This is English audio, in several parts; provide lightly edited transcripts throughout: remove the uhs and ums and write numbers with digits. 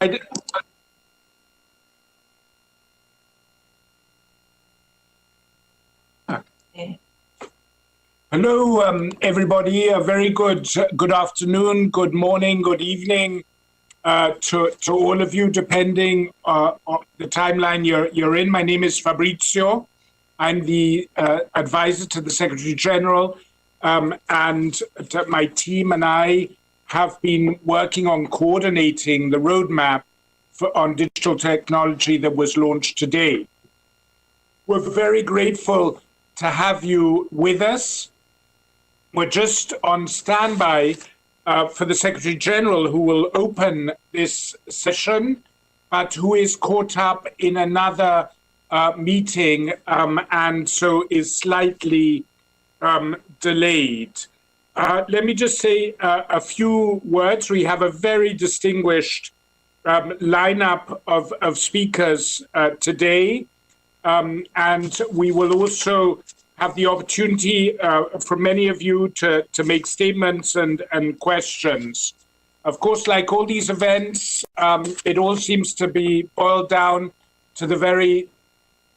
Hello, everybody. A very good afternoon, good morning, good evening to all of you, depending on the timeline you're in. My name is Fabrizio. I'm the advisor to the Secretary General, and my team and I have been working on coordinating the roadmap on digital technology that was launched today. We're very grateful to have you with us. We're just on standby for the Secretary General, who will open this session, but who is caught up in another meeting and so is slightly delayed. Let me just say a few words. We have a very distinguished lineup of speakers today, and we will also have the opportunity for many of you to make statements and questions. Of course, like all these events, it all seems to be boiled down to the very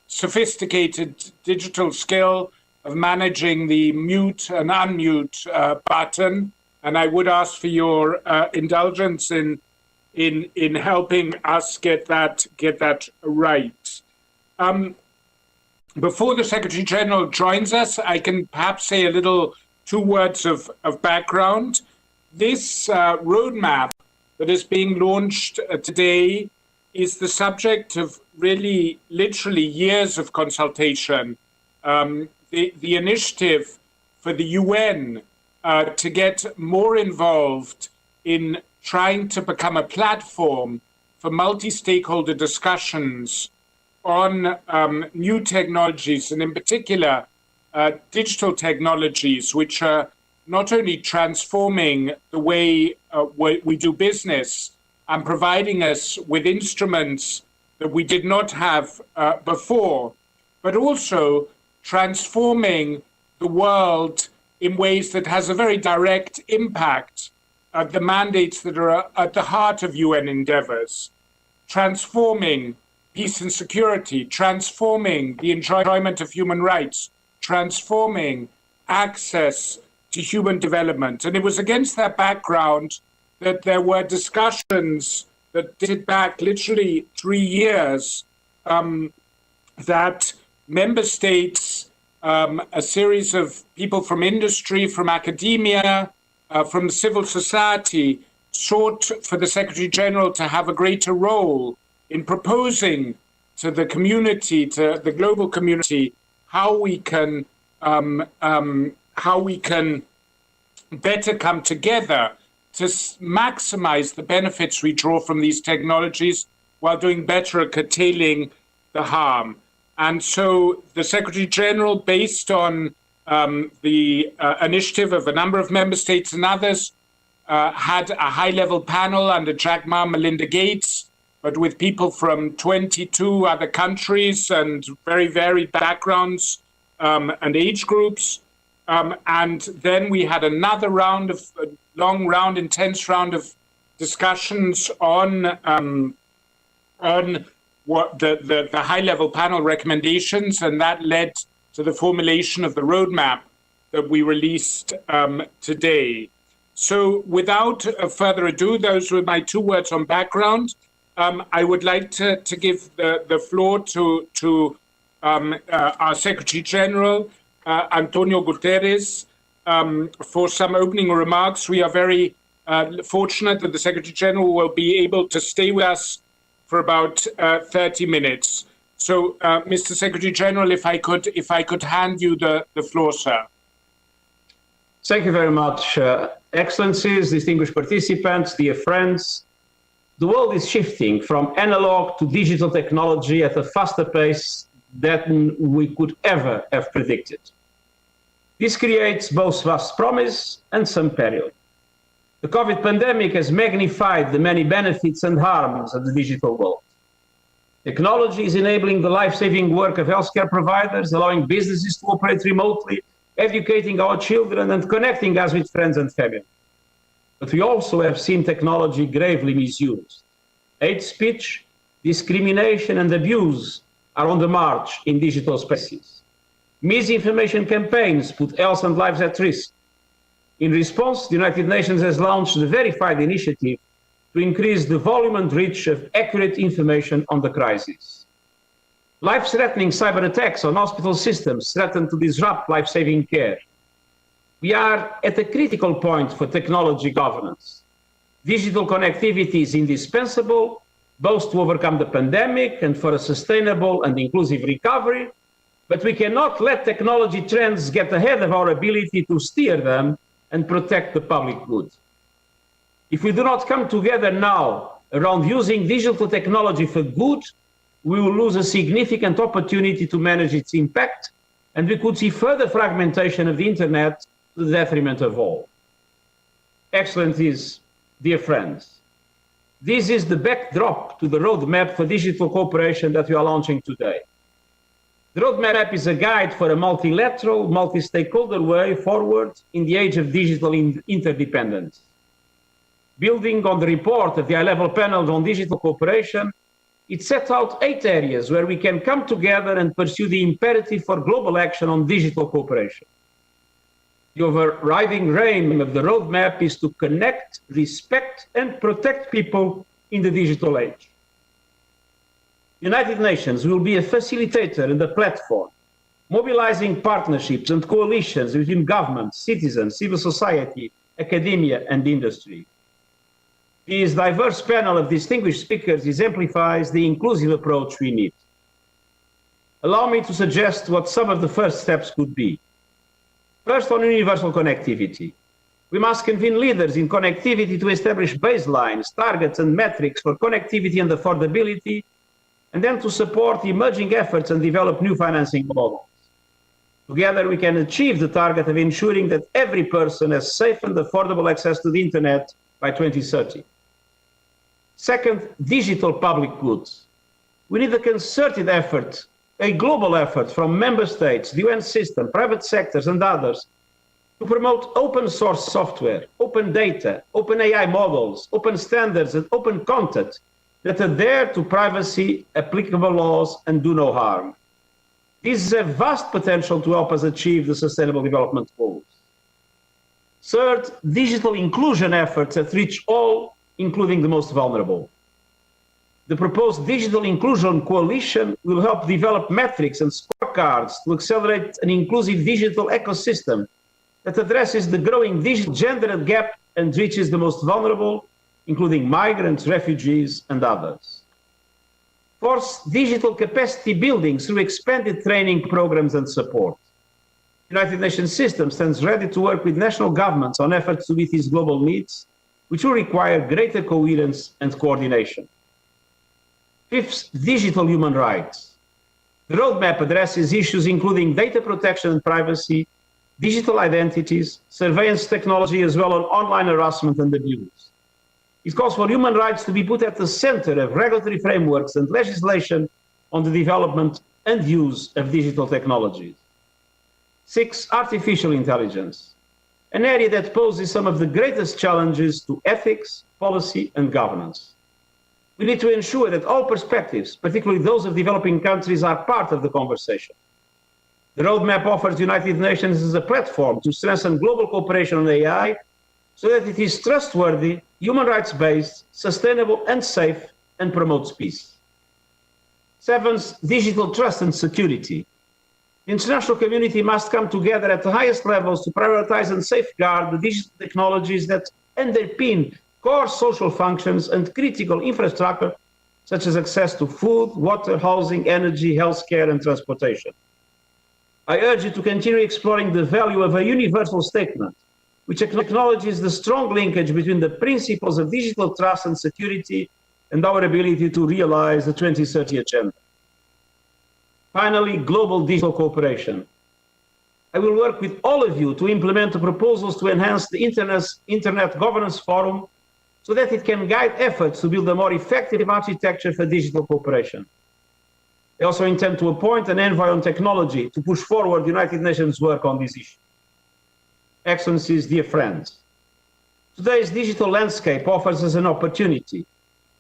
sophisticated digital skill of managing the mute and unmute button. And I would ask for your indulgence in helping us get that right. Before the Secretary General joins us, I can perhaps say two words of background. This roadmap that is being launched today is the subject of really, literally years of consultation. The initiative for the UN to get more involved in trying to become a platform for multi-stakeholder discussions on new technologies, and in particular, digital technologies, which are not only transforming the way we do business and providing us with instruments that we did not have before, but also transforming the world in ways that has a very direct impact at the mandates that are at the heart of UN endeavors, transforming peace and security, transforming the enjoyment of human rights, transforming access to human development. And it was against that background that there were discussions that dated back literally 3 years that member states, a series of people from industry, from academia, from civil society, sought for the Secretary General to have a greater role in proposing to the community, to the global community, how we can better come together to maximize the benefits we draw from these technologies while doing better at curtailing the harm. And so the Secretary General, based on the initiative of a number of member states and others, had a high-level panel under Jack Ma, Melinda Gates, but with people from 22 other countries and very varied backgrounds and age groups. And then we had another intense round of discussions on what the high-level panel recommendations, and that led to the formulation of the roadmap that we released today. So without further ado, those were my 2 words on background. I would like to give the floor to our Secretary General, António Guterres, for some opening remarks. We are very fortunate that the Secretary General will be able to stay with us for about 30 minutes. So, Mr. Secretary General, if I could hand you the floor, sir. Thank you very much, Excellencies, distinguished participants, dear friends. The world is shifting from analog to digital technology at a faster pace than we could ever have predicted. This creates both vast promise and some peril. The COVID pandemic has magnified the many benefits and harms of the digital world. Technology is enabling the life-saving work of healthcare providers, allowing businesses to operate remotely, educating our children and connecting us with friends and family. But we also have seen technology gravely misused. hate speech, discrimination, and abuse are on the march in digital spaces. Misinformation campaigns put health and lives at risk. In response, the United Nations has launched the Verified initiative to increase the volume and reach of accurate information on the crisis. Life-threatening cyber attacks on hospital systems threaten to disrupt life-saving care. We are at a critical point for technology governance. Digital connectivity is indispensable, both to overcome the pandemic and for a sustainable and inclusive recovery, but we cannot let technology trends get ahead of our ability to steer them and protect the public good. If we do not come together now around using digital technology for good, we will lose a significant opportunity to manage its impact, and we could see further fragmentation of the internet to the detriment of all. Excellencies, dear friends, this is the backdrop to the roadmap for digital cooperation that we are launching today. The roadmap is a guide for a multilateral, multi-stakeholder way forward in the age of digital interdependence. Building on the report of the high-level panel on digital cooperation, it set out 8 areas where we can come together and pursue the imperative for global action on digital cooperation. The overriding aim of the roadmap is to connect, respect, and protect people in the digital age. The United Nations will be a facilitator and a platform, mobilizing partnerships and coalitions between governments, citizens, civil society, academia, and industry. This diverse panel of distinguished speakers exemplifies the inclusive approach we need. Allow me to suggest what some of the first steps could be. First, on universal connectivity. We must convene leaders in connectivity to establish baselines, targets, and metrics for connectivity and affordability, and then to support emerging efforts and develop new financing models. Together, we can achieve the target of ensuring that every person has safe and affordable access to the internet by 2030. Second, digital public goods. We need a concerted effort, a global effort from member states, the UN system, private sectors, and others to promote open source software, open data, open AI models, open standards, and open content that adhere to privacy, applicable laws, and do no harm. This has vast potential to help us achieve the Sustainable Development Goals. Third, digital inclusion efforts that reach all, including the most vulnerable. The proposed Digital Inclusion Coalition will help develop metrics and scorecards to accelerate an inclusive digital ecosystem that addresses the growing digital gender gap and reaches the most vulnerable, including migrants, refugees, and others. Fourth, digital capacity building through expanded training programs and support. The United Nations system stands ready to work with national governments on efforts to meet these global needs, which will require greater coherence and coordination. Fifth, digital human rights. The roadmap addresses issues including data protection and privacy, digital identities, surveillance technology, as well as online harassment and abuse. It calls for human rights to be put at the center of regulatory frameworks and legislation on the development and use of digital technologies. Six, artificial intelligence, an area that poses some of the greatest challenges to ethics, policy, and governance. We need to ensure that all perspectives, particularly those of developing countries, are part of the conversation. The roadmap offers the United Nations as a platform to strengthen global cooperation on AI so that it is trustworthy, human rights-based, sustainable and safe, and promotes peace. Seventh, digital trust and security. The international community must come together at the highest levels to prioritize and safeguard the digital technologies that underpin core social functions and critical infrastructure, such as access to food, water, housing, energy, healthcare, and transportation. I urge you to continue exploring the value of a universal statement, which acknowledges the strong linkage between the principles of digital trust and security and our ability to realize the 2030 agenda. Finally, global digital cooperation. I will work with all of you to implement the proposals to enhance the Internet Governance Forum so that it can guide efforts to build a more effective architecture for digital cooperation. I also intend to appoint an envoy on technology to push forward the United Nations work on this issue. Excellencies, dear friends, today's digital landscape offers us an opportunity,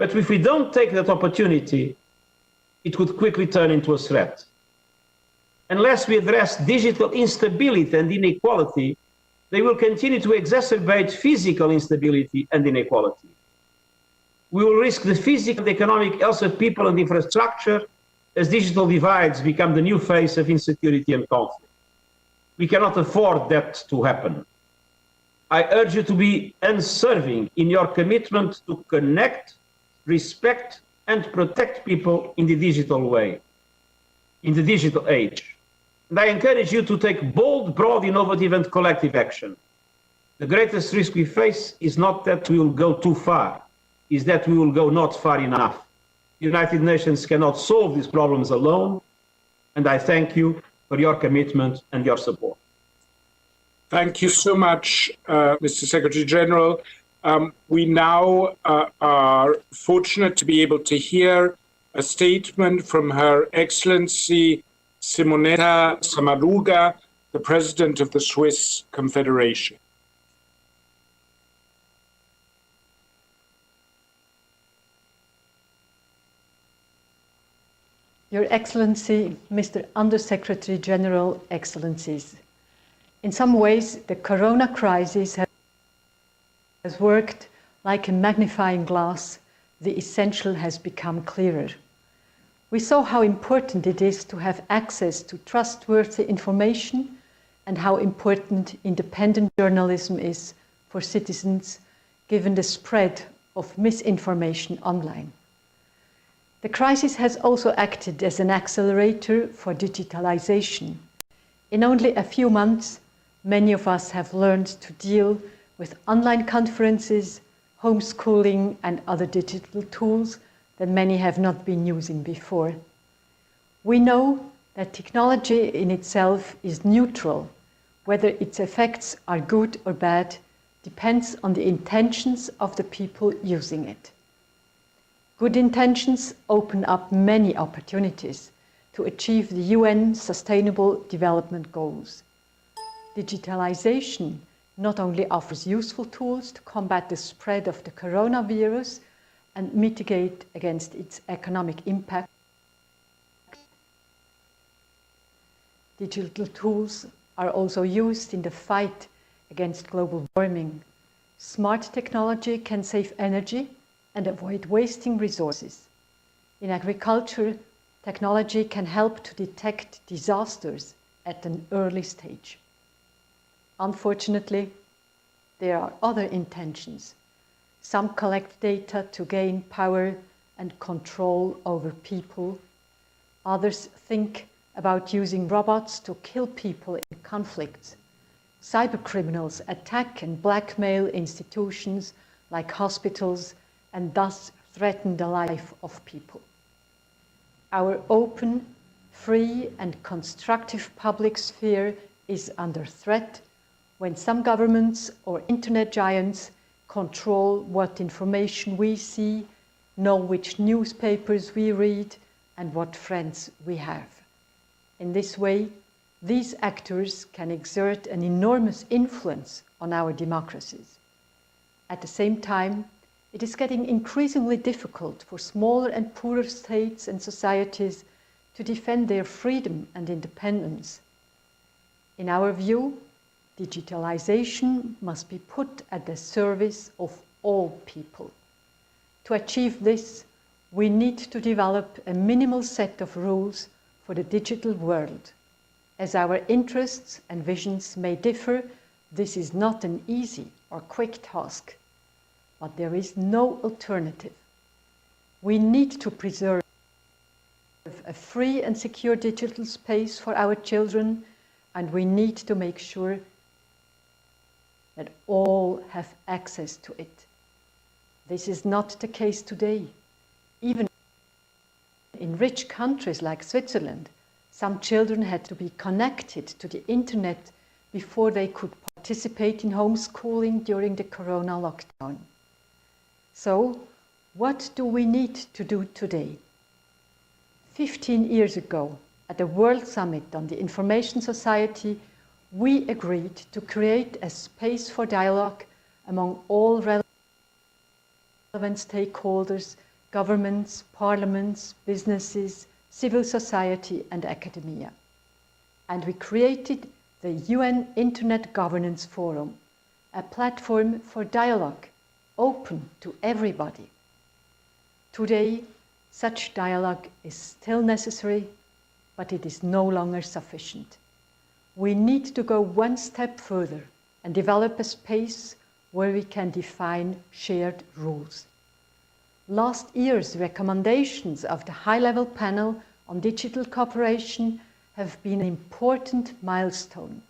But if we don't take that opportunity, it could quickly turn into a threat. Unless we address digital instability and inequality, they will continue to exacerbate physical instability and inequality. We will risk the physical and economic health of people and infrastructure as digital divides become the new face of insecurity and conflict. We cannot afford that to happen. I urge you to be unswerving in your commitment to connect, respect, and protect people in the digital way, in the digital age. And I encourage you to take bold, broad, innovative, and collective action. The greatest risk we face is not that we will go too far, is that we will go not far enough. The United Nations cannot solve these problems alone, and I thank you for your commitment and your support. Thank you so much, Mr. Secretary General. We now are fortunate to be able to hear a statement from Her Excellency Simonetta Sommaruga, the President of the Swiss Confederation. Your Excellency, Mr. Under-Secretary General, Excellencies. In some ways, the corona crisis has worked like a magnifying glass. The essential has become clearer. We saw how important it is to have access to trustworthy information and how important independent journalism is for citizens, given the spread of misinformation online. The crisis has also acted as an accelerator for digitalization. In only a few months, many of us have learned to deal with online conferences, homeschooling, and other digital tools that many have not been using before. We know that technology in itself is neutral. Whether its effects are good or bad depends on the intentions of the people using it. Good intentions open up many opportunities to achieve the UN Sustainable Development Goals. Digitalization not only offers useful tools to combat the spread of the coronavirus and mitigate against its economic impact. Digital tools are also used in the fight against global warming. Smart technology can save energy and avoid wasting resources. In agriculture, technology can help to detect disasters at an early stage. Unfortunately, there are other intentions. Some collect data to gain power and control over people. Others think about using robots to kill people in conflicts. Cybercriminals attack and blackmail institutions like hospitals and thus threaten the life of people. Our open, free, and constructive public sphere is under threat when some governments or internet giants control what information we see, know which newspapers we read, and what friends we have. In this way, these actors can exert an enormous influence on our democracies. At the same time, it is getting increasingly difficult for smaller and poorer states and societies to defend their freedom and independence. In our view, digitalization must be put at the service of all people. To achieve this, we need to develop a minimal set of rules for the digital world. As our interests and visions may differ, this is not an easy or quick task, but there is no alternative. We need to preserve a free and secure digital space for our children, and we need to make sure that all have access to it. This is not the case today. Even in rich countries like Switzerland, some children had to be connected to the internet before they could participate in homeschooling during the corona lockdown. So, what do we need to do today? 15 years ago, at the World Summit on the Information Society, we agreed to create a space for dialogue among all relevant stakeholders governments, parliaments, businesses, civil society and academia. And we created the UN Internet Governance Forum, a platform for dialogue, open to everybody. Today, such dialogue is still necessary, but it is no longer sufficient. We need to go one step further and develop a space where we can define shared rules. Last year's recommendations of the high-level panel on digital cooperation have been an important milestone,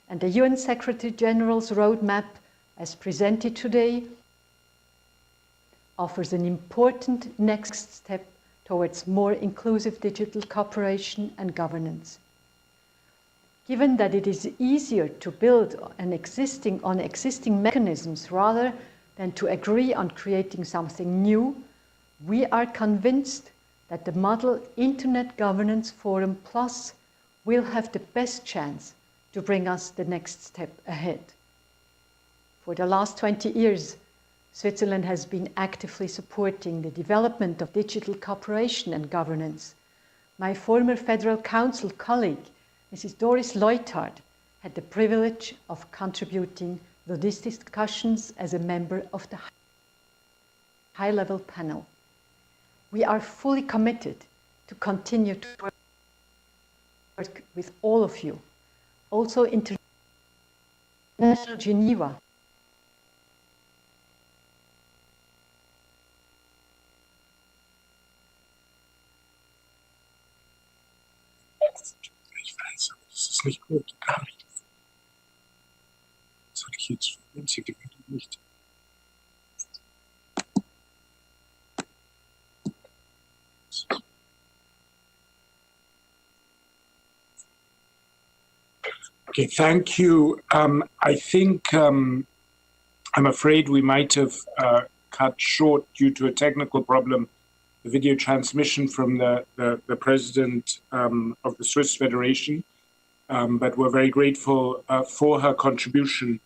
and the UN Secretary General's roadmap, as presented today, offers an important next step towards more inclusive digital cooperation and governance. Given that it is easier to build on existing mechanisms rather than to agree on creating something new, we are convinced that the Model Internet Governance Forum Plus will have the best chance to bring us the next step ahead. For the last 20 years, Switzerland has been actively supporting the development of digital cooperation and governance. My former Federal Council colleague, Mrs. Doris Leuthard, had the privilege of contributing to these discussions as a member of the high-level panel. We are fully committed to continue to work with all of you, also International Geneva. Das ist nicht gut, gar nicht. Soll ich jetzt winzig nicht? Okay, thank you. I think I'm afraid we might have cut short due to a technical problem the video transmission from the president of the Swiss Federation, but we're very grateful for her contribution.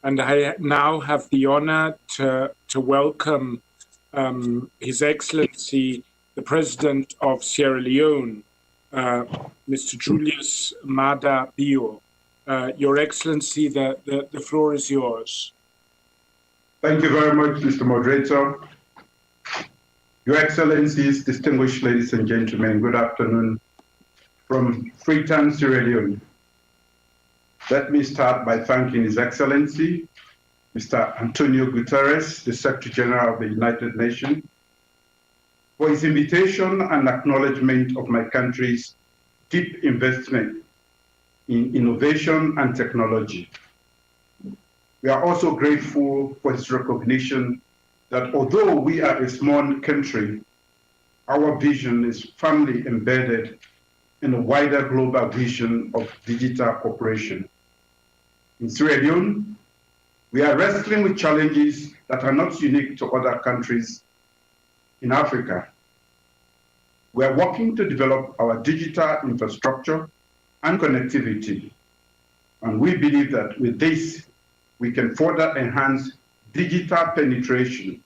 And I now have the honor to welcome His Excellency, the President of Sierra Leone, Mr. Julius Maada Bio. Your Excellency, the floor is yours. Thank you very much, Mr. Moderator. Your Excellencies, distinguished ladies and gentlemen, good afternoon from Freetown, Sierra Leone. Let me start by thanking His Excellency, Mr. António Guterres, the Secretary General of the United Nations, for his invitation and acknowledgement of my country's deep investment in innovation and technology. We are also grateful for his recognition that although we are a small country, our vision is firmly embedded in a wider global vision of digital cooperation. In Sierra Leone, we are wrestling with challenges that are not unique to other countries in Africa. We are working to develop our digital infrastructure and connectivity, and we believe that with this, we can further enhance digital penetration.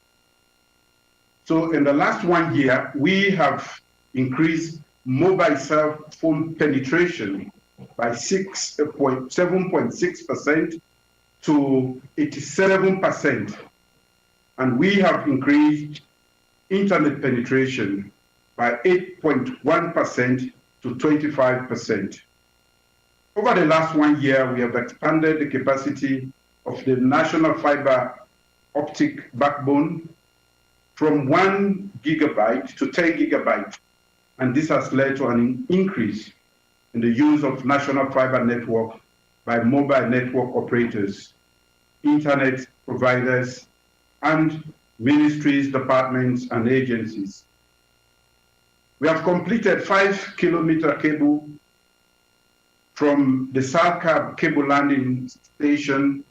So in the last 1 year, we have increased mobile cell phone penetration by 7.6% to 87%. And we have increased internet penetration by 8.1% to 25%. Over the last 1 year, we have expanded the capacity of the national fiber optic backbone from 1 gigabyte to 10 gigabytes. And this has led to an increase in the use of national fiber network by mobile network operators, internet providers, and ministries, departments, and agencies. We have completed 5-kilometer cable from the Salka cable landing station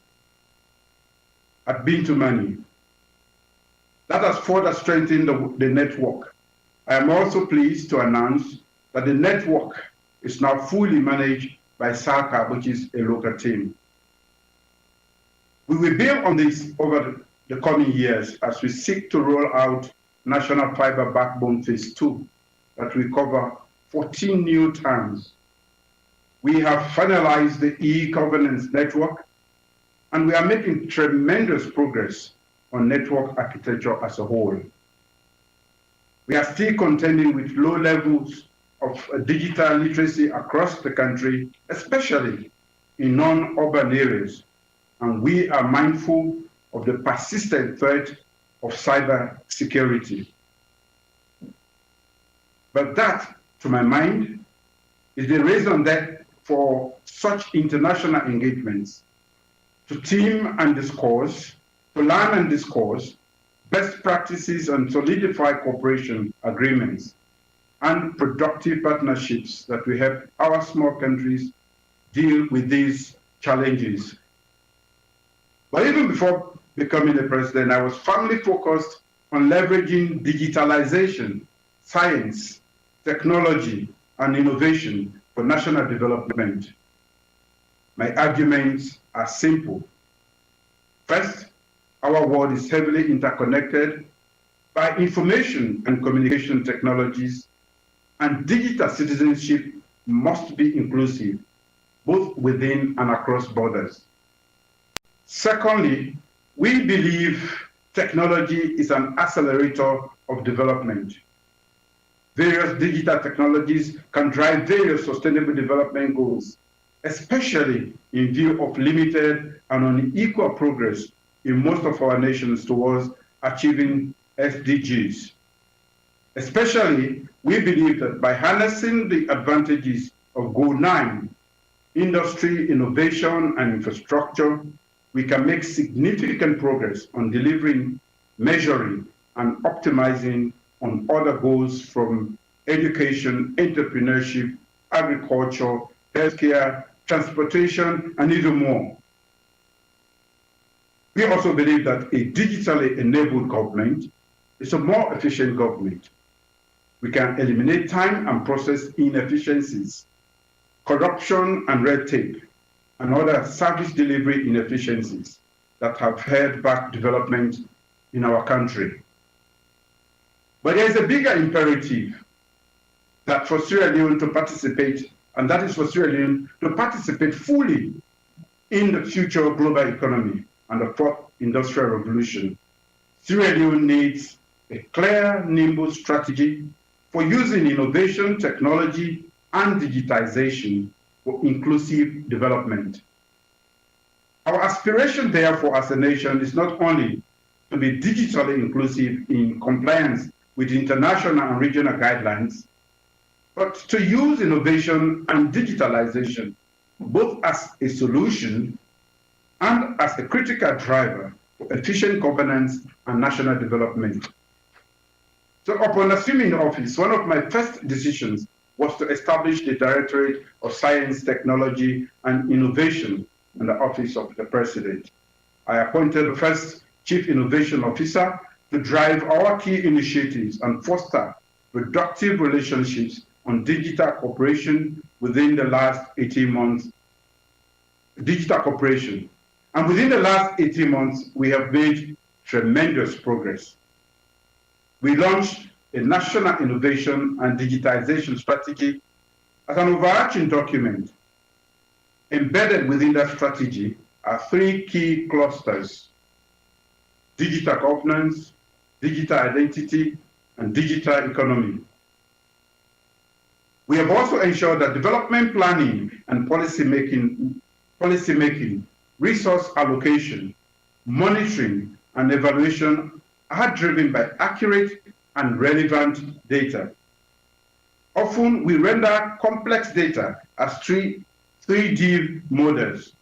at Bintumani. That has further strengthened the network. I am also pleased to announce that the network is now fully managed by Salka, which is a local team. We will build on this over the coming years as we seek to roll out National Fiber Backbone Phase 2 that will cover 14 new towns. We have finalized the e-governance network, and we are making tremendous progress on network architecture as a whole. We are still contending with low levels of digital literacy across the country, especially in non-urban areas, and we are mindful of the persistent threat of cyber security. But that, to my mind, is the reason that for such international engagements, to team and discourse, to learn and discourse best practices and solidify cooperation agreements and productive partnerships that will help our small countries deal with these challenges. But even before becoming the president, I was firmly focused on leveraging digitalization, science, technology, and innovation for national development. My arguments are simple. First, our world is heavily interconnected by information and communication technologies, and digital citizenship must be inclusive, both within and across borders. Secondly, we believe technology is an accelerator of development. Various digital technologies can drive various sustainable development goals, especially in view of limited and unequal progress in most of our nations towards achieving SDGs. Especially, we believe that by harnessing the advantages of Goal 9, industry, innovation, and infrastructure, we can make significant progress on delivering, measuring, and optimizing on other goals from education, entrepreneurship, agriculture, healthcare, transportation, and even more. We also believe that a digitally enabled government is a more efficient government. We can eliminate time and process inefficiencies, corruption and red tape, and other service delivery inefficiencies that have held back development in our country. But there is a bigger imperative that for Sierra Leone to participate, and that is for Sierra Leone to participate fully in the future global economy and the fourth industrial revolution. Sierra Leone needs a clear, nimble strategy for using innovation, technology, and digitization for inclusive development. Our aspiration, therefore, as a nation is not only to be digitally inclusive in compliance with international and regional guidelines, but to use innovation and digitalization both as a solution and as a critical driver for efficient governance and national development. So upon assuming office, one of my first decisions was to establish the Directorate of Science, Technology, and Innovation in the Office of the President. I appointed the first Chief Innovation Officer to drive our key initiatives and foster productive relationships on digital cooperation within the last 18 months. Digital cooperation. And within the last 18 months, we have made tremendous progress. We launched a national innovation and digitization strategy as an overarching document. Embedded within that strategy are three key clusters: digital governance, digital identity, and digital economy. We have also ensured that development planning and policy making, resource allocation, monitoring, and evaluation are driven by accurate and relevant data. Often we render complex data as 3D models.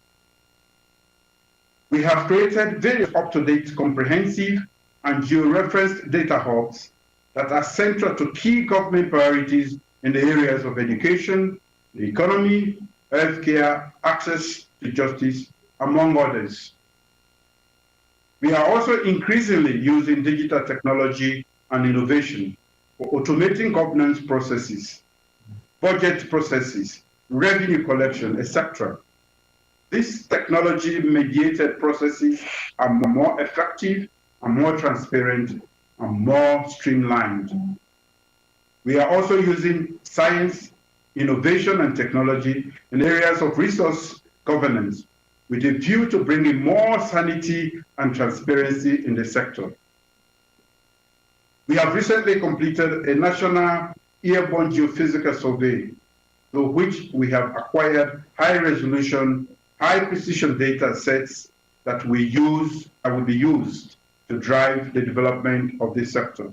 We have created very up-to-date, comprehensive, and georeferenced data hubs that are central to key government priorities in the areas of education, the economy, healthcare, access to justice, among others. We are also increasingly using digital technology and innovation for automating governance processes, budget processes, revenue collection, etc. These technology-mediated processes are more effective and more transparent, and more streamlined. We are also using science, innovation, and technology in areas of resource governance with a view to bringing more sanity and transparency in the sector. We have recently completed a national airborne geophysical survey, through which we have acquired high-resolution, high-precision data sets that will be used to drive the development of this sector.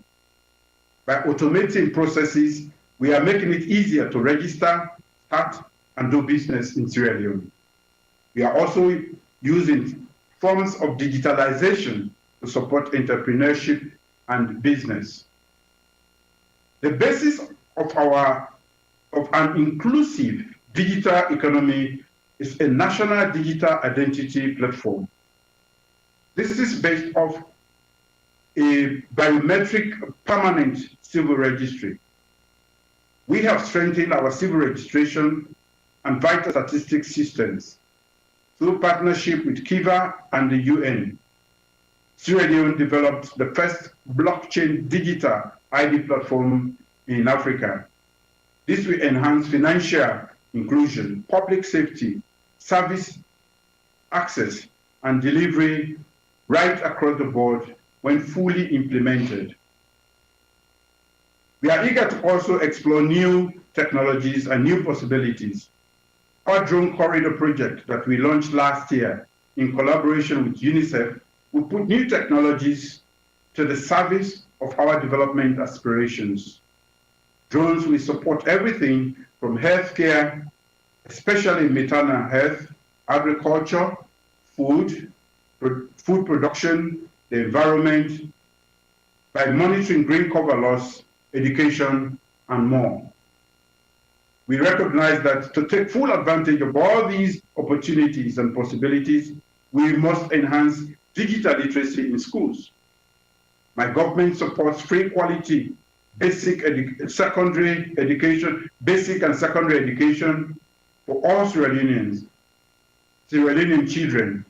By automating processes, we are making it easier to register, start, and do business in Sierra Leone. We are also using forms of digitalization to support entrepreneurship and business. The basis of an inclusive digital economy is a national digital identity platform. This is based off a biometric permanent civil registry. We have strengthened our civil registration and vital statistics systems through partnership with Kiva and the UN. Sierra Leone developed the first blockchain digital ID platform in Africa. This will enhance financial inclusion, public safety, service access, and delivery right across the board when fully implemented. We are eager to also explore new technologies and new possibilities. Our drone corridor project that we launched last year in collaboration with UNICEF will put new technologies to the service of our development aspirations. Drones will support everything from healthcare, especially maternal health, agriculture, food production, the environment, by monitoring green cover loss, education, and more. We recognize that to take full advantage of all these opportunities and possibilities, we must enhance digital literacy in schools. My government supports free quality basic and secondary education for all Sierra Leonean children,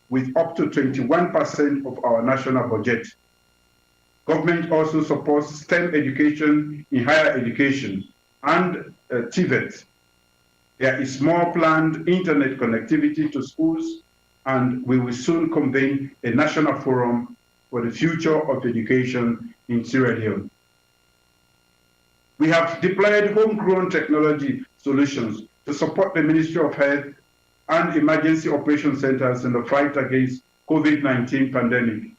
with up to 21% of our national budget. Government also supports STEM education in higher education and TVET. There is more planned internet connectivity to schools, and we will soon convene a national forum for the future of education in Sierra Leone. We have deployed homegrown technology solutions to support the Ministry of Health and emergency operation centers in the fight against COVID-19 pandemic,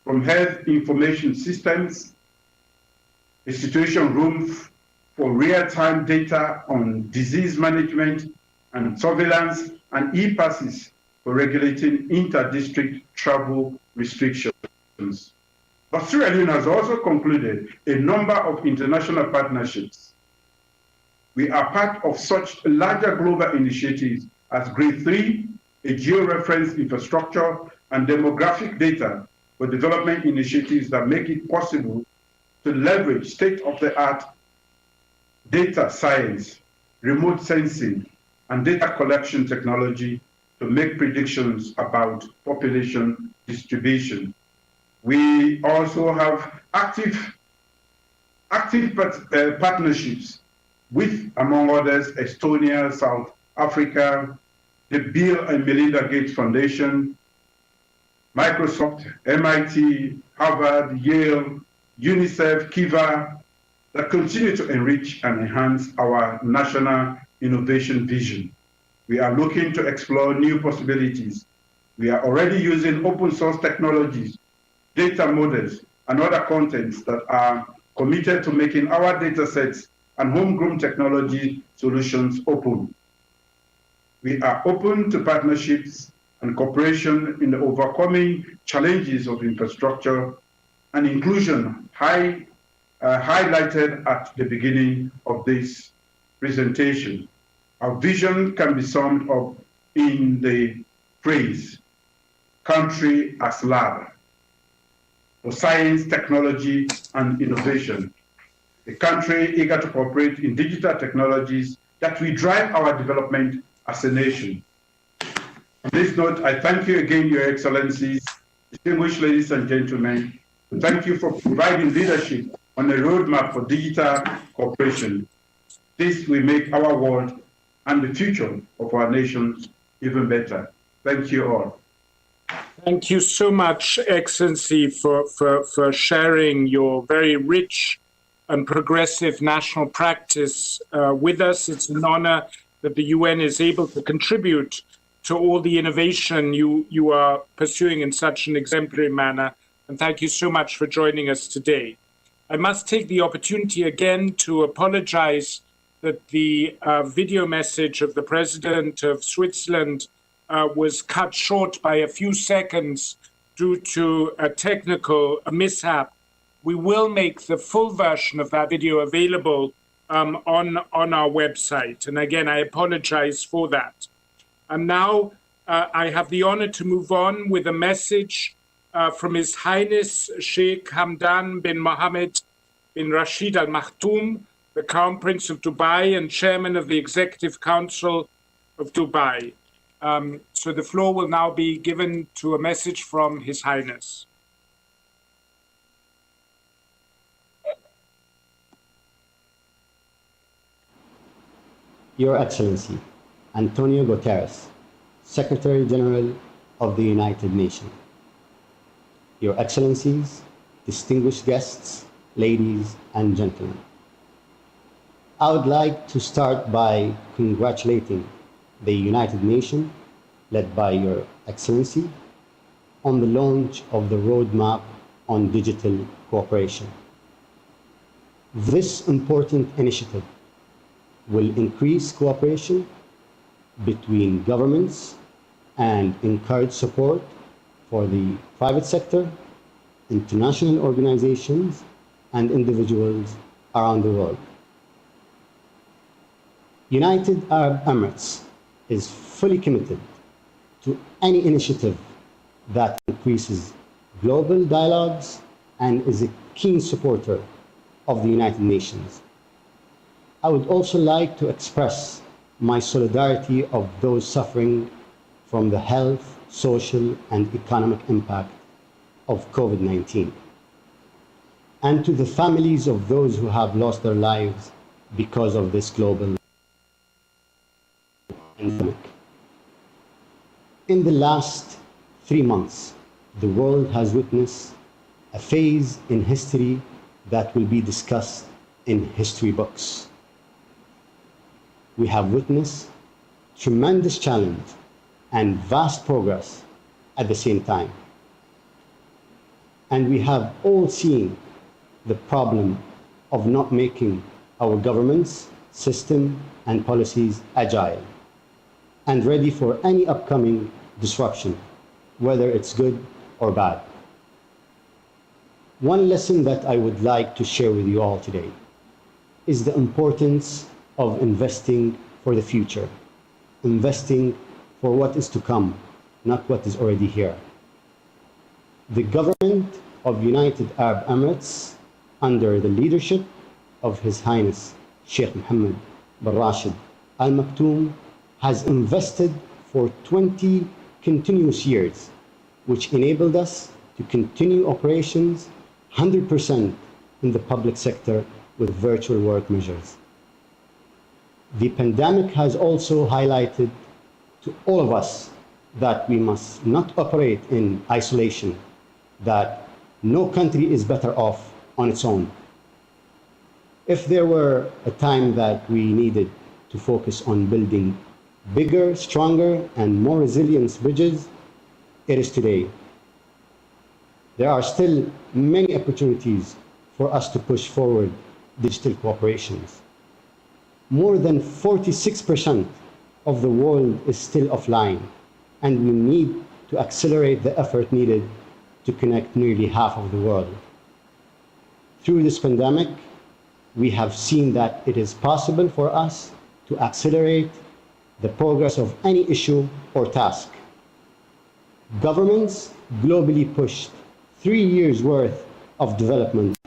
from health information systems, a situation room for real-time data on disease management and surveillance, and e-passes for regulating inter-district travel restrictions. But Sierra Leone has also concluded a number of international partnerships. We are part of such larger global initiatives as GRID 3, a geo-reference infrastructure and demographic data for development initiatives that make it possible to leverage state-of-the-art data science, remote sensing, and data collection technology to make predictions about population distribution. We also have active partnerships with, among others, Estonia, South Africa, the Bill and Melinda Gates Foundation, Microsoft, MIT, Harvard, Yale, UNICEF, Kiva, that continue to enrich and enhance our national innovation vision. We are looking to explore new possibilities. We are already using open source technologies, data models, and other contents that are committed to making our data sets and homegrown technology solutions open. We are open to partnerships and cooperation in the overcoming challenges of infrastructure and inclusion highlighted at the beginning of this presentation. Our vision can be summed up in the phrase, country as lab, for science, technology, and innovation. A country eager to cooperate in digital technologies that will drive our development as a nation. On this note, I thank you again, Your Excellencies, distinguished ladies and gentlemen, Thank you for providing leadership on a roadmap for digital cooperation. This will make our world and the future of our nation even better. Thank you all. Thank you so much, Excellency, for sharing your very rich and progressive national practice with us. It's an honor that the UN is able to contribute to all the innovation you are pursuing in such an exemplary manner. And thank you so much for joining us today. I must take the opportunity again to apologize that the video message of the President of Switzerland was cut short by a few seconds due to a technical mishap. We will make the full version of that video available on our website. And again, I apologize for that. And now I have the honor to move on with a message from His Highness Sheikh Hamdan bin Mohammed bin Rashid Al Maktoum, the Crown Prince of Dubai and Chairman of the Executive Council of Dubai. So the floor will now be given to a message from His Highness. Your Excellency, António Guterres, Secretary General of the United Nations. Your Excellencies, distinguished guests, ladies and gentlemen. I would like to start by congratulating the United Nations, led by Your Excellency, on the launch of the Roadmap on Digital Cooperation. This important initiative will increase cooperation between governments and encourage support for the private sector, international organizations, and individuals around the world. United Arab Emirates is fully committed to any initiative that increases global dialogues and is a keen supporter of the United Nations. I would also like to express my solidarity of those suffering from the health, social, and economic impact of COVID-19, and to the families of those who have lost their lives because of this global pandemic. In the last 3 months, the world has witnessed a phase in history that will be discussed in history books. We have witnessed tremendous challenge and vast progress at the same time. And we have all seen the problem of not making our governments, system, and policies agile and ready for any upcoming disruption, whether it's good or bad. One lesson that I would like to share with you all today is the importance of investing for the future, investing for what is to come, not what is already here. The government of United Arab Emirates, under the leadership of His Highness Sheikh Mohammed bin Rashid Al Maktoum, has invested for 20 continuous years, which enabled us to continue operations 100% in the public sector with virtual work measures. The pandemic has also highlighted to all of us that we must not operate in isolation, that no country is better off on its own. If there were a time that we needed to focus on building bigger, stronger, and more resilient bridges, it is today. There are still many opportunities for us to push forward digital cooperations. More than 46% of the world is still offline, and we need to accelerate the effort needed to connect nearly half of the world. Through this pandemic, we have seen that it is possible for us to accelerate the progress of any issue or task. Governments globally pushed 3 years' worth of development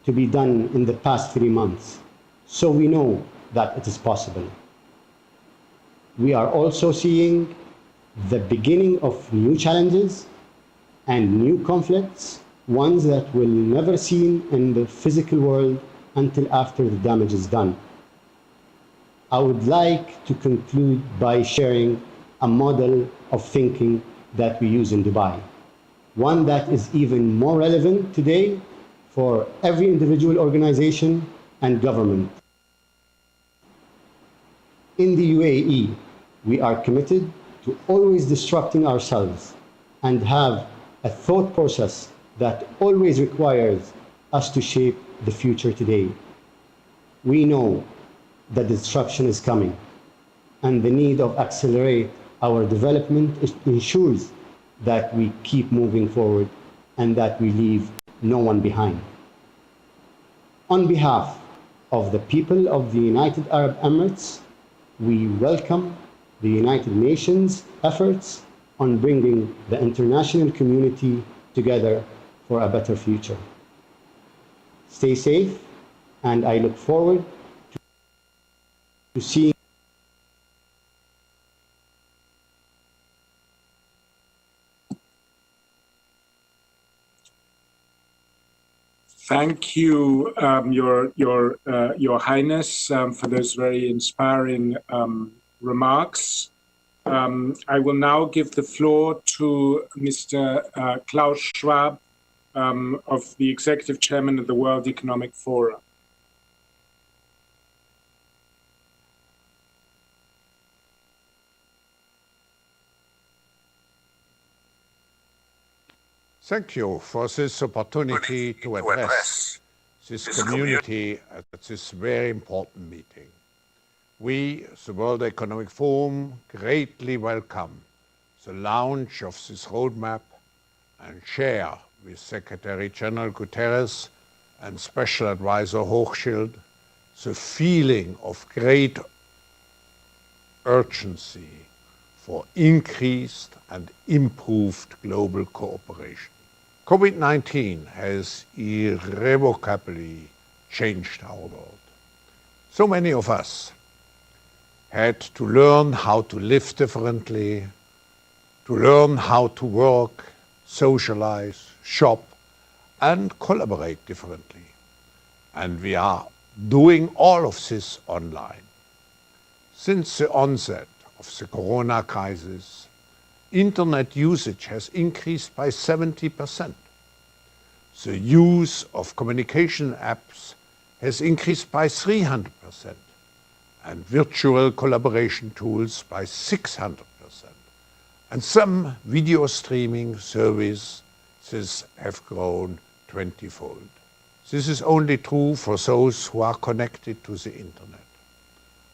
to be done in the past 3 months, so we know that it is possible. We are also seeing the beginning of new challenges and new conflicts ones that will never seen in the physical world until after the damage is done. I would like to conclude by sharing a model of thinking that we use in Dubai, one that is even more relevant today for every individual organization and government. In the UAE, we are committed to always disrupting ourselves and have a thought process that always requires us to shape the future today. We know that disruption is coming, and the need of accelerate our development ensures that we keep moving forward and that we leave no one behind. On behalf of the people of the United Arab Emirates, we welcome the United Nations efforts on bringing the international community together for a better future. Stay safe, and I look forward to seeing Thank you, Your Highness, for those very inspiring remarks. I will now give the floor to Mr. Klaus Schwab, of the Executive Chairman of the World Economic Forum. Thank you for this opportunity to address this community at this very important meeting. We, the World Economic Forum, greatly welcome the launch of this roadmap and share with Secretary General Guterres and Special Advisor Hochschild the feeling of great urgency for increased and improved global cooperation. COVID-19 has irrevocably changed our world. So many of us had to learn how to live differently, to learn how to work, socialize, shop, and collaborate differently. And we are doing all of this online. Since the onset of the corona crisis, internet usage has increased by 70%. The use of communication apps has increased by 300%, and virtual collaboration tools by 600%. And some video streaming services have grown 20-fold. This is only true for those who are connected to the internet.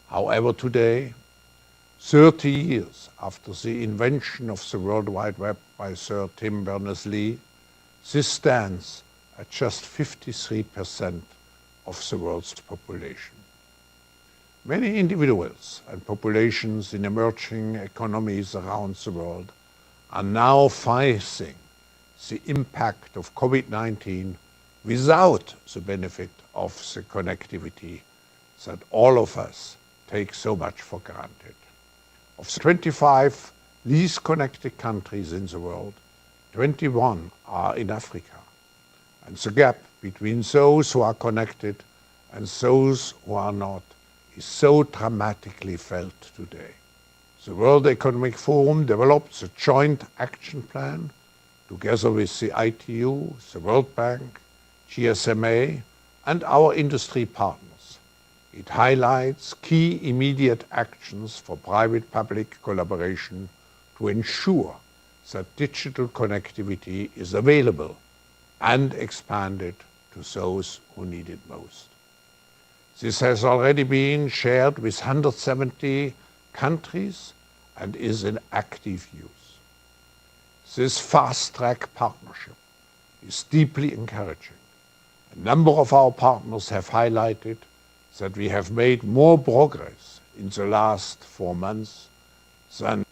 However, today, 30 years after the invention of the World Wide Web by Sir Tim Berners-Lee, this stands at just 53% of the world's population. Many individuals and populations in emerging economies around the world are now facing the impact of COVID-19 without the benefit of the connectivity that all of us take so much for granted. Of the 25 least connected countries in the world, 21 are in Africa. And the gap between those who are connected and those who are not is so dramatically felt today. The World Economic Forum developed a joint action plan together with the ITU, the World Bank, GSMA, and our industry partners. It highlights key immediate actions for private-public collaboration to ensure that digital connectivity is available and expanded to those who need it most. This has already been shared with 170 countries and is in active use. This fast-track partnership is deeply encouraging. A number of our partners have highlighted that we have made more progress in the last 4 months than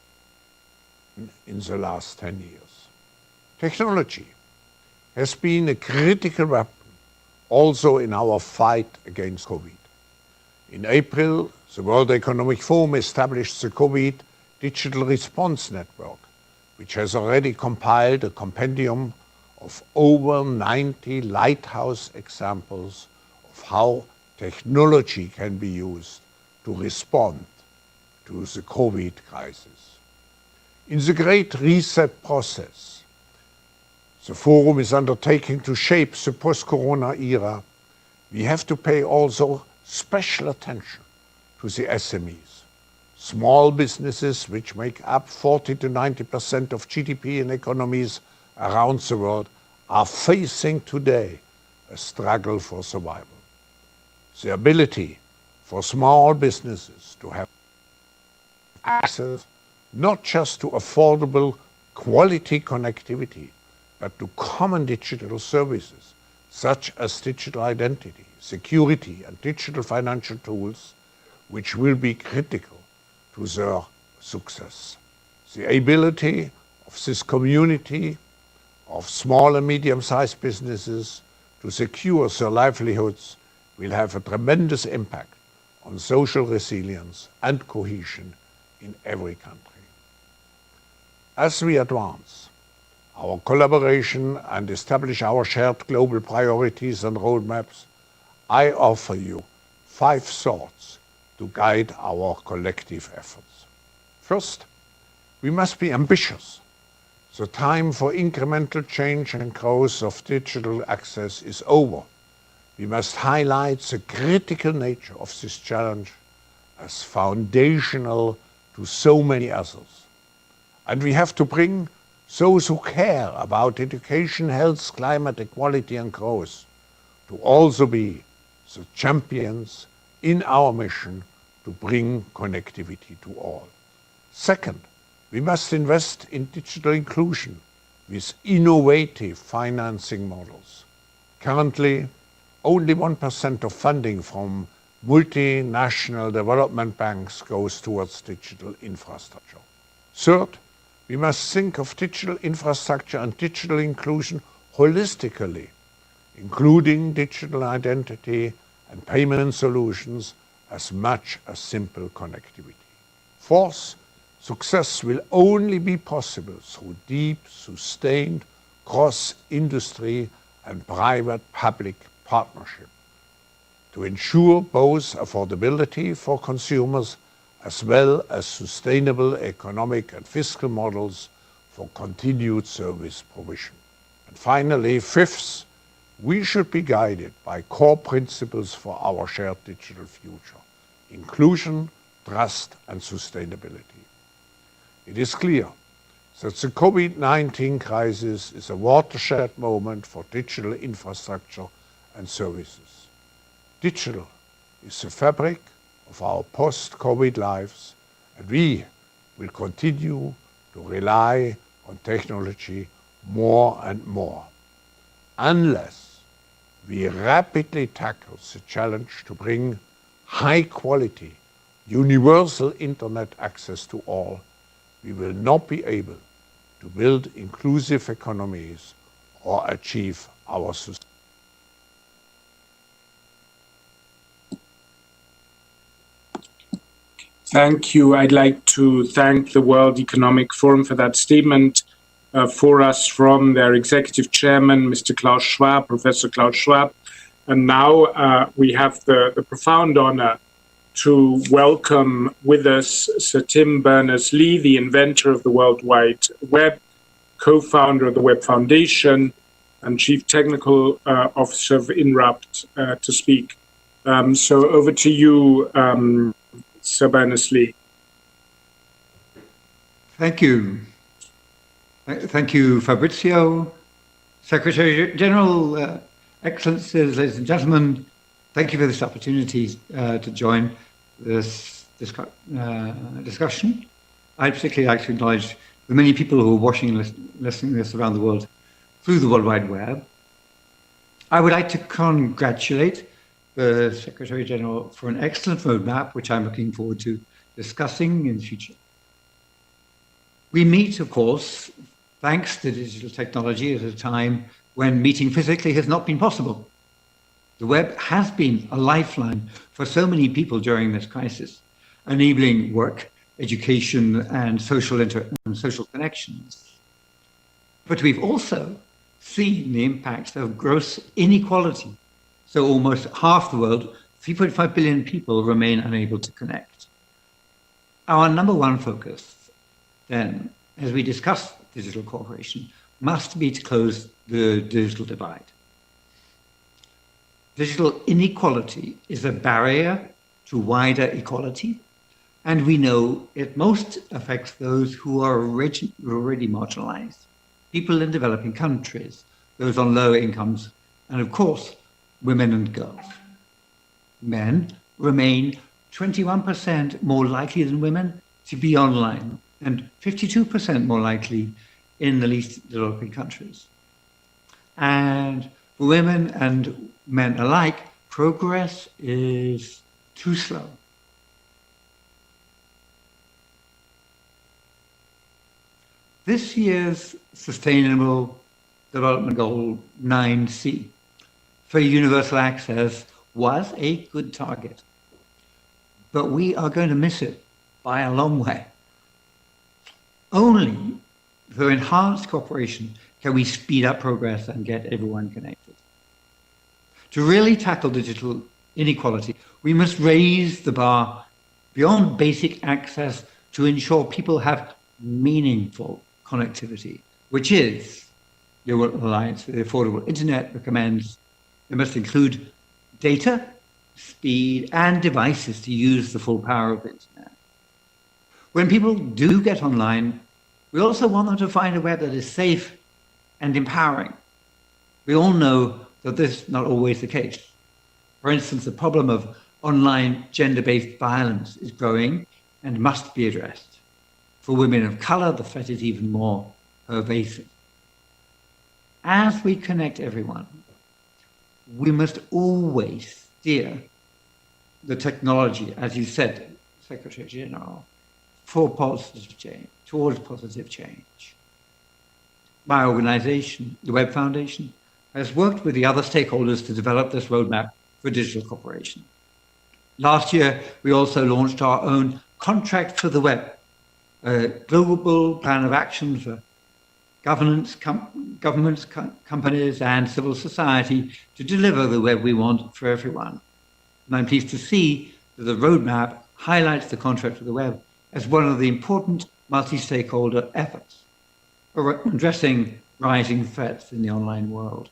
in the last 10 years. Technology has been a critical weapon also in our fight against COVID. In April, the World Economic Forum established the COVID Digital Response Network, which has already compiled a compendium of over 90 lighthouse examples of how technology can be used to respond to the COVID crisis. In the Great Reset process, the Forum is undertaking to shape the post-corona era. We have to pay also special attention to the SMEs. Small businesses, which make up 40 to 90% of GDP in economies around the world, are facing today a struggle for survival. The ability for small businesses to have access not just to affordable quality connectivity, but to common digital services such as digital identity, security, and digital financial tools, which will be critical to their success. The ability of this community of small and medium-sized businesses to secure their livelihoods will have a tremendous impact on social resilience and cohesion in every country. As we advance our collaboration and establish our shared global priorities and roadmaps, I offer you 5 thoughts to guide our collective efforts. First, we must be ambitious. The time for incremental change and growth of digital access is over. We must highlight the critical nature of this challenge as foundational to so many others. And we have to bring those who care about education, health, climate, equality, and growth to also be the champions in our mission to bring connectivity to all. Second, we must invest in digital inclusion with innovative financing models. Currently, only 1% of funding from multinational development banks goes towards digital infrastructure. Third, we must think of digital infrastructure and digital inclusion holistically, including digital identity and payment solutions as much as simple connectivity. Fourth, success will only be possible through deep, sustained cross-industry and private-public partnership to ensure both affordability for consumers as well as sustainable economic and fiscal models for continued service provision. And finally, fifth, we should be guided by core principles for our shared digital future: inclusion, trust, and sustainability. It is clear that the COVID-19 crisis is a watershed moment for digital infrastructure and services. Digital is the fabric of our post-COVID lives, and we will continue to rely on technology more and more, unless we rapidly tackle the challenge to bring high-quality, universal internet access to all. We will not be able to build inclusive economies or achieve our sustainability. Thank you. I'd like to thank the World Economic Forum for that statement for us from their executive chairman, Mr. Klaus Schwab, Professor Klaus Schwab. And now we have the profound honor to welcome with us Sir Tim Berners-Lee, the inventor of the World Wide Web, co-founder of the Web Foundation, and Chief Technical Officer of INRUPT to speak. So over to you, Sir Berners-Lee. Thank you. Thank you, Fabrizio. Secretary General, Excellencies, ladies and gentlemen, thank you for this opportunity to join this discussion. I'd particularly like to acknowledge the many people who are watching and listening to this around the world through the World Wide Web. I would like to congratulate the Secretary General for an excellent roadmap, which I'm looking forward to discussing in the future. We meet, of course, thanks to digital technology at a time when meeting physically has not been possible. The web has been a lifeline for so many people during this crisis, enabling work, education, and social connections. But we've also seen the impacts of gross inequality. So almost half the world, 3.5 billion people, remain unable to connect. Our number one focus, then, as we discuss digital cooperation, must be to close the digital divide. Digital inequality is a barrier to wider equality, and we know it most affects those who are already marginalized, people in developing countries, those on lower incomes, and of course, women and girls. Men remain 21% more likely than women to be online, and 52% more likely in the least developing countries. And for women and men alike, progress is too slow. This year's Sustainable Development Goal 9C for universal access was a good target, but we are going to miss it by a long way. Only through enhanced cooperation can we speed up progress and get everyone connected. To really tackle digital inequality, we must raise the bar beyond basic access to ensure people have meaningful connectivity, which is the Alliance for the Affordable Internet recommends it must include data, speed, and devices to use the full power of the internet. When people do get online, we also want them to find a web that is safe and empowering. We all know that this is not always the case. For instance, the problem of online gender-based violence is growing and must be addressed. For women of color, the threat is even more pervasive. As we connect everyone, we must always steer the technology, as you said, Secretary General, for positive change, towards positive change. My organization, the Web Foundation, has worked with the other stakeholders to develop this roadmap for digital cooperation. Last year, we also launched our own Contract for the Web, a global plan of action for governments, companies, and civil society to deliver the web we want for everyone. And I'm pleased to see that the roadmap highlights the Contract for the Web as one of the important multi-stakeholder efforts for addressing rising threats in the online world.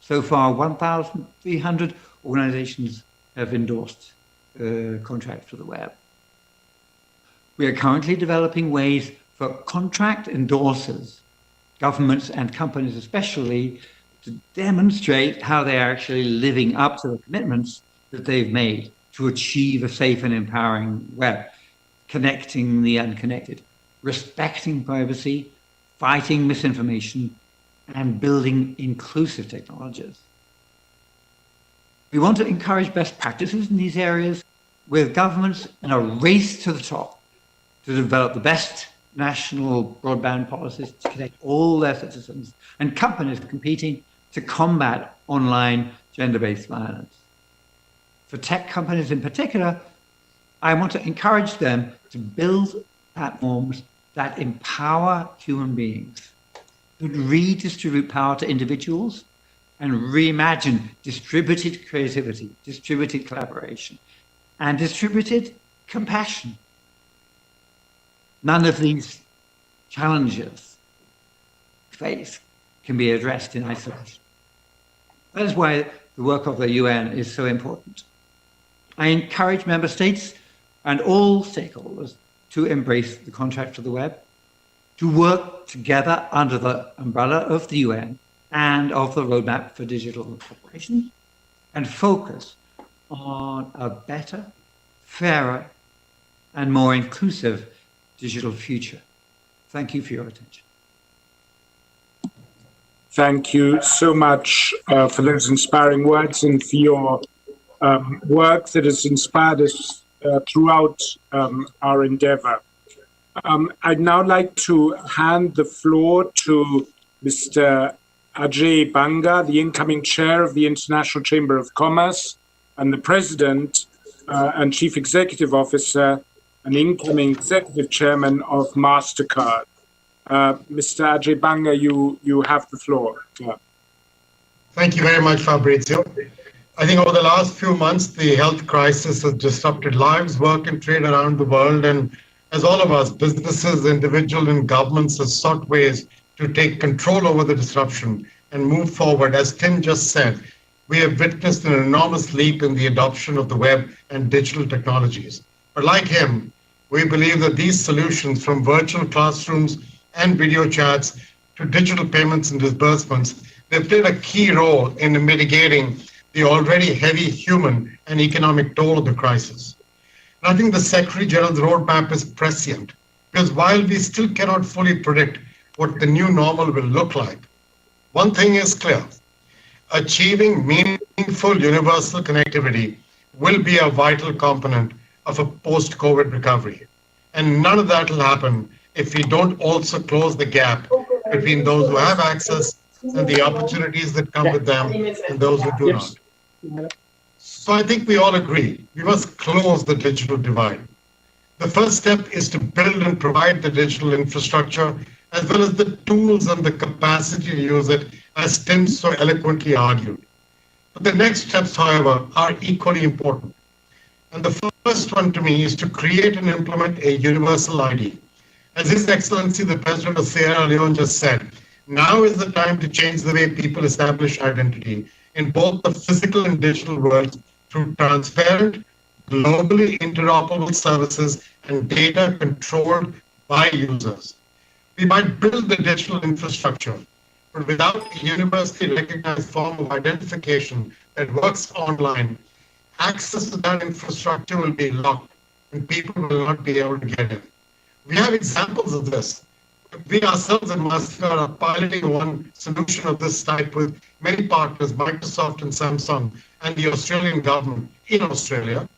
So far, 1,300 organizations have endorsed the Contract for the Web. We are currently developing ways for contract endorsers, governments and companies especially, to demonstrate how they are actually living up to the commitments that they've made to achieve a safe and empowering web, connecting the unconnected, respecting privacy, fighting misinformation, and building inclusive technologies. We want to encourage best practices in these areas with governments in a race to the top to develop the best national broadband policies to connect all their citizens, and companies competing to combat online gender-based violence. For tech companies in particular, I want to encourage them to build platforms that empower human beings, that redistribute power to individuals and reimagine distributed creativity, distributed collaboration, and distributed compassion. None of these challenges faced can be addressed in isolation. That is why the work of the UN is so important. I encourage member states and all stakeholders to embrace the Contract for the Web, to work together under the umbrella of the UN and of the Roadmap for Digital Cooperation, and focus on a better, fairer, and more inclusive digital future. Thank you for your attention. Thank you so much for those inspiring words and for your work that has inspired us throughout our endeavor. I'd now like to hand the floor to Mr. Ajay Banga, the incoming chair of the International Chamber of Commerce and the president and chief executive officer and incoming executive chairman of MasterCard. Mr. Ajibanga, you have the floor. Yeah. Thank you very much, Fabrizio. I think over the last few months, the health crisis has disrupted lives, work, and trade around the world. And as all of us, businesses, individuals, and governments have sought ways to take control over the disruption and move forward. As Tim just said, we have witnessed an enormous leap in the adoption of the web and digital technologies. But like him, we believe that these solutions, from virtual classrooms and video chats to digital payments and disbursements, they've played a key role in mitigating the already heavy human and economic toll of the crisis. And I think the Secretary General's roadmap is prescient, because while we still cannot fully predict what the new normal will look like, one thing is clear: achieving meaningful universal connectivity will be a vital component of a post-COVID recovery. And none of that will happen if we don't also close the gap between those who have access and the opportunities that come with them and those who do not. So I think we all agree we must close the digital divide. The first step is to build and provide the digital infrastructure as well as the tools and the capacity to use it, as Tim so eloquently argued. But the next steps, however, are equally important. And the first one to me is to create and implement a universal ID. As His Excellency, the President of Sierra Leone just said, now is the time to change the way people establish identity in both the physical and digital worlds through transparent, globally interoperable services and data controlled by users. We might build the digital infrastructure, but without a universally recognized form of identification that works online, access to that infrastructure will be locked and people will not be able to get in. We have examples of this. We ourselves at Mastercard are piloting one solution of this type with many partners, Microsoft and Samsung, and the Australian government in Australia.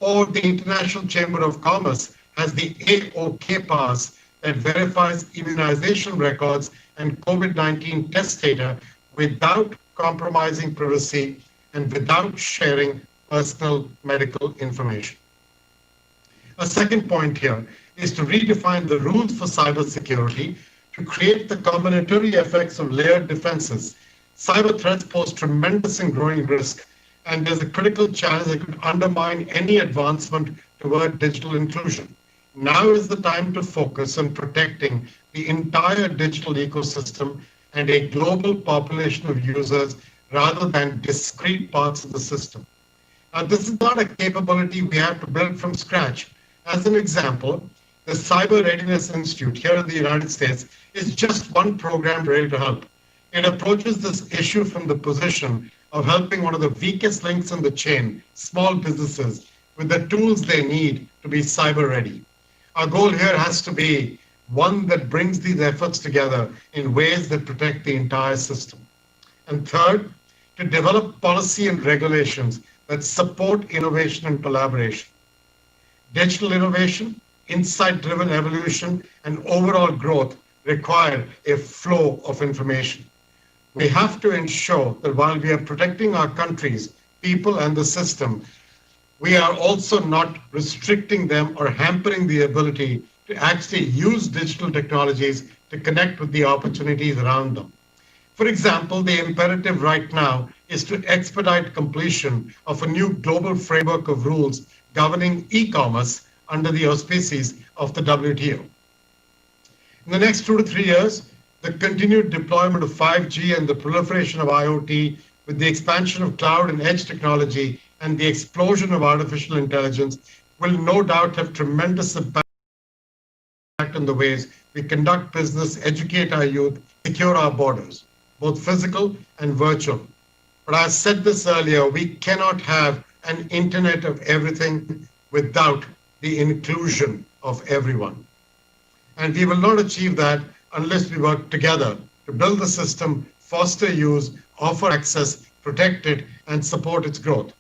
Or the International Chamber of Commerce has the AOK Pass that verifies immunization records and COVID-19 test data without compromising privacy and without sharing personal medical information. A second point here is to redefine the rules for cybersecurity to create the combinatory effects of layered defenses. Cyber threats pose tremendous and growing risk, and there's a critical challenge that could undermine any advancement toward digital inclusion. Now is the time to focus on protecting the entire digital ecosystem and a global population of users rather than discrete parts of the system. Now, this is not a capability we have to build from scratch. As an example, the Cyber Readiness Institute here in the United States is just one program ready to help. It approaches this issue from the position of helping one of the weakest links in the chain, small businesses, with the tools they need to be cyber ready. Our goal here has to be one that brings these efforts together in ways that protect the entire system. And third, to develop policy and regulations that support innovation and collaboration. Digital innovation, insight-driven evolution, and overall growth require a flow of information. We have to ensure that while we are protecting our countries, people, and the system, we are also not restricting them or hampering the ability to actually use digital technologies to connect with the opportunities around them. For example, the imperative right now is to expedite completion of a new global framework of rules governing e-commerce under the auspices of the WTO. In the next 2 to 3 years, the continued deployment of 5G and the proliferation of IoT with the expansion of cloud and edge technology and the explosion of artificial intelligence will no doubt have tremendous impact on the ways we conduct business, educate our youth, secure our borders, both physical and virtual. But I said this earlier, we cannot have an internet of everything without the inclusion of everyone. And we will not achieve that unless we work together to build the system, foster use, offer access, protect it, and support its growth.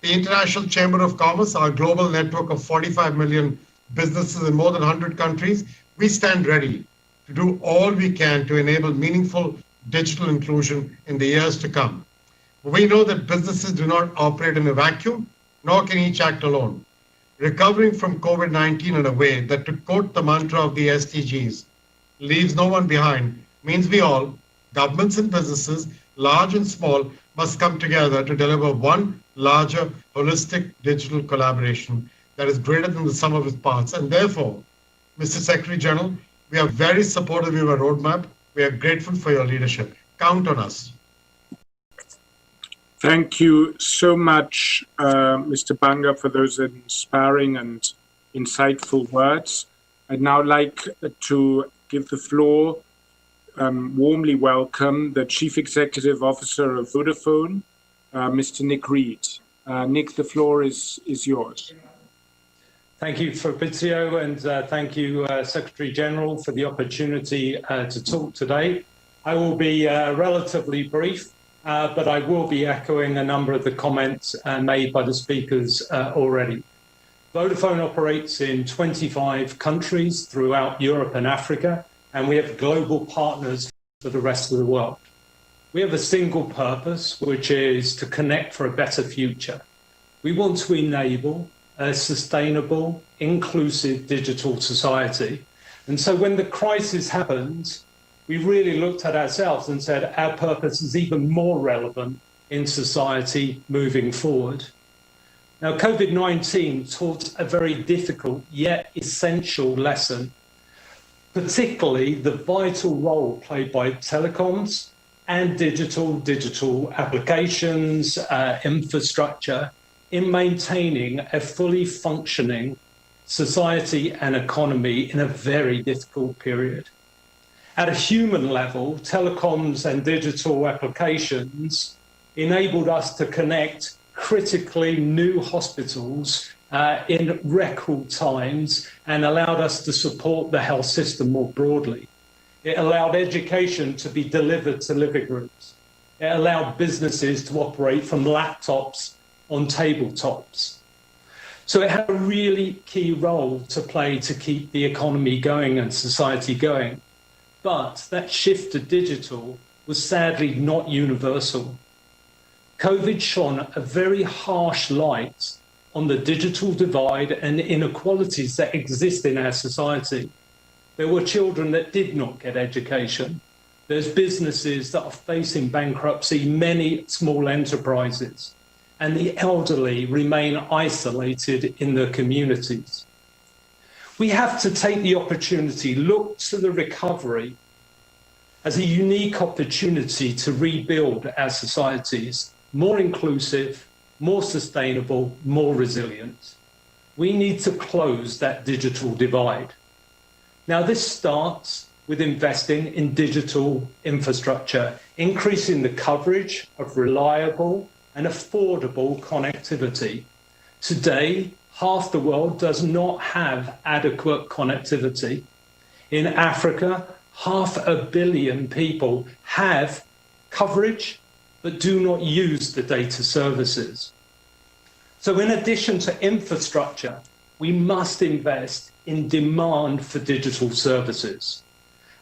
The International Chamber of Commerce, our global network of 45 million businesses in more than 100 countries, we stand ready to do all we can to enable meaningful digital inclusion in the years to come. We know that businesses do not operate in a vacuum, nor can each act alone. Recovering from COVID-19 in a way that, to quote the mantra of the SDGs, leaves no one behind means we all, governments and businesses, large and small, must come together to deliver one larger, holistic digital collaboration that is greater than the sum of its parts. And therefore, Mr. Secretary General, we are very supportive of your roadmap. We are grateful for your leadership. Count on us. Thank you so much, Mr. Banga, for those inspiring and insightful words. I'd now like to give the floor, warmly welcome the Chief Executive Officer of Vodafone, Mr. Nick Reed. Nick, the floor is yours. Thank you, Fabrizio, and thank you, Secretary General, for the opportunity to talk today. I will be relatively brief, but I will be echoing a number of the comments made by the speakers already. Vodafone operates in 25 countries throughout Europe and Africa, and we have global partners for the rest of the world. We have a single purpose, which is to connect for a better future. We want to enable a sustainable, inclusive digital society. And so when the crisis happened, we really looked at ourselves and said our purpose is even more relevant in society moving forward. Now, COVID-19 taught a very difficult yet essential lesson, particularly the vital role played by telecoms and digital applications, infrastructure in maintaining a fully functioning society and economy in a very difficult period. At a human level, telecoms and digital applications enabled us to connect critically new hospitals in record times and allowed us to support the health system more broadly. It allowed education to be delivered to living rooms. It allowed businesses to operate from laptops on tabletops. So it had a really key role to play to keep the economy going and society going. But that shift to digital was sadly not universal. COVID shone a very harsh light on the digital divide and inequalities that exist in our society. There were children that did not get education. There's businesses that are facing bankruptcy, many small enterprises, and the elderly remain isolated in their communities. We have to take the opportunity, look to the recovery as a unique opportunity to rebuild our societies, more inclusive, more sustainable, more resilient. We need to close that digital divide. Now, this starts with investing in digital infrastructure, increasing the coverage of reliable and affordable connectivity. Today, half the world does not have adequate connectivity. In Africa, 500 million people have coverage but do not use the data services. So in addition to infrastructure, we must invest in demand for digital services.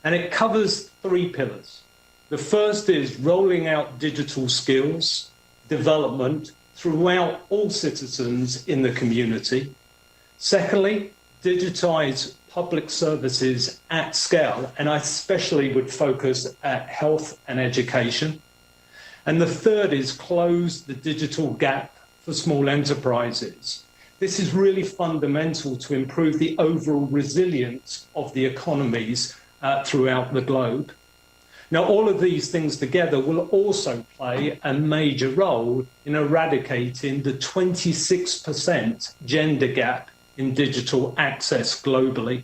And it covers 3 pillars. The first is rolling out digital skills development throughout all citizens in the community. Secondly, digitize public services at scale, and I especially would focus at health and education. And the third is close the digital gap for small enterprises. This is really fundamental to improve the overall resilience of the economies throughout the globe. Now, all of these things together will also play a major role in eradicating the 26% gender gap in digital access globally.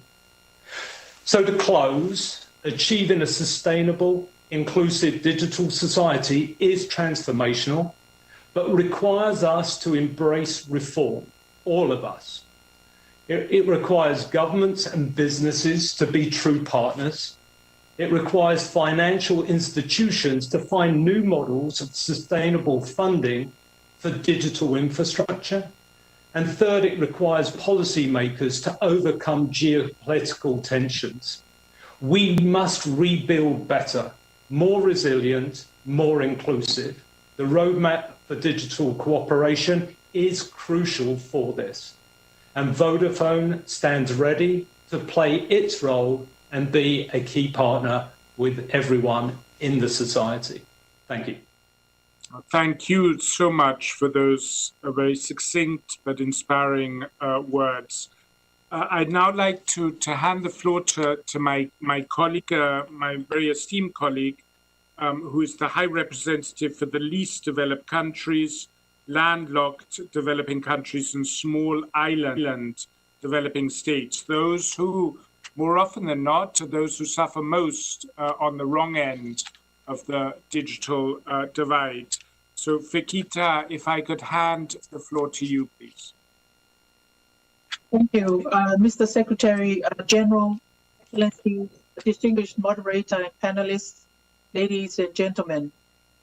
So to close, achieving a sustainable, inclusive digital society is transformational, but requires us to embrace reform, all of us. It requires governments and businesses to be true partners. It requires financial institutions to find new models of sustainable funding for digital infrastructure. And third, it requires policymakers to overcome geopolitical tensions. We must rebuild better, more resilient, more inclusive. The roadmap for digital cooperation is crucial for this. And Vodafone stands ready to play its role and be a key partner with everyone in the society. Thank you. Thank you so much for those very succinct but inspiring words. I'd now like to hand the floor to my colleague, my very esteemed colleague, who is the High Representative for the least developed countries, landlocked developing countries, and small island developing states. Those who, more often than not, are those who suffer most on the wrong end of the digital divide. So, Fikita, if I could hand the floor to you, please. Thank you, Mr. Secretary General, Excellencies, distinguished moderator and panelists, ladies and gentlemen.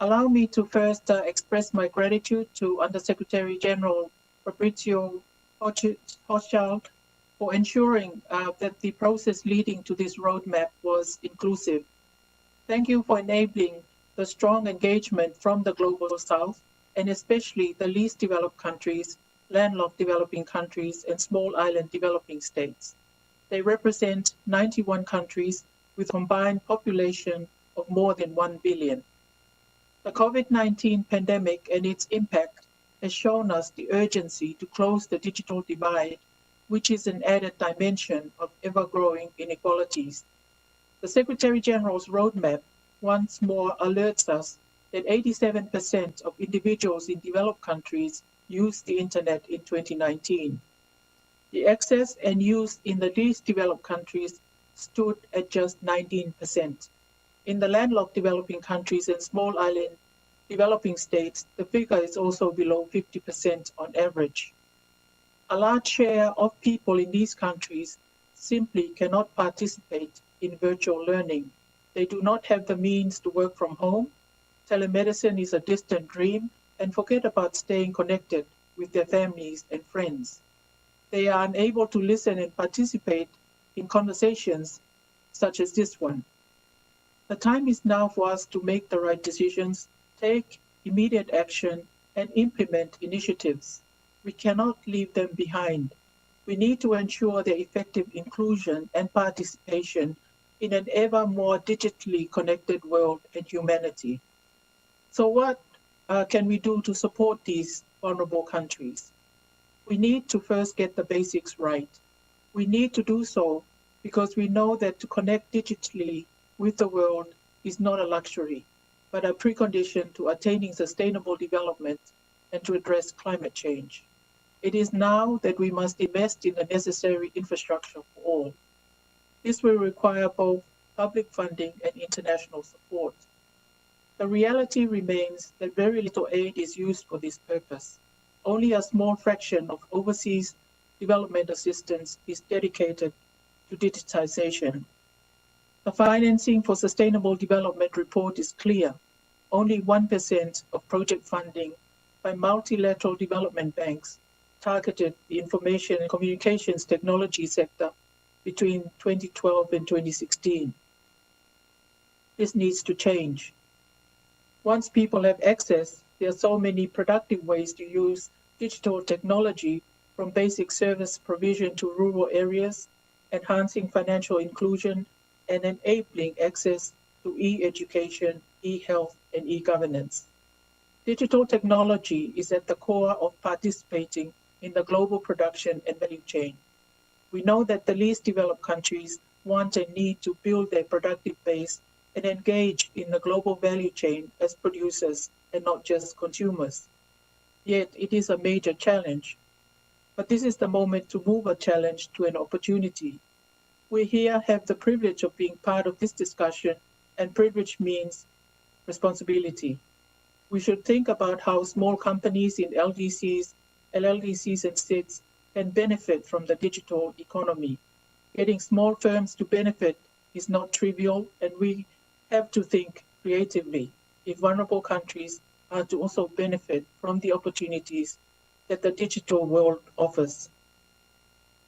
Allow me to first express my gratitude to Undersecretary General Fabrizio Hochschild for ensuring that the process leading to this roadmap was inclusive. Thank you for enabling the strong engagement from the Global South, and especially the least developed countries, landlocked developing countries, and small island developing states. They represent 91 countries with a combined population of more than 1 billion. The COVID-19 pandemic and its impact has shown us the urgency to close the digital divide, which is an added dimension of ever-growing inequalities. The Secretary General's roadmap once more alerts us that 87% of individuals in developed countries used the internet in 2019. The access and use in the least developed countries stood at just 19%. In the landlocked developing countries and small island developing states, the figure is also below 50% on average. A large share of people in these countries simply cannot participate in virtual learning. They do not have the means to work from home. Telemedicine is a distant dream, and forget about staying connected with their families and friends. They are unable to listen and participate in conversations such as this one. The time is now for us to make the right decisions, take immediate action, and implement initiatives. We cannot leave them behind. We need to ensure their effective inclusion and participation in an ever more digitally connected world and humanity. So what can we do to support these vulnerable countries? We need to first get the basics right. We need to do so because we know that to connect digitally with the world is not a luxury, but a precondition to attaining sustainable development and to address climate change. It is now that we must invest in the necessary infrastructure for all. This will require both public funding and international support. The reality remains that very little aid is used for this purpose. Only a small fraction of overseas development assistance is dedicated to digitization. The Financing for Sustainable Development report is clear. Only 1% of project funding by multilateral development banks targeted the information and communications technology sector between 2012 and 2016. This needs to change. Once people have access, there are so many productive ways to use digital technology, from basic service provision to rural areas, enhancing financial inclusion, and enabling access to e-education, e-health, and e-governance. Digital technology is at the core of participating in the global production and value chain. We know that the least developed countries want and need to build their productive base and engage in the global value chain as producers and not just consumers. Yet it is a major challenge. But this is the moment to move a challenge to an opportunity. We here have the privilege of being part of this discussion, and privilege means responsibility. We should think about how small companies in LDCs, LLDCs, and states can benefit from the digital economy. Getting small firms to benefit is not trivial, and we have to think creatively if vulnerable countries are to also benefit from the opportunities that the digital world offers.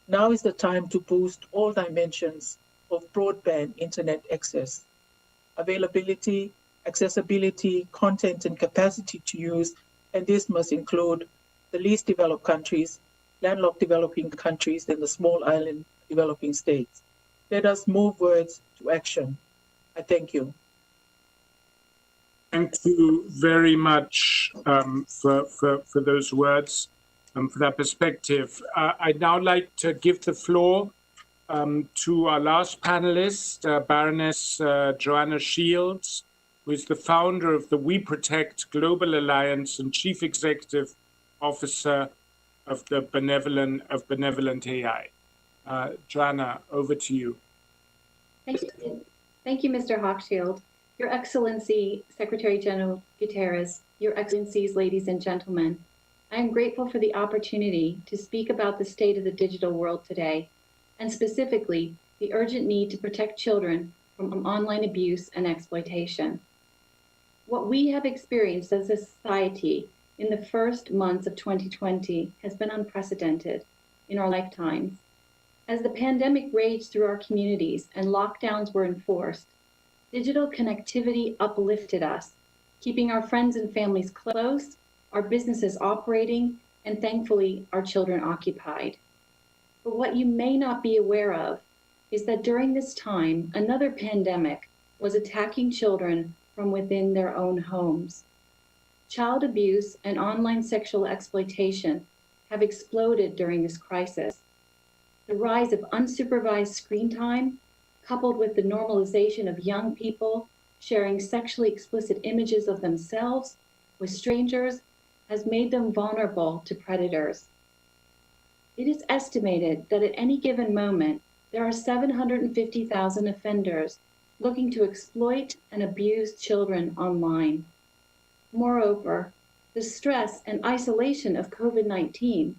Now is the time to boost all dimensions of broadband internet access. Availability, accessibility, content, and capacity to use, and this must include the least developed countries, landlocked developing countries, and the small island developing states. Let us move words to action. I thank you. Thank you very much for those words, for that perspective. I'd now like to give the floor to our last panelist, Baroness Joanna Shields, who is the founder of the We Protect Global Alliance and Chief Executive Officer of the Benevolent AI. Joanna, over to you. Thank you, Mr. Hochschild. Your Excellency, Secretary General Guterres, Your Excellencies, ladies and gentlemen, I am grateful for the opportunity to speak about the state of the digital world today, and specifically the urgent need to protect children from online abuse and exploitation. What we have experienced as a society in the first months of 2020 has been unprecedented in our lifetimes. As the pandemic raged through our communities and lockdowns were enforced, digital connectivity uplifted us, keeping our friends and families close, our businesses operating, and thankfully, our children occupied. But what you may not be aware of is that during this time, another pandemic was attacking children from within their own homes. Child abuse and online sexual exploitation have exploded during this crisis. The rise of unsupervised screen time, coupled with the normalization of young people sharing sexually explicit images of themselves with strangers, has made them vulnerable to predators. It is estimated that at any given moment, there are 750,000 offenders looking to exploit and abuse children online. Moreover, the stress and isolation of COVID-19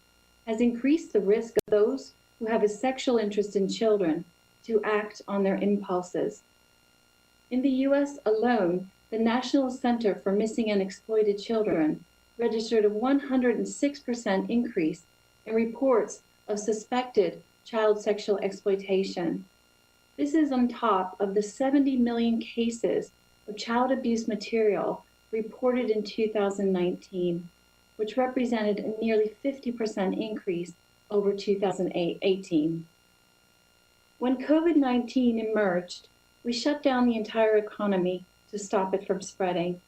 has increased the risk of those who have a sexual interest in children to act on their impulses. In the US alone, the National Center for Missing and Exploited Children registered a 106% increase in reports of suspected child sexual exploitation. This is on top of the 70 million cases of child abuse material reported in 2019, which represented a nearly 50% increase over 2018. When COVID-19 emerged, we shut down the entire economy to stop it from spreading.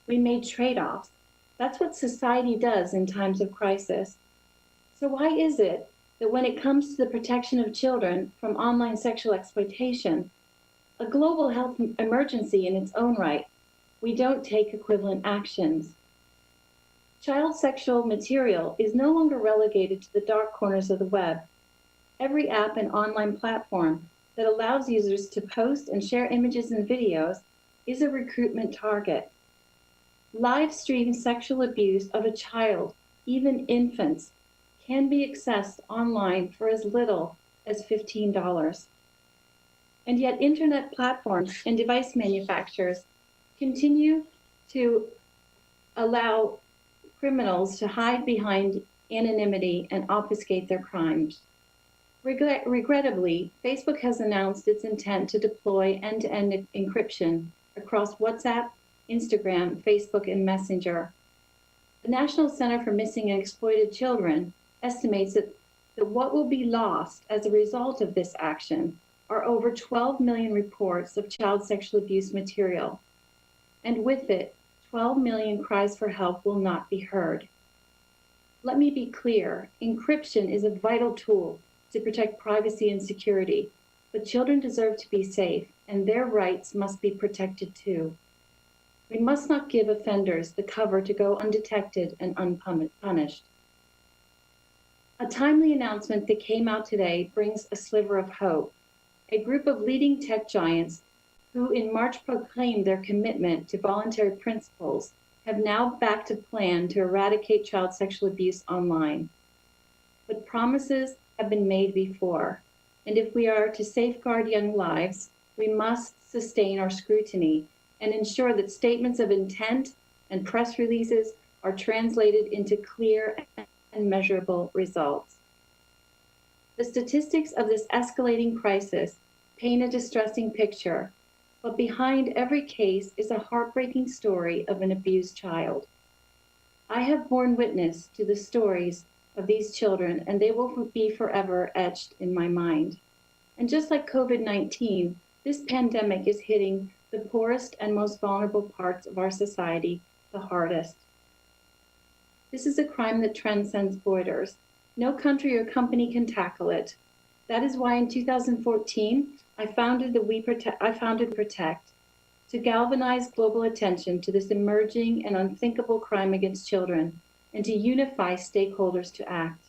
We made trade-offs. That's what society does in times of crisis. So why is it that when it comes to the protection of children from online sexual exploitation, a global health emergency in its own right, we don't take equivalent actions? Child sexual material is no longer relegated to the dark corners of the web. Every app and online platform that allows users to post and share images and videos is a recruitment target. Live stream sexual abuse of a child, even infants, can be accessed online for as little as $15. And yet internet platforms and device manufacturers continue to allow criminals to hide behind anonymity and obfuscate their crimes. Regrettably, Facebook has announced its intent to deploy end-to-end encryption across WhatsApp, Instagram, Facebook, and Messenger. The National Center for Missing and Exploited Children estimates that what will be lost as a result of this action are over 12 million reports of child sexual abuse material. And with it, 12 million cries for help will not be heard. Let me be clear, encryption is a vital tool to protect privacy and security, but children deserve to be safe, and their rights must be protected too. We must not give offenders the cover to go undetected and unpunished. A timely announcement that came out today brings a sliver of hope. A group of leading tech giants who in March proclaimed their commitment to voluntary principles have now backed a plan to eradicate child sexual abuse online. But promises have been made before, and if we are to safeguard young lives, we must sustain our scrutiny and ensure that statements of intent and press releases are translated into clear and measurable results. The statistics of this escalating crisis paint a distressing picture, but behind every case is a heartbreaking story of an abused child. I have borne witness to the stories of these children, and they will be forever etched in my mind. And just like COVID-19, this pandemic is hitting the poorest and most vulnerable parts of our society the hardest. This is a crime that transcends borders. No country or company can tackle it. That is why in 2014, I founded Protect to galvanize global attention to this emerging and unthinkable crime against children and to unify stakeholders to act.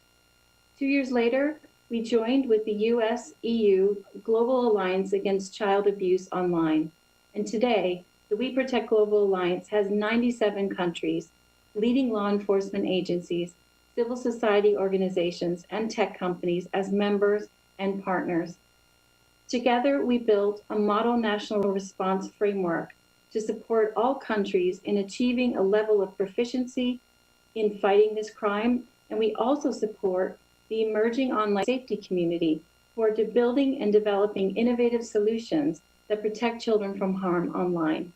2 years later, we joined with the US, EU Global Alliance Against Child Abuse Online. And today, the We Protect Global Alliance has 97 countries, leading law enforcement agencies, civil society organizations, and tech companies as members and partners. Together, we built a model national response framework to support all countries in achieving a level of proficiency in fighting this crime, and we also support the emerging online safety community who are building and developing innovative solutions that protect children from harm online.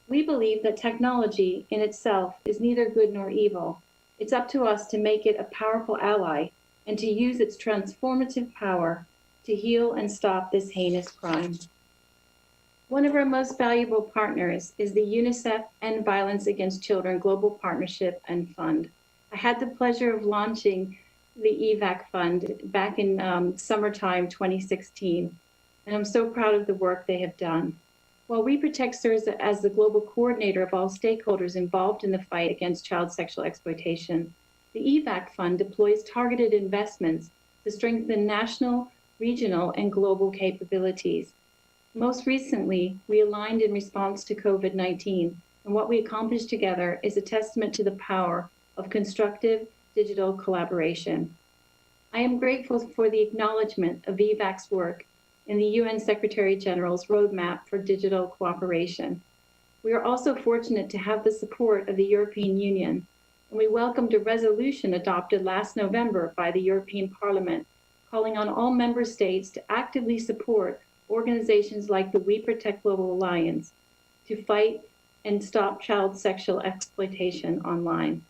We believe that technology in itself is neither good nor evil. It's up to us to make it a powerful ally and to use its transformative power to heal and stop this heinous crime. One of our most valuable partners is the UNICEF End Violence Against Children Global Partnership and Fund. I had the pleasure of launching the EVAC Fund back in summertime 2016, and I'm so proud of the work they have done. While We Protect serves as the global coordinator of all stakeholders involved in the fight against child sexual exploitation, the EVAC Fund deploys targeted investments to strengthen national, regional, and global capabilities. Most recently, we aligned in response to COVID-19, and what we accomplished together is a testament to the power of constructive digital collaboration. I am grateful for the acknowledgement of EVAC's work in the UN Secretary General's Roadmap for Digital Cooperation. We are also fortunate to have the support of the European Union, and we welcomed a resolution adopted last November by the European Parliament, calling on all member states to actively support organizations like the We Protect Global Alliance to fight and stop child sexual exploitation online.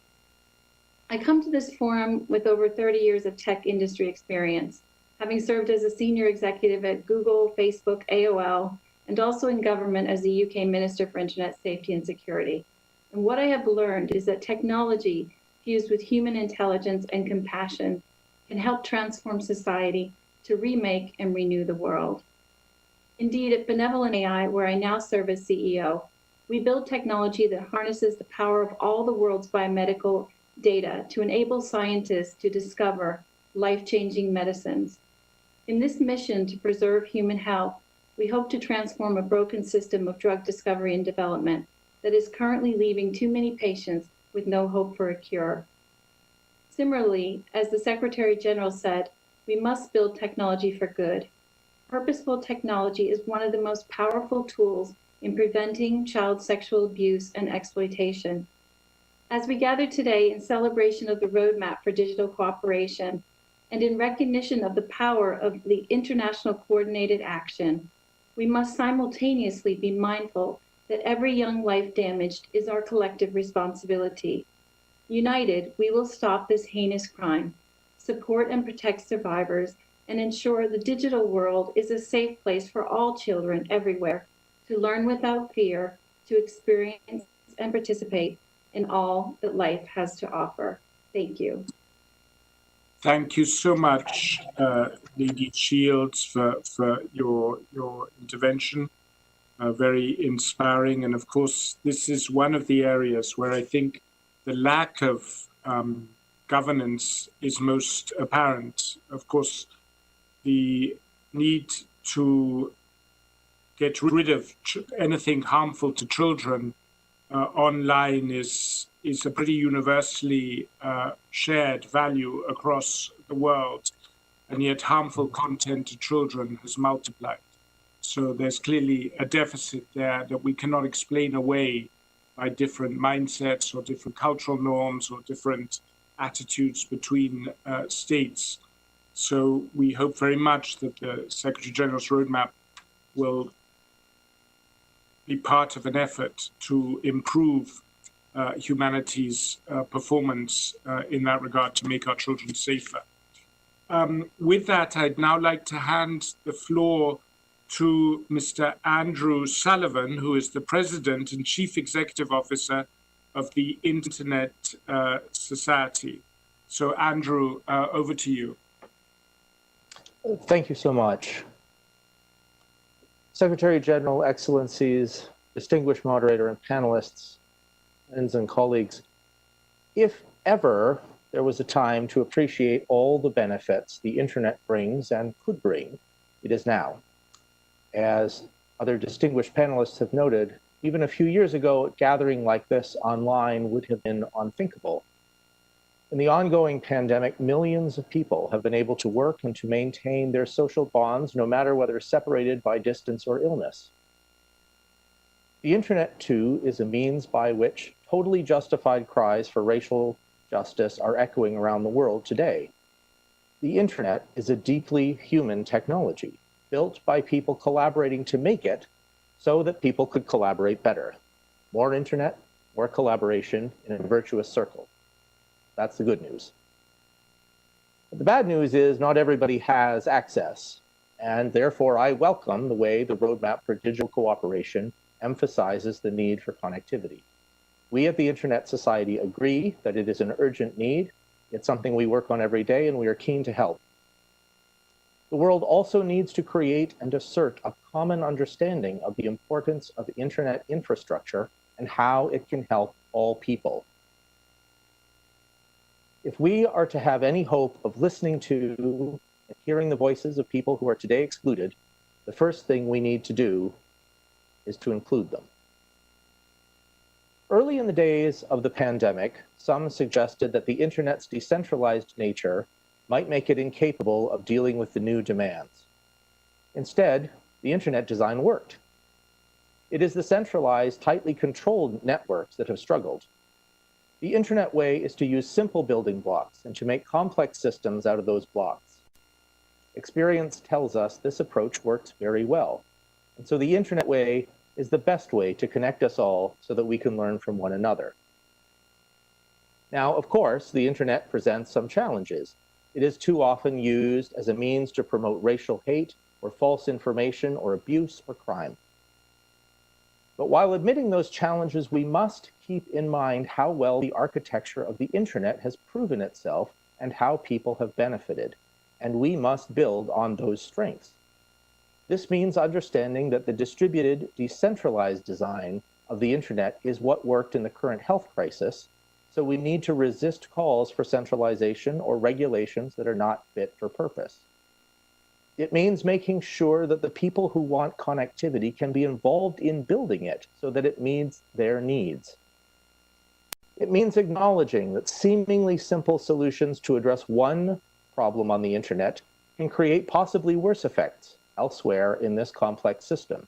I come to this forum with over 30 years of tech industry experience, having served as a senior executive at Google, Facebook, AOL, and also in government as the UK Minister for Internet Safety and Security. And what I have learned is that technology fused with human intelligence and compassion can help transform society to remake and renew the world. Indeed, at Benevolent AI, where I now serve as CEO, we build technology that harnesses the power of all the world's biomedical data to enable scientists to discover life-changing medicines. In this mission to preserve human health, we hope to transform a broken system of drug discovery and development that is currently leaving too many patients with no hope for a cure. Similarly, as the Secretary General said, we must build technology for good. Purposeful technology is one of the most powerful tools in preventing child sexual abuse and exploitation. As we gather today in celebration of the Roadmap for Digital Cooperation and in recognition of the power of the international coordinated action, we must simultaneously be mindful that every young life damaged is our collective responsibility. United, we will stop this heinous crime, support and protect survivors, and ensure the digital world is a safe place for all children everywhere to learn without fear, to experience and participate in all that life has to offer. Thank you. Thank you so much, Lady Shields, for your intervention. Very inspiring. And of course, this is one of the areas where I think the lack of governance is most apparent. Of course, the need to get rid of anything harmful to children online is a pretty universally shared value across the world, and yet harmful content to children has multiplied. So there's clearly a deficit there that we cannot explain away by different mindsets or different cultural norms or different attitudes between states. So we hope very much that the Secretary General's Roadmap will be part of an effort to improve humanity's performance in that regard to make our children safer. With that, I'd now like to hand the floor to Mr. Andrew Sullivan, who is the President and Chief Executive Officer of the Internet Society. So, Andrew, over to you. Thank you so much. Secretary General, Excellencies, distinguished moderator and panelists, friends and colleagues, if ever there was a time to appreciate all the benefits the internet brings and could bring, it is now. As other distinguished panelists have noted, even a few years ago, a gathering like this online would have been unthinkable. In the ongoing pandemic, millions of people have been able to work and to maintain their social bonds, no matter whether separated by distance or illness. The internet, too, is a means by which totally justified cries for racial justice are echoing around the world today. The internet is a deeply human technology, built by people collaborating to make it so that people could collaborate better. More internet, more collaboration in a virtuous circle. That's the good news. But the bad news is not everybody has access, and therefore I welcome the way the Roadmap for Digital Cooperation emphasizes the need for connectivity. We at the Internet Society agree that it is an urgent need. It's something we work on every day, and we are keen to help. The world also needs to create and assert a common understanding of the importance of internet infrastructure and how it can help all people. If we are to have any hope of listening to and hearing the voices of people who are today excluded, the first thing we need to do is to include them. Early in the days of the pandemic, some suggested that the internet's decentralized nature might make it incapable of dealing with the new demands. Instead, the internet design worked. It is the centralized, tightly controlled networks that have struggled. The internet way is to use simple building blocks and to make complex systems out of those blocks. Experience tells us this approach works very well. And so the internet way is the best way to connect us all so that we can learn from one another. Now, of course, the internet presents some challenges. It is too often used as a means to promote racial hate or false information or abuse or crime. But while admitting those challenges, we must keep in mind how well the architecture of the internet has proven itself and how people have benefited. And we must build on those strengths. This means understanding that the distributed, decentralized design of the internet is what worked in the current health crisis, so we need to resist calls for centralization or regulations that are not fit for purpose. It means making sure that the people who want connectivity can be involved in building it so that it meets their needs. It means acknowledging that seemingly simple solutions to address one problem on the internet can create possibly worse effects elsewhere in this complex system.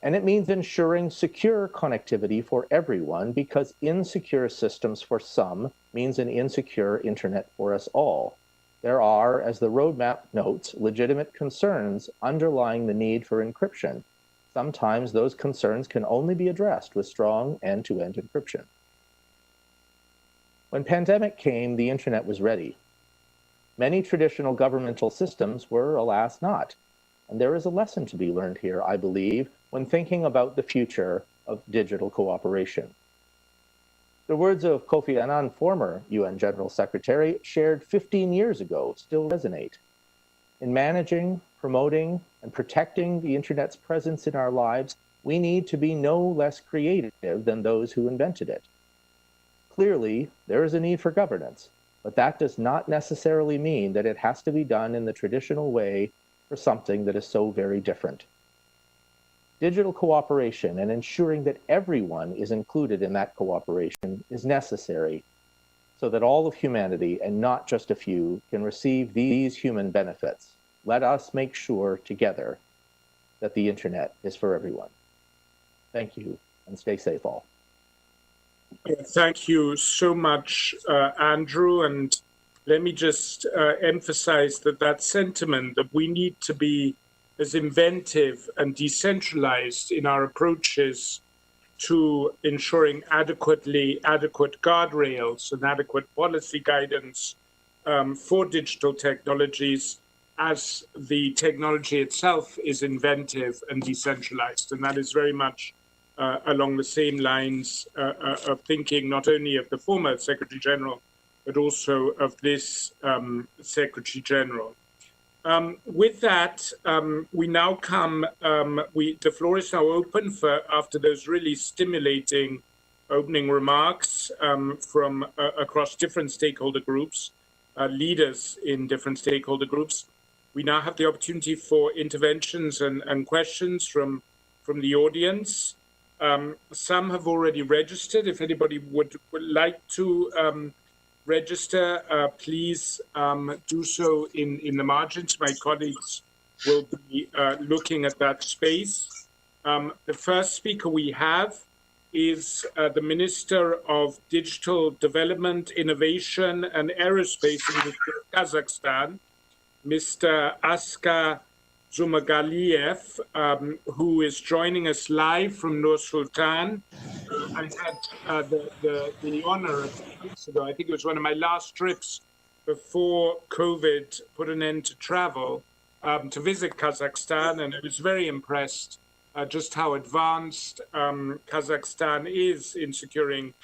And it means ensuring secure connectivity for everyone, because insecure systems for some means an insecure internet for us all. There are, as the roadmap notes, legitimate concerns underlying the need for encryption. Sometimes those concerns can only be addressed with strong end-to-end encryption. When pandemic came, the internet was ready. Many traditional governmental systems were, alas, not. And there is a lesson to be learned here, I believe, when thinking about the future of digital cooperation. The words of Kofi Annan, former UN General Secretary, shared 15 years ago still resonate. In managing, promoting, and protecting the internet's presence in our lives, we need to be no less creative than those who invented it. Clearly, there is a need for governance, but that does not necessarily mean that it has to be done in the traditional way for something that is so very different. Digital cooperation and ensuring that everyone is included in that cooperation is necessary so that all of humanity, and not just a few, can receive these human benefits. Let us make sure together that the internet is for everyone. Thank you, and stay safe all. Thank you so much, Andrew. And let me just emphasize that sentiment that we need to be as inventive and decentralized in our approaches to ensuring adequate guardrails and adequate policy guidance for digital technologies as the technology itself is inventive and decentralized. And that is very much along the same lines of thinking, not only of the former Secretary General, but also of this Secretary General. With that, we now come, the floor is now open for, after those really stimulating opening remarks from across different stakeholder groups, leaders in different stakeholder groups. We now have the opportunity for interventions and questions from the audience. Some have already registered. If anybody would like to register, please do so in the margins. My colleagues will be looking at that space. The first speaker we have is the Minister of Digital Development, Innovation and Aerospace in Kazakhstan, Mr. Askar Zhumagaliev, who is joining us live from Nur Sultan. I had the honor a few weeks ago, I think it was one of my last trips before COVID put an end to travel, to visit Kazakhstan, and I was very impressed just how advanced Kazakhstan is in securing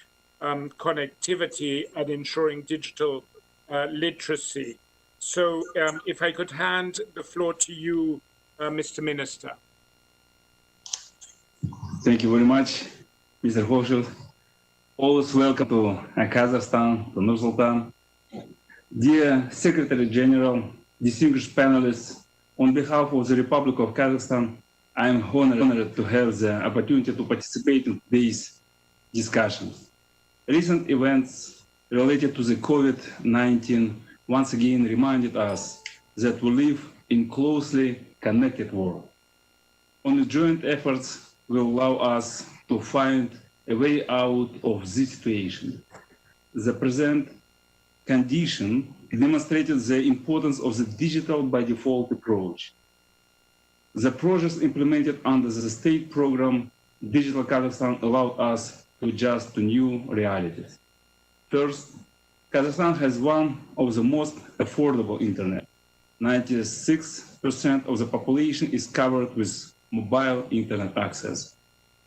connectivity and ensuring digital literacy. So if I could hand the floor to you, Mr. Minister. Thank you very much, Mr. Rashid. Always welcome to Kazakhstan, to Nur Sultan. Dear Secretary General, distinguished panelists, on behalf of the Republic of Kazakhstan, I am honored to have the opportunity to participate in these discussions. Recent events related to the COVID-19 once again reminded us that we live in closely connected world. Only joint efforts will allow us to find a way out of this situation. The present condition demonstrated the importance of the digital by default approach. The projects implemented under the state program Digital Kazakhstan allowed us to adjust to new realities. First, Kazakhstan has one of the most affordable internet. 96% of the population is covered with mobile internet access,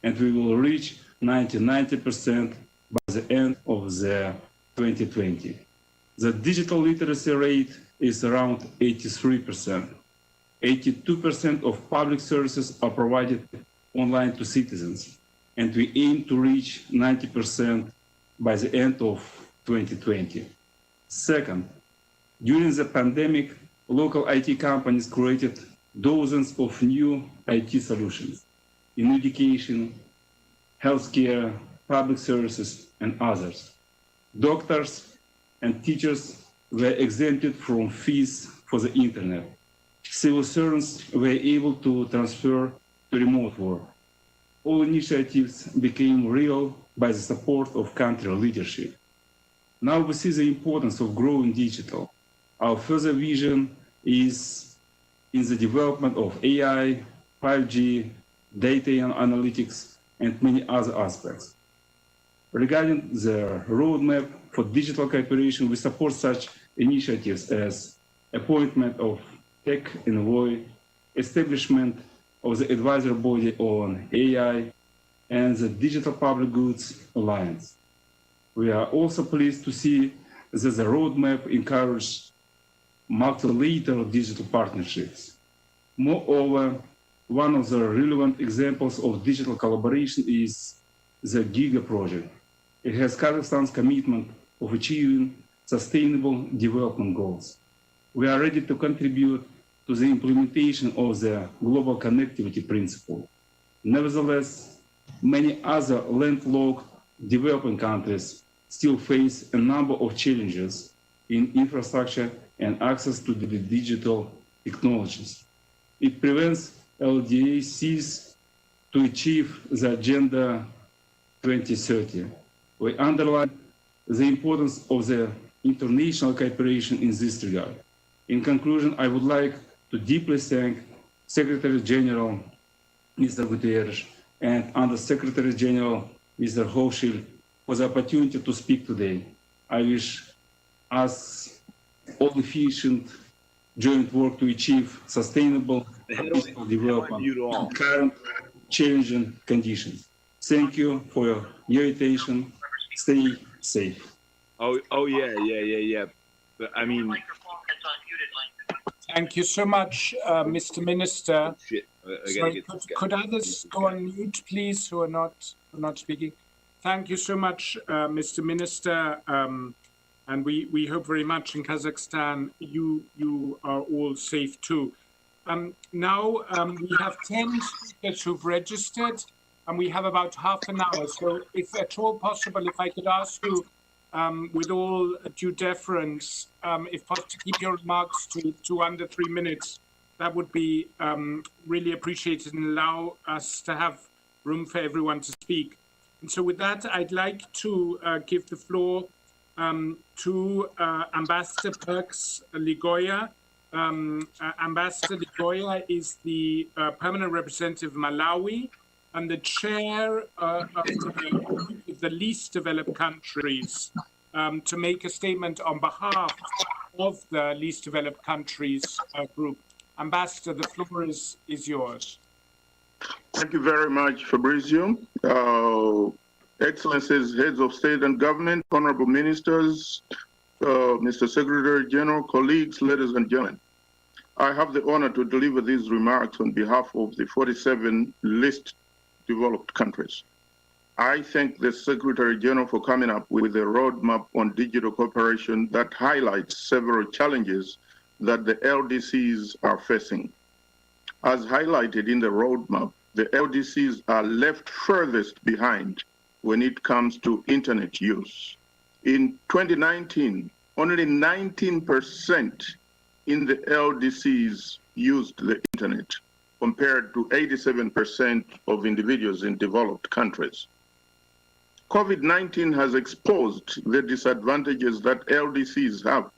and we will reach 90% by the end of the 2020. The digital literacy rate is around 83%. 82% of public services are provided online to citizens, and we aim to reach 90% by the end of 2020. Second, during the pandemic, local IT companies created dozens of new IT solutions in education, healthcare, public services, and others. Doctors and teachers were exempted from fees for the internet. Civil servants were able to transfer to remote work. All initiatives became real by the support of country leadership. Now we see the importance of growing digital. Our further vision is in the development of AI, 5G, data and analytics, and many other aspects. Regarding the roadmap for digital cooperation, we support such initiatives as appointment of tech envoy, establishment of the advisory body on AI, and the Digital Public Goods Alliance. We are also pleased to see that the roadmap encourages multilateral digital partnerships. Moreover, one of the relevant examples of digital collaboration is the GIGA project. It has Kazakhstan's commitment of achieving sustainable development goals. We are ready to contribute to the implementation of the global connectivity principle. Nevertheless, many other landlocked developing countries still face a number of challenges in infrastructure and access to the digital technologies. It prevents LDACs to achieve the Agenda 2030. We underline the importance of the international cooperation in this regard. In conclusion, I would like to deeply thank Secretary General Mr. Guterres and Under Secretary General Mr. Rashid for the opportunity to speak today. I wish us all efficient joint work to achieve sustainable peaceful development in current challenging conditions. Thank you for your attention. Stay safe. Oh yeah. But I mean, Thank you so much, Mr. Minister. shit. Sorry, could others go on mute, please, who are not speaking? Thank you so much, Mr. Minister. And we hope very much in Kazakhstan you are all safe too. Now we have 10 speakers who've registered, and we have about half an hour. So if at all possible, if I could ask you, with all due deference, if possible, to keep your remarks to under 3 minutes, that would be really appreciated and allow us to have room for everyone to speak. And so with that, I'd like to give the floor to Ambassador Perks Ligoya. Ambassador Ligoya is the permanent representative of Malawi and the chair of the least developed countries to make a statement on behalf of the least developed countries group. Ambassador, the floor is yours. Thank you very much, Fabrizio. Excellencies, heads of state and government, honorable ministers, Mr. Secretary General, colleagues, ladies and gentlemen. I have the honor to deliver these remarks on behalf of the 47 least developed countries. I thank the Secretary General for coming up with a roadmap on digital cooperation that highlights several challenges that the LDCs are facing. As highlighted in the roadmap, the LDCs are left furthest behind when it comes to internet use. In 2019, only 19% in the LDCs used the internet, compared to 87% of individuals in developed countries. COVID-19 has exposed the disadvantages that LDCs have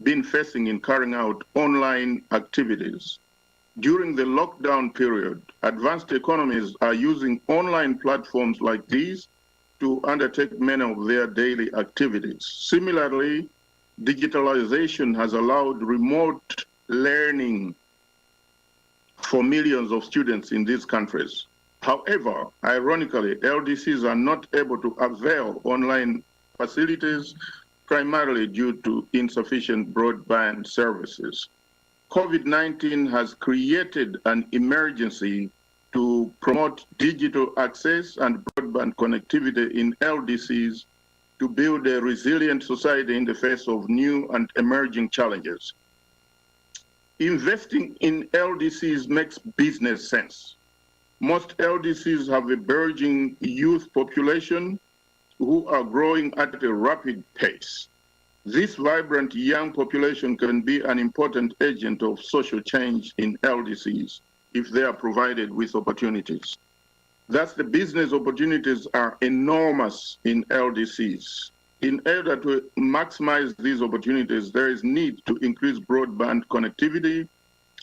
been facing in carrying out online activities. During the lockdown period, advanced economies are using online platforms like these to undertake many of their daily activities. Similarly, digitalization has allowed remote learning for millions of students in these countries. However, ironically, LDCs are not able to avail online facilities, primarily due to insufficient broadband services. COVID-19 has created an emergency to promote digital access and broadband connectivity in LDCs to build a resilient society in the face of new and emerging challenges. Investing in LDCs makes business sense. Most LDCs have a burgeoning youth population who are growing at a rapid pace. This vibrant young population can be an important agent of social change in LDCs if they are provided with opportunities. Thus, the business opportunities are enormous in LDCs. In order to maximize these opportunities, there is need to increase broadband connectivity,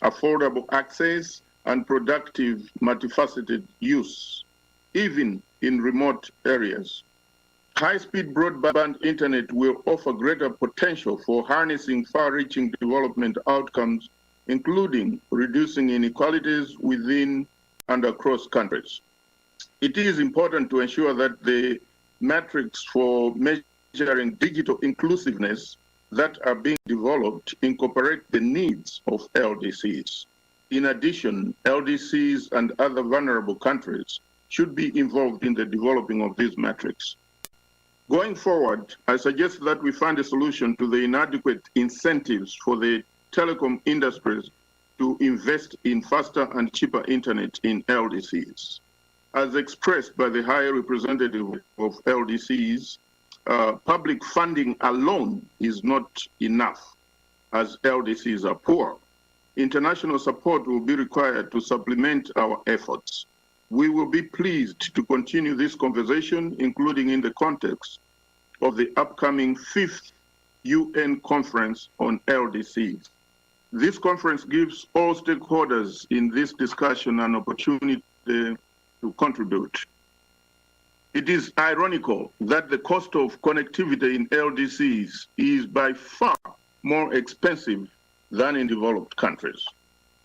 affordable access, and productive multifaceted use, even in remote areas. High-speed broadband internet will offer greater potential for harnessing far-reaching development outcomes, including reducing inequalities within and across countries. It is important to ensure that the metrics for measuring digital inclusiveness that are being developed incorporate the needs of LDCs. In addition, LDCs and other vulnerable countries should be involved in the developing of these metrics. Going forward, I suggest that we find a solution to the inadequate incentives for the telecom industries to invest in faster and cheaper internet in LDCs. As expressed by the High Representative of LDCs, public funding alone is not enough, as LDCs are poor. International support will be required to supplement our efforts. We will be pleased to continue this conversation, including in the context of the upcoming 5th UN Conference on LDCs. This conference gives all stakeholders in this discussion an opportunity to contribute. It is ironical that the cost of connectivity in LDCs is by far more expensive than in developed countries.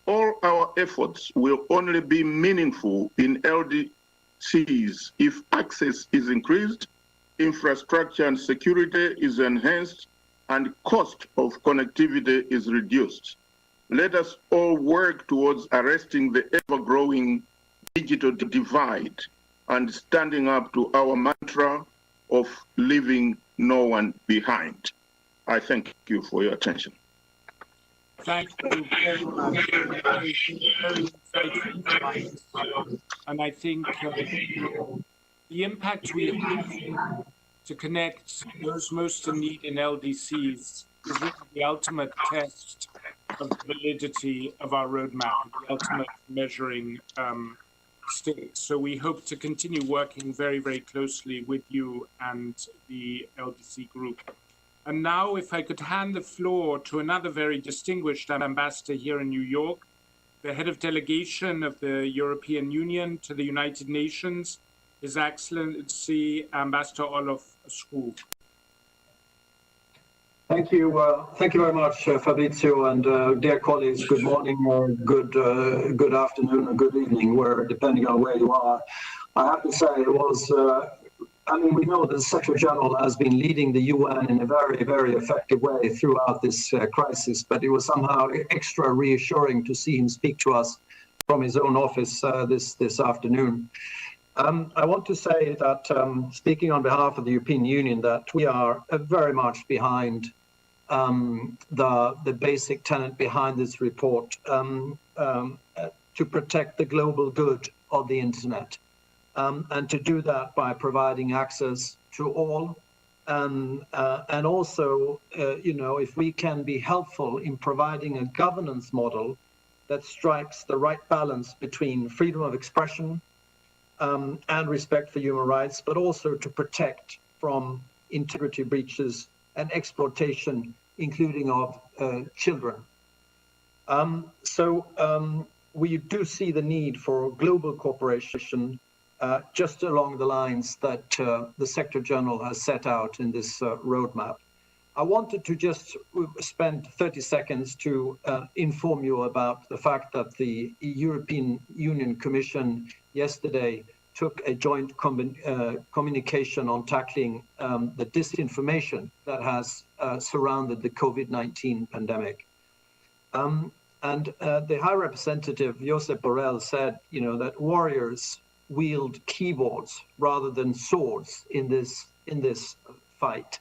All our efforts will only be meaningful in LDCs if access is increased, infrastructure and security is enhanced, and cost of connectivity is reduced. Let us all work towards arresting the ever-growing digital divide and standing up to our mantra of leaving no one behind. I thank you for your attention. Thank you very much. Very insightful. And I think the impact we have to connect those most in need in LDCs is really the ultimate test of the validity of our roadmap, the ultimate measuring stick. So we hope to continue working very, very closely with you and the LDC group. And now, if I could hand the floor to another very distinguished ambassador here in New York, the head of delegation of the European Union to the United Nations, His Excellency Ambassador Olof Schwab. Thank you very much, Fabrizio, and dear colleagues. Good morning, or good afternoon, or good evening, depending on where you are. I have to say, it was. We know that the Secretary General has been leading the UN in a very, very effective way throughout this crisis, but it was somehow extra reassuring to see him speak to us from his own office this afternoon. I want to say that, speaking on behalf of the European Union, that we are very much behind the basic tenet behind this report, to protect the global good of the internet. And to do that by providing access to all, and also, if we can be helpful in providing a governance model that strikes the right balance between freedom of expression and respect for human rights, but also to protect from integrity breaches and exploitation, including of children. We do see the need for global cooperation just along the lines that the Secretary General has set out in this roadmap. I wanted to just spend 30 seconds to inform you about the fact that the European Union Commission yesterday took a joint communication on tackling the disinformation that has surrounded the COVID-19 pandemic. And the High Representative, Josep Borrell, said, that warriors wield keyboards rather than swords in this fight.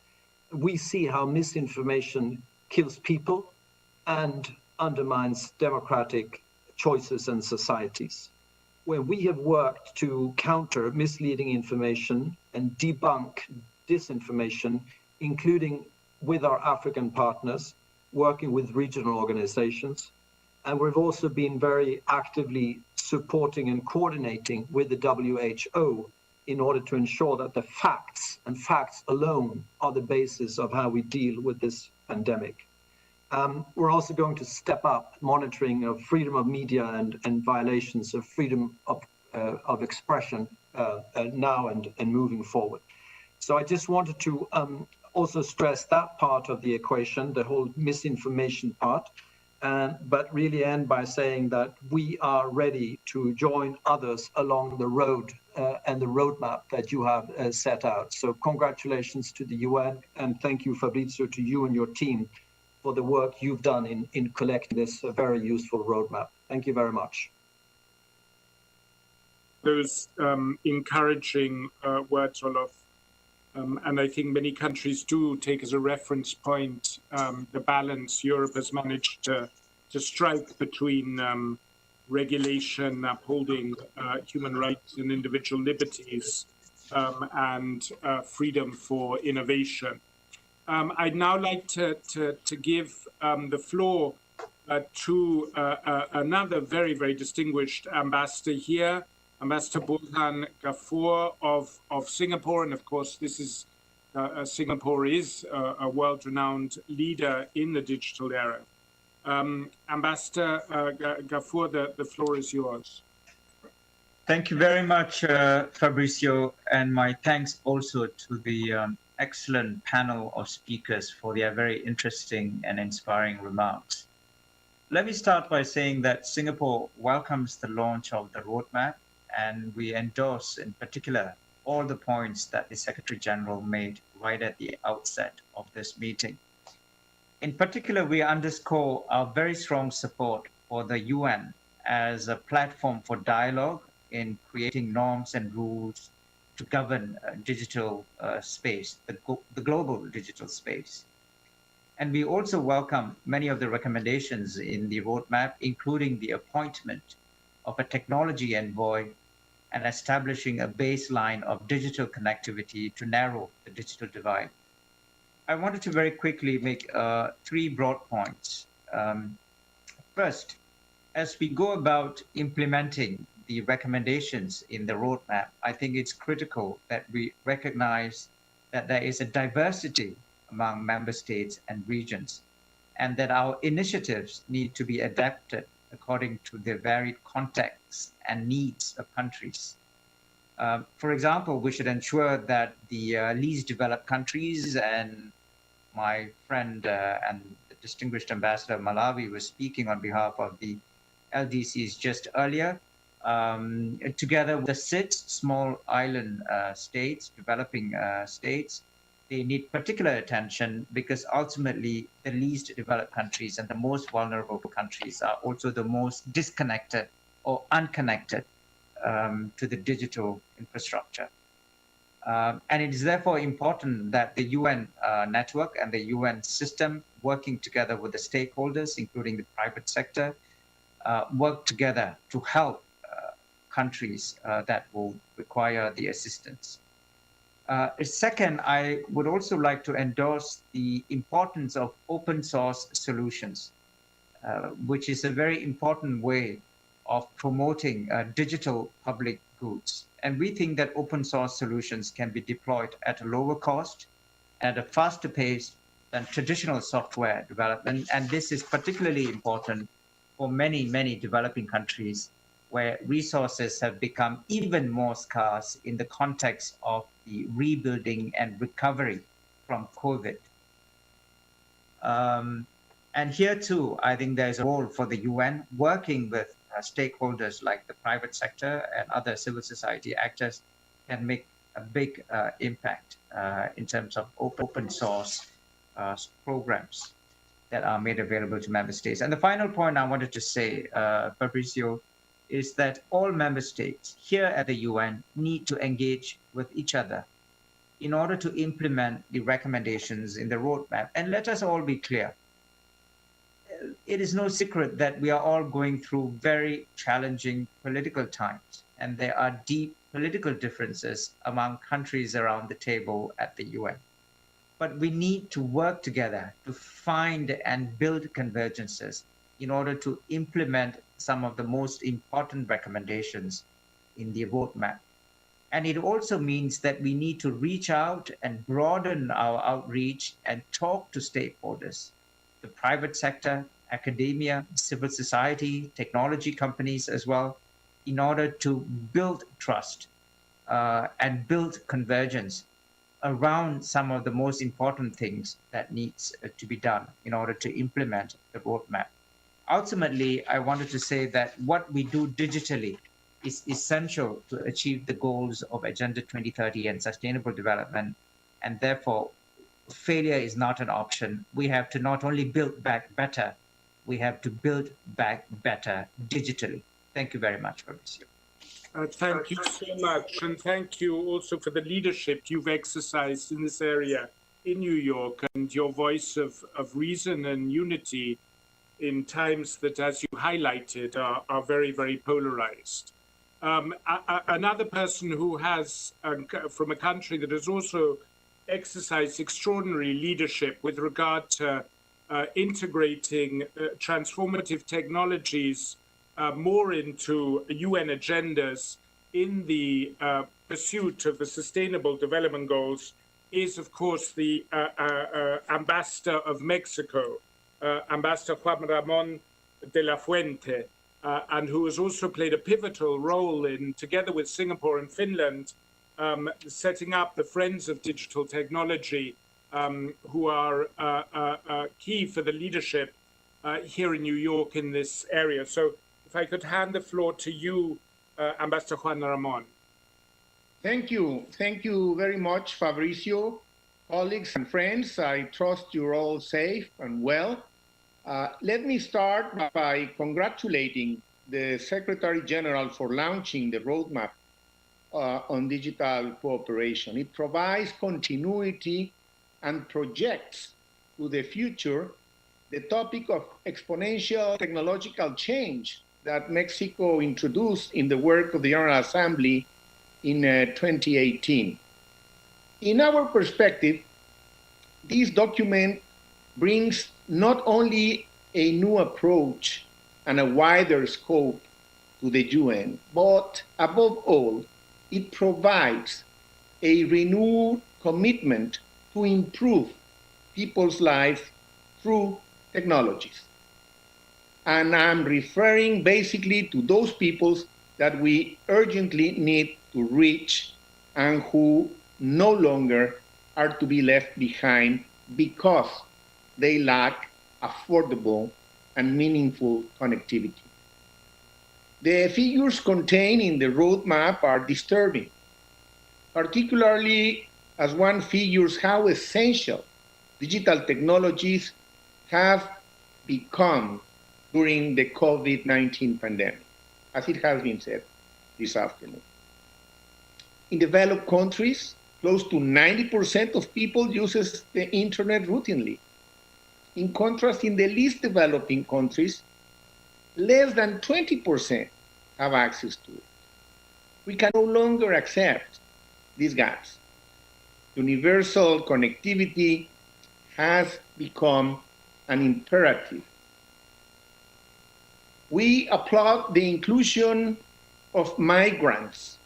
We see how misinformation kills people and undermines democratic choices and societies. When we have worked to counter misleading information and debunk disinformation, including with our African partners, working with regional organizations, and we've also been very actively supporting and coordinating with the WHO in order to ensure that the facts and facts alone are the basis of how we deal with this pandemic. We're also going to step up monitoring of freedom of media and violations of freedom of expression now and moving forward. So I just wanted to also stress that part of the equation, the whole misinformation part, but really end by saying that we are ready to join others along the road and the roadmap that you have set out. So congratulations to the UN, and thank you, Fabrizio, to you and your team for the work you've done in collecting this very useful roadmap. Thank you very much. Those encouraging words, Olof. And I think many countries do take as a reference point the balance Europe has managed to strike between regulation, upholding human rights and individual liberties, and freedom for innovation. I'd now like to give the floor to another very, very distinguished ambassador here, Ambassador Burhan Ghafoor of Singapore. And of course, this is Singapore is a world-renowned leader in the digital era. Ambassador Ghafoor, the floor is yours. Thank you very much, Fabricio, and my thanks also to the excellent panel of speakers for their very interesting and inspiring remarks. Let me start by saying that Singapore welcomes the launch of the roadmap, and we endorse in particular all the points that the Secretary General made right at the outset of this meeting. In particular, we underscore our very strong support for the UN as a platform for dialogue in creating norms and rules to govern digital space, the global digital space. And we also welcome many of the recommendations in the roadmap, including the appointment of a technology envoy and establishing a baseline of digital connectivity to narrow the digital divide. I wanted to very quickly make 3 broad points. First, as we go about implementing the recommendations in the roadmap, I think it's critical that we recognize that there is a diversity among member states and regions, and that our initiatives need to be adapted according to the varied contexts and needs of countries. For example, we should ensure that the least developed countries, and my friend and the distinguished ambassador of Malawi was speaking on behalf of the LDCs just earlier, together with the 6 small island states, developing states, they need particular attention because ultimately the least developed countries and the most vulnerable countries are also the most disconnected or unconnected to the digital infrastructure. And it is therefore important that the UN network and the UN system, working together with the stakeholders, including the private sector, work together to help countries that will require the assistance. Second, I would also like to endorse the importance of open source solutions, which is a very important way of promoting digital public goods. And we think that open source solutions can be deployed at a lower cost, at a faster pace than traditional software development. And this is particularly important for many, many developing countries where resources have become even more scarce in the context of the rebuilding and recovery from COVID. And here too, I think there's a role for the UN working with stakeholders like the private sector and other civil society actors can make a big impact in terms of open source programs that are made available to member states. And the final point I wanted to say, Fabricio, is that all member states here at the UN need to engage with each other in order to implement the recommendations in the roadmap. And let us all be clear, it is no secret that we are all going through very challenging political times, and there are deep political differences among countries around the table at the UN. But we need to work together to find and build convergences in order to implement some of the most important recommendations in the roadmap. And it also means that we need to reach out and broaden our outreach and talk to stakeholders, the private sector, academia, civil society, technology companies as well, in order to build trust and build convergence around some of the most important things that needs to be done in order to implement the roadmap. Ultimately, I wanted to say that what we do digitally is essential to achieve the goals of Agenda 2030 and sustainable development, and therefore failure is not an option. We have to not only build back better, we have to build back better digitally. Thank you very much, Fabricio. Thank you so much, and thank you also for the leadership you've exercised in this area in New York and your voice of reason and unity in times that, as you highlighted, are very, very polarized. Another person who has, from a country that has also exercised extraordinary leadership with regard to integrating transformative technologies more into UN agendas in the pursuit of the Sustainable Development Goals is, of course, the Ambassador of Mexico, Ambassador Juan Ramón de la Fuente. and who has also played a pivotal role in, together with Singapore and Finland, setting up the Friends of Digital Technology, who are key for the leadership here in New York in this area. So if I could hand the floor to you, Ambassador Juan Ramon. Thank you. Thank you very much, Fabrizio. Colleagues and friends, I trust you're all safe and well. Let me start by congratulating the Secretary General for launching the roadmap on digital cooperation. It provides continuity and projects to the future the topic of exponential technological change that Mexico introduced in the work of the General Assembly in 2018. In our perspective, this document brings not only a new approach and a wider scope to the UN, but above all, it provides a renewed commitment to improve people's lives through technologies. And I'm referring basically to those peoples that we urgently need to reach and who no longer are to be left behind because they lack affordable and meaningful connectivity. The figures contained in the roadmap are disturbing, particularly as one figures how essential digital technologies have become during the COVID-19 pandemic, as it has been said this afternoon. In developed countries, close to 90% of people uses the internet routinely. In contrast, in the least developing countries, less than 20% have access to it. We can no longer accept these gaps. Universal connectivity has become an imperative. We applaud the inclusion of migrants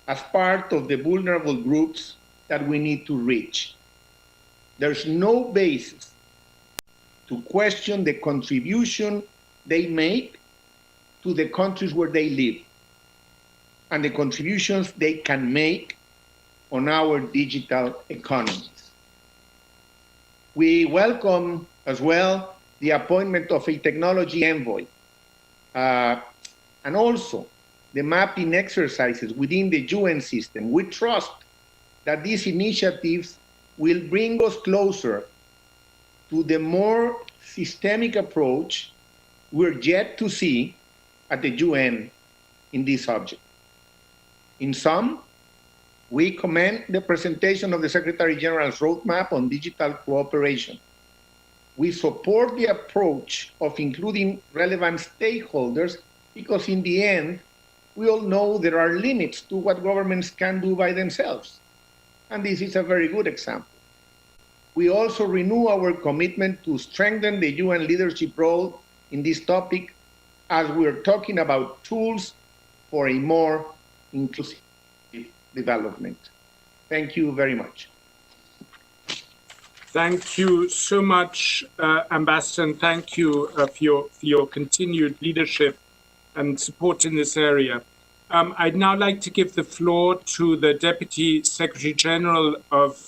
as part of the vulnerable groups that we need to reach. There's no basis to question the contribution they make to the countries where they live and the contributions they can make on our digital economies. We welcome as well the appointment of a technology envoy and also the mapping exercises within the UN system. We trust that these initiatives will bring us closer to the more systemic approach we're yet to see at the UN in this subject. In sum, we commend the presentation of the Secretary General's roadmap on digital cooperation. We support the approach of including relevant stakeholders because in the end, we all know there are limits to what governments can do by themselves. And this is a very good example. We also renew our commitment to strengthen the UN leadership role in this topic as we're talking about tools for a more inclusive development. Thank you very much. Thank you so much, Ambassador, and thank you for your continued leadership and support in this area. I'd now like to give the floor to the Deputy Secretary General of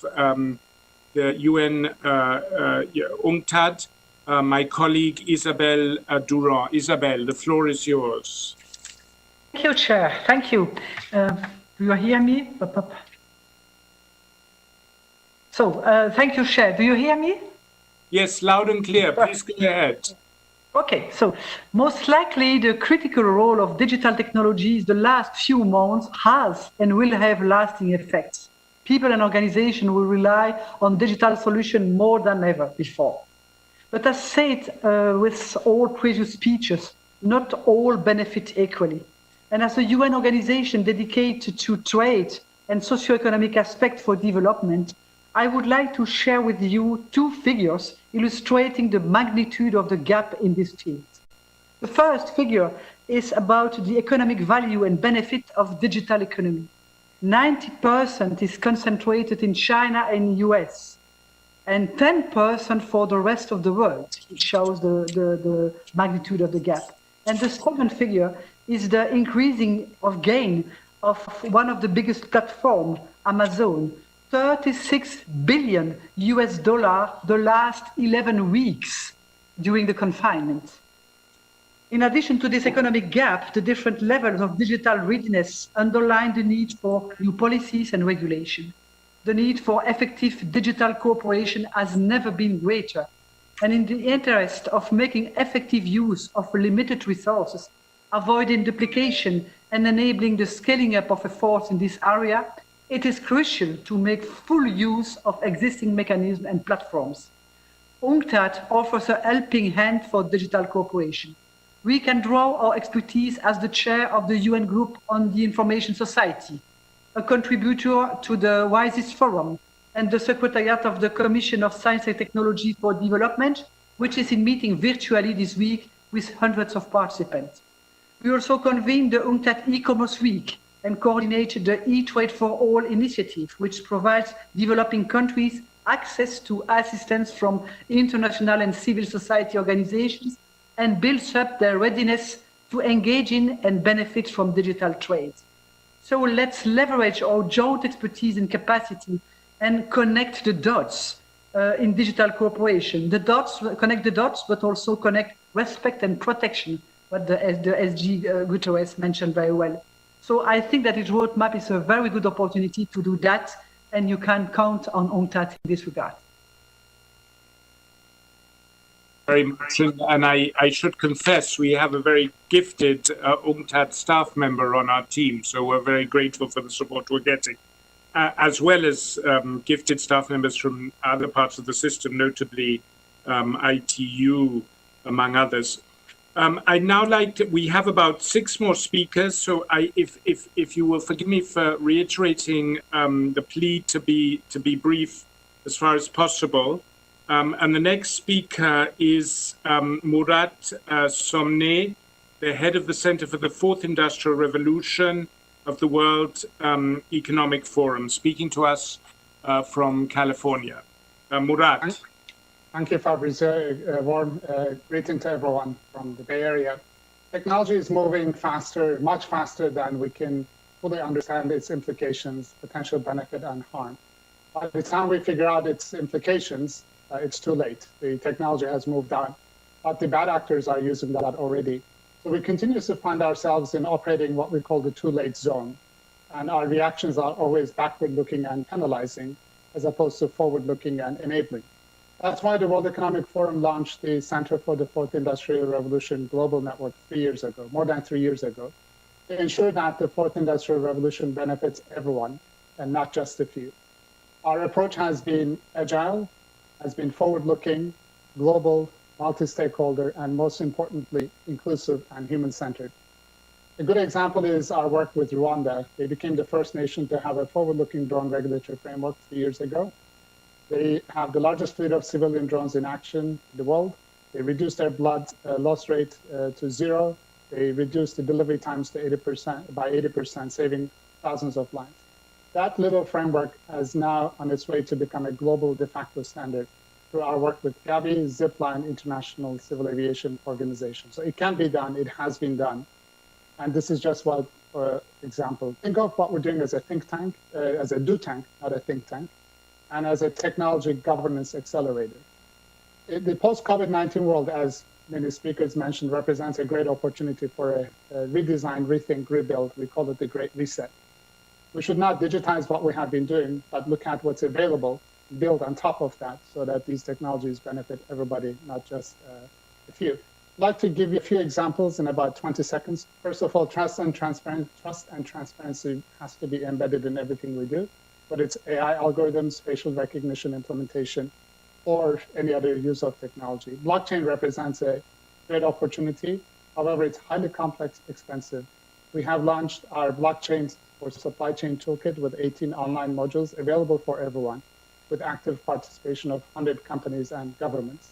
the UN UNCTAD, my colleague Isabelle Durand. Isabelle, the floor is yours. Thank you, Chair. Thank you. Do you hear me? So, thank you, Chair. Do you hear me? Yes, loud and clear. Please go ahead. Okay, so most likely the critical role of digital technologies the last few months has and will have lasting effects. People and organizations will rely on digital solutions more than ever before. But as said with all previous speeches, not all benefit equally. And as a UN organization dedicated to trade and socioeconomic aspects for development, I would like to share with you two figures illustrating the magnitude of the gap in this field. The first figure is about the economic value and benefit of digital economy. 90% is concentrated in China and US, and 10% for the rest of the world. It shows the magnitude of the gap. And the second figure is the increasing of gain of one of the biggest platforms, Amazon, $36 billion the last 11 weeks during the confinement. In addition to this economic gap, the different levels of digital readiness underline the need for new policies and regulation. The need for effective digital cooperation has never been greater. And in the interest of making effective use of limited resources, avoiding duplication and enabling the scaling up of efforts in this area, it is crucial to make full use of existing mechanisms and platforms. UNCTAD offers a helping hand for digital cooperation. We can draw our expertise as the chair of the UN Group on the Information Society, a contributor to the WISES Forum, and the Secretariat of the Commission of Science and Technology for Development, which is in meeting virtually this week with hundreds of participants. We also convened the UNCTAD e-commerce week and coordinated the e-trade for all initiative, which provides developing countries access to assistance from international and civil society organizations and builds up their readiness to engage in and benefit from digital trade. So let's leverage our joint expertise and capacity and connect the dots in digital cooperation. The dots, connect the dots, but also connect respect and protection, what the SG Guterres mentioned very well. So I think that this roadmap is a very good opportunity to do that, and you can count on UNCTAD in this regard. Very much, and I should confess we have a very gifted UNCTAD staff member on our team, so we're very grateful for the support we're getting, as well as gifted staff members from other parts of the system, notably ITU, among others. I'd now like to, we have about 6 more speakers, so if you will forgive me for reiterating the plea to be brief as far as possible. And the next speaker is Murat Somne, the head of the Center for the Fourth Industrial Revolution of the World Economic Forum, speaking to us from California. Murat. Thank you, Fabrizio. A warm greeting to everyone from the Bay Area. Technology is moving faster, much faster than we can fully understand its implications, potential benefit and harm. By the time we figure out its implications, it's too late. The technology has moved on, but the bad actors are using that already. So we continue to find ourselves in operating what we call the too late zone. And our reactions are always backward looking and penalizing, as opposed to forward looking and enabling. That's why the World Economic Forum launched the Center for the Fourth Industrial Revolution Global Network 3 years ago, more than 3 years ago, to ensure that the Fourth Industrial Revolution benefits everyone and not just a few. Our approach has been agile, has been forward-looking, global, multi-stakeholder, and most importantly, inclusive and human-centered. A good example is our work with Rwanda. They became the first nation to have a forward-looking drone regulatory framework 3 years ago. They have the largest fleet of civilian drones in action in the world. They reduced their blood loss rate to 0. They reduced the delivery times to 80%, by 80%, saving thousands of lives. That little framework is now on its way to become a global de facto standard through our work with Gavi, Zipline, International Civil Aviation Organization. So it can be done, it has been done. And this is just one example. Think of what we're doing as a think tank, as a do tank, not a think tank, and as a technology governance accelerator. The post-COVID-19 world, as many speakers mentioned, represents a great opportunity for a redesign, rethink, rebuild. We call it the Great Reset. We should not digitize what we have been doing, but look at what's available, build on top of that so that these technologies benefit everybody, not just a few. I'd like to give you a few examples in about 20 seconds. First of all, trust and transparency has to be embedded in everything we do, whether it's AI algorithms, facial recognition implementation, or any other use of technology. Blockchain represents a great opportunity. However, it's highly complex, expensive. We have launched our blockchain for supply chain toolkit with 18 online modules available for everyone, with active participation of 100 companies and governments.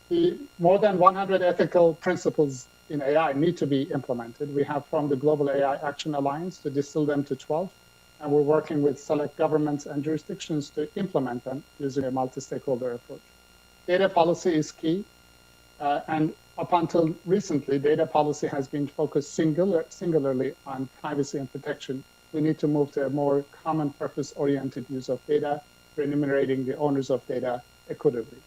The more than 100 ethical principles in AI need to be implemented. We have formed the Global AI Action Alliance to distill them to 12, and we're working with select governments and jurisdictions to implement them using a multi-stakeholder approach. Data policy is key, and up until recently, data policy has been focused singularly on privacy and protection. We need to move to a more common purpose-oriented use of data, remunerating the owners of data equitably.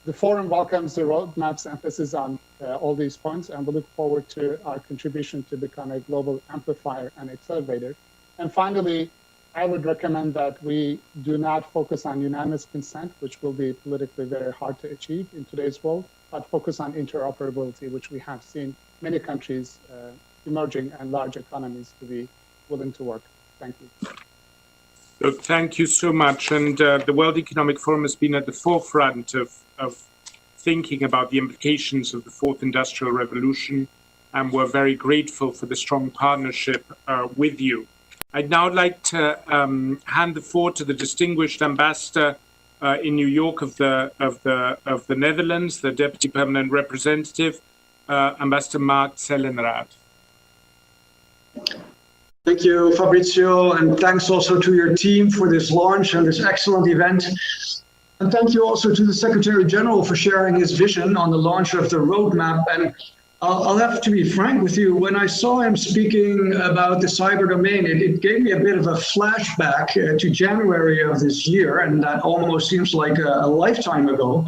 The forum welcomes the roadmap's emphasis on all these points, and we look forward to our contribution to become a global amplifier and accelerator. And finally, I would recommend that we do not focus on unanimous consent, which will be politically very hard to achieve in today's world, but focus on interoperability, which we have seen many countries, emerging and large economies, to be willing to work. Thank you. So thank you so much. And the World Economic Forum has been at the forefront of thinking about the implications of the fourth industrial revolution, and we're very grateful for the strong partnership with you. I'd now like to hand the floor to the distinguished ambassador in New York of the Netherlands, the Deputy Permanent Representative, Ambassador Mark Zellenraad. Thank you, Fabrizio, and thanks also to your team for this launch and this excellent event. And thank you also to the Secretary General for sharing his vision on the launch of the roadmap. And I'll have to be frank with you, when I saw him speaking about the cyber domain, it gave me a bit of a flashback to January of this year, and that almost seems like a lifetime ago.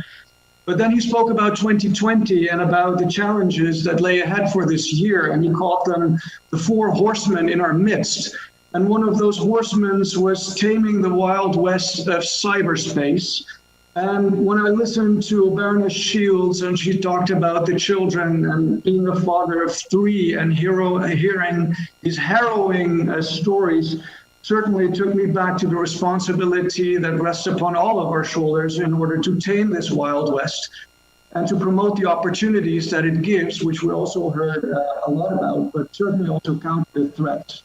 But then he spoke about 2020 and about the challenges that lay ahead for this year, and he called them the four horsemen in our midst. And one of those horsemen was taming the wild west of cyberspace. And when I listened to Baroness Shields, and she talked about the children and being a father of three and hearing these harrowing stories, certainly took me back to the responsibility that rests upon all of our shoulders in order to tame this Wild West and to promote the opportunities that it gives, which we also heard a lot about, but certainly also counter the threats.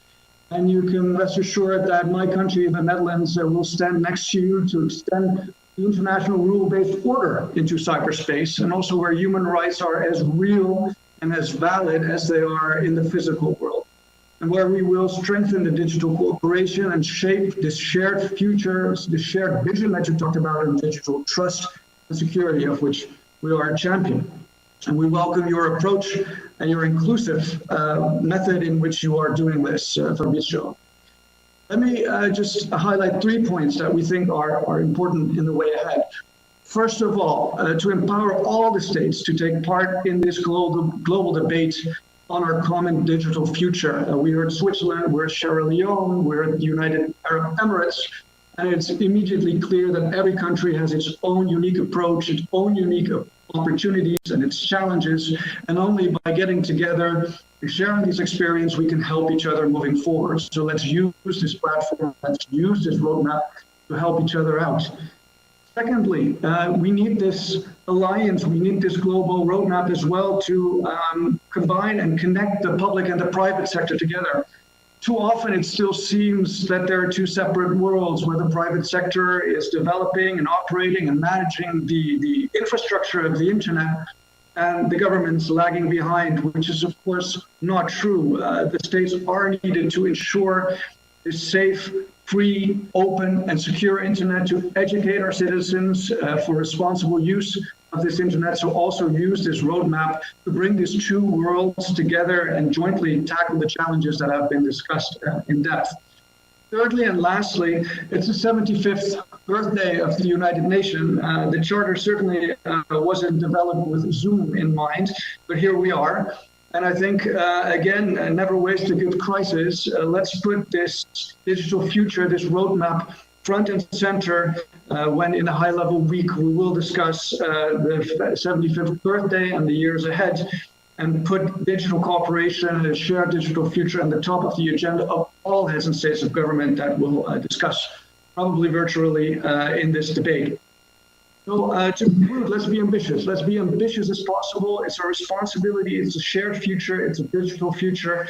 And you can rest assured that my country, the Netherlands, will stand next to you to extend the international rule-based order into cyberspace, and also where human rights are as real and as valid as they are in the physical world. And where we will strengthen the digital cooperation and shape this shared future, this shared vision that you talked about in digital trust and security, of which we are a champion. And we welcome your approach and your inclusive method in which you are doing this, Fabrizio. Let me just highlight 3 points that we think are important in the way ahead. First of all, to empower all the states to take part in this global debate on our common digital future. We heard Switzerland, we're Sierra Leone, we're the United Arab Emirates, and it's immediately clear that every country has its own unique approach, its own unique opportunities and its challenges, and only by getting together and sharing this experience, we can help each other moving forward. So let's use this platform, let's use this roadmap to help each other out. Secondly, we need this alliance, we need this global roadmap as well to combine and connect the public and the private sector together. Too often it still seems that there are two separate worlds where the private sector is developing and operating and managing the infrastructure of the internet, and the government's lagging behind, which is of course not true. The states are needed to ensure a safe, free, open, and secure internet to educate our citizens for responsible use of this internet. So also use this roadmap to bring these two worlds together and jointly tackle the challenges that have been discussed in depth. Thirdly and lastly, it's the 75th birthday of the United Nations. The charter certainly wasn't developed with Zoom in mind, but here we are. And I think, again, never waste a good crisis. Let's put this digital future, this roadmap, front and center when in a high-level week we will discuss the 75th birthday and the years ahead, and put digital cooperation and a shared digital future at the top of the agenda of all heads and states of government that we'll discuss, probably virtually in this debate. So to conclude, let's be ambitious. Let's be ambitious as possible. It's our responsibility. It's a shared future. It's a digital future.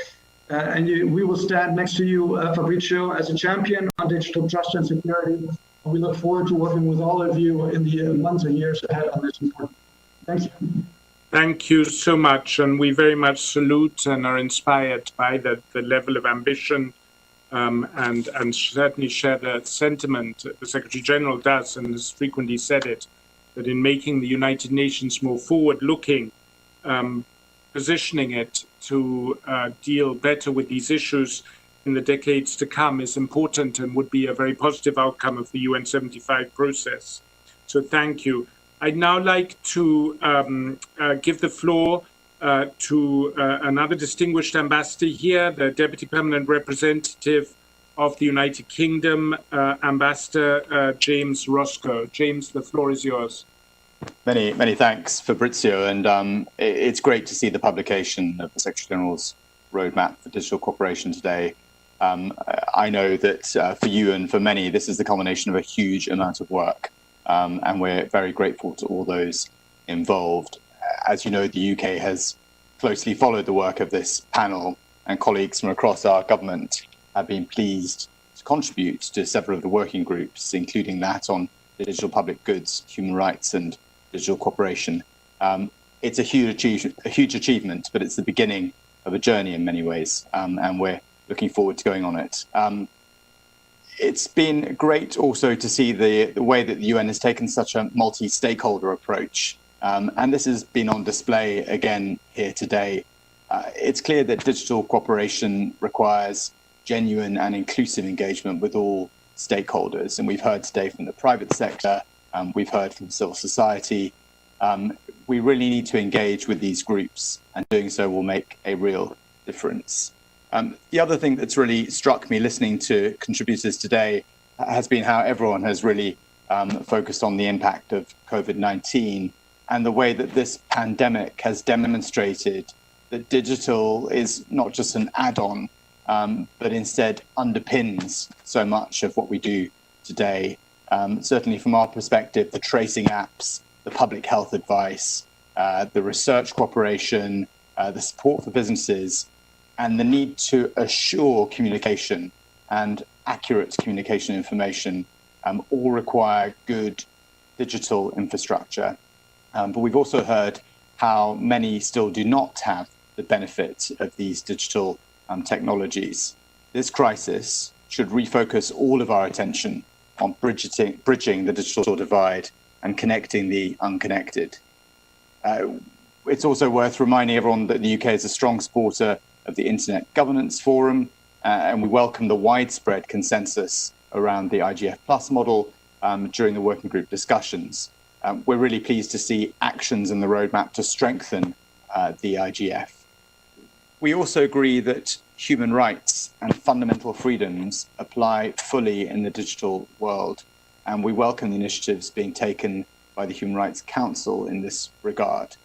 And we will stand next to you, Fabrizio, as a champion on digital trust and security. And we look forward to working with all of you in the months and years ahead on this important. Thank you. Thank you so much. And we very much salute and are inspired by the level of ambition and certainly share the sentiment the Secretary General does, and has frequently said it, that in making the United Nations more forward-looking, positioning it to deal better with these issues in the decades to come is important and would be a very positive outcome of the UN 75 process. So thank you. I'd now like to give the floor to another distinguished ambassador here, the Deputy Permanent Representative of the United Kingdom, Ambassador James Roscoe. James, the floor is yours. Many thanks, Fabrizio, and it's great to see the publication of the Secretary General's roadmap for digital cooperation today. I know that for you and for many, this is the culmination of a huge amount of work, and we're very grateful to all those involved. As you know, the UK has closely followed the work of this panel, and colleagues from across our government have been pleased to contribute to several of the working groups, including that on digital public goods, human rights, and digital cooperation. It's a huge achievement, but it's the beginning of a journey in many ways, and we're looking forward to going on it. It's been great also to see the way that the UN has taken such a multi-stakeholder approach, and this has been on display again here today. It's clear that digital cooperation requires genuine and inclusive engagement with all stakeholders, and we've heard today from the private sector, we've heard from civil society. We really need to engage with these groups, and doing so will make a real difference. The other thing that's really struck me listening to contributors today has been how everyone has really focused on the impact of COVID-19 and the way that this pandemic has demonstrated that digital is not just an add-on, but instead underpins so much of what we do today. Certainly from our perspective, the tracing apps, the public health advice, the research cooperation, the support for businesses, and the need to assure communication and accurate communication information all require good digital infrastructure. But we've also heard how many still do not have the benefit of these digital technologies. This crisis should refocus all of our attention on bridging the digital divide and connecting the unconnected. It's also worth reminding everyone that the UK is a strong supporter of the Internet Governance Forum, and we welcome the widespread consensus around the IGF Plus model during the working group discussions. We're really pleased to see actions in the roadmap to strengthen the IGF. We also agree that human rights and fundamental freedoms apply fully in the digital world, and we welcome the initiatives being taken by the Human Rights Council in this regard.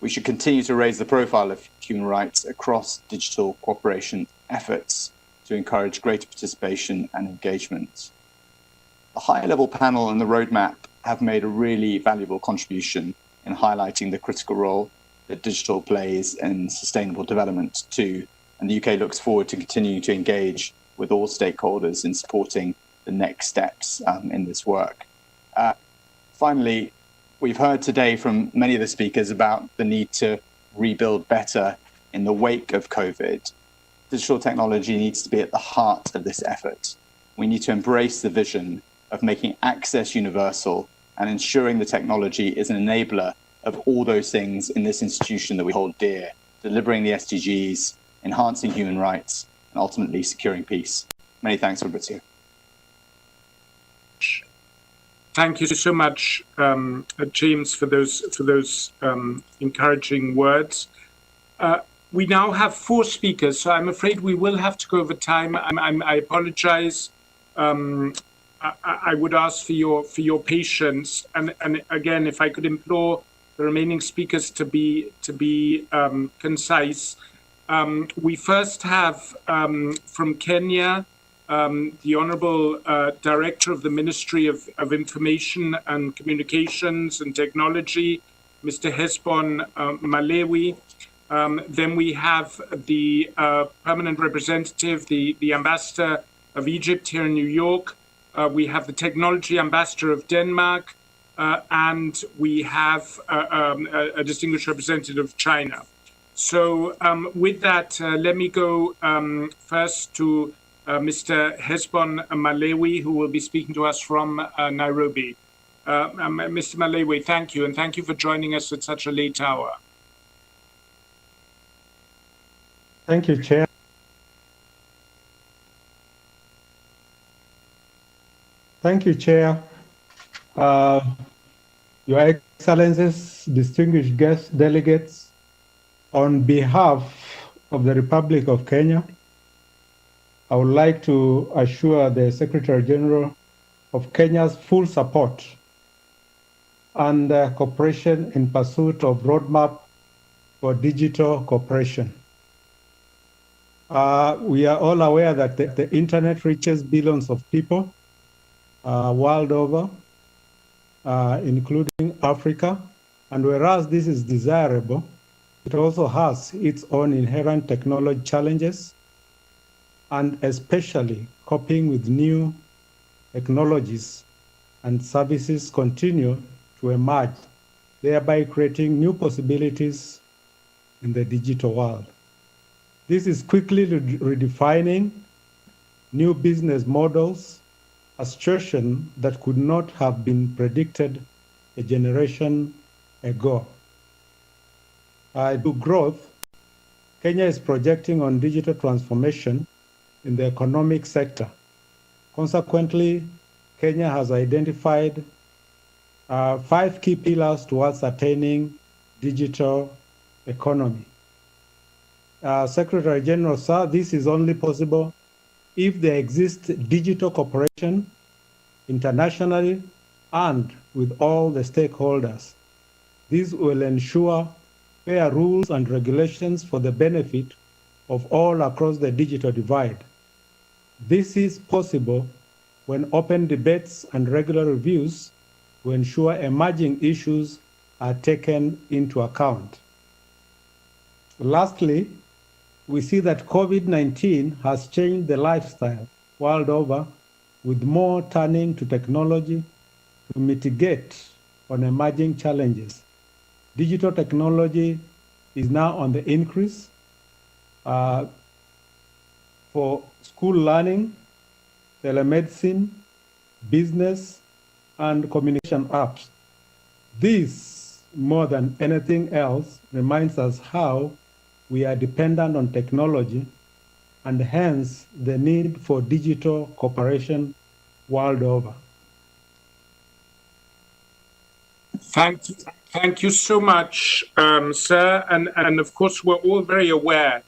We should continue to raise the profile of human rights across digital cooperation efforts to encourage greater participation and engagement. The high-level panel and the roadmap have made a really valuable contribution in highlighting the critical role that digital plays in sustainable development too, and the UK looks forward to continuing to engage with all stakeholders in supporting the next steps in this work. Finally, we've heard today from many of the speakers about the need to rebuild better in the wake of COVID. Digital technology needs to be at the heart of this effort. We need to embrace the vision of making access universal and ensuring the technology is an enabler of all those things in this institution that we hold dear, delivering the SDGs, enhancing human rights, and ultimately securing peace. Many thanks, Fabrizio. Thank you so much, James, for those encouraging words. We now have 4 speakers, so I'm afraid we will have to go over time. I apologize. I would ask for your patience, and again, if I could implore the remaining speakers to be concise. We first have from Kenya. The Honourable Director of the Ministry of Information and Communications and Technology, Mr. Hesbon Malewi. Then we have the Permanent Representative, the Ambassador of Egypt here in New York. We have the Technology Ambassador of Denmark, and we have a distinguished representative of China. So with that, let me go first to Mr. Hesbon Malewi, who will be speaking to us from Nairobi. Mr. Malewi, thank you, and thank you for joining us at such a late hour. Thank you, Chair. Thank you, Chair. Your Excellencies, distinguished guests, delegates, on behalf of the Republic of Kenya, I would like to assure the Secretary General of Kenya's full support and cooperation in pursuit of roadmap for digital cooperation. We are all aware that the internet reaches billions of people world over, including Africa, and whereas this is desirable, it also has its own inherent technology challenges, and especially coping with new technologies and services continue to emerge, thereby creating new possibilities in the digital world. This is quickly redefining new business models, a situation that could not have been predicted a generation ago. To growth, Kenya is projecting on digital transformation in the economic sector. Consequently, Kenya has identified 5 key pillars towards attaining digital economy. Secretary General, sir, this is only possible if there exists digital cooperation internationally and with all the stakeholders. This will ensure fair rules and regulations for the benefit of all across the digital divide. This is possible when open debates and regular reviews to ensure emerging issues are taken into account. Lastly, we see that COVID-19 has changed the lifestyle world over, with more turning to technology to mitigate on emerging challenges. Digital technology is now on the increase for school learning, telemedicine, business, and communication apps. This, more than anything else, reminds us how we are dependent on technology and hence the need for digital cooperation world over. Thank you so much, sir. And of course, we're all very aware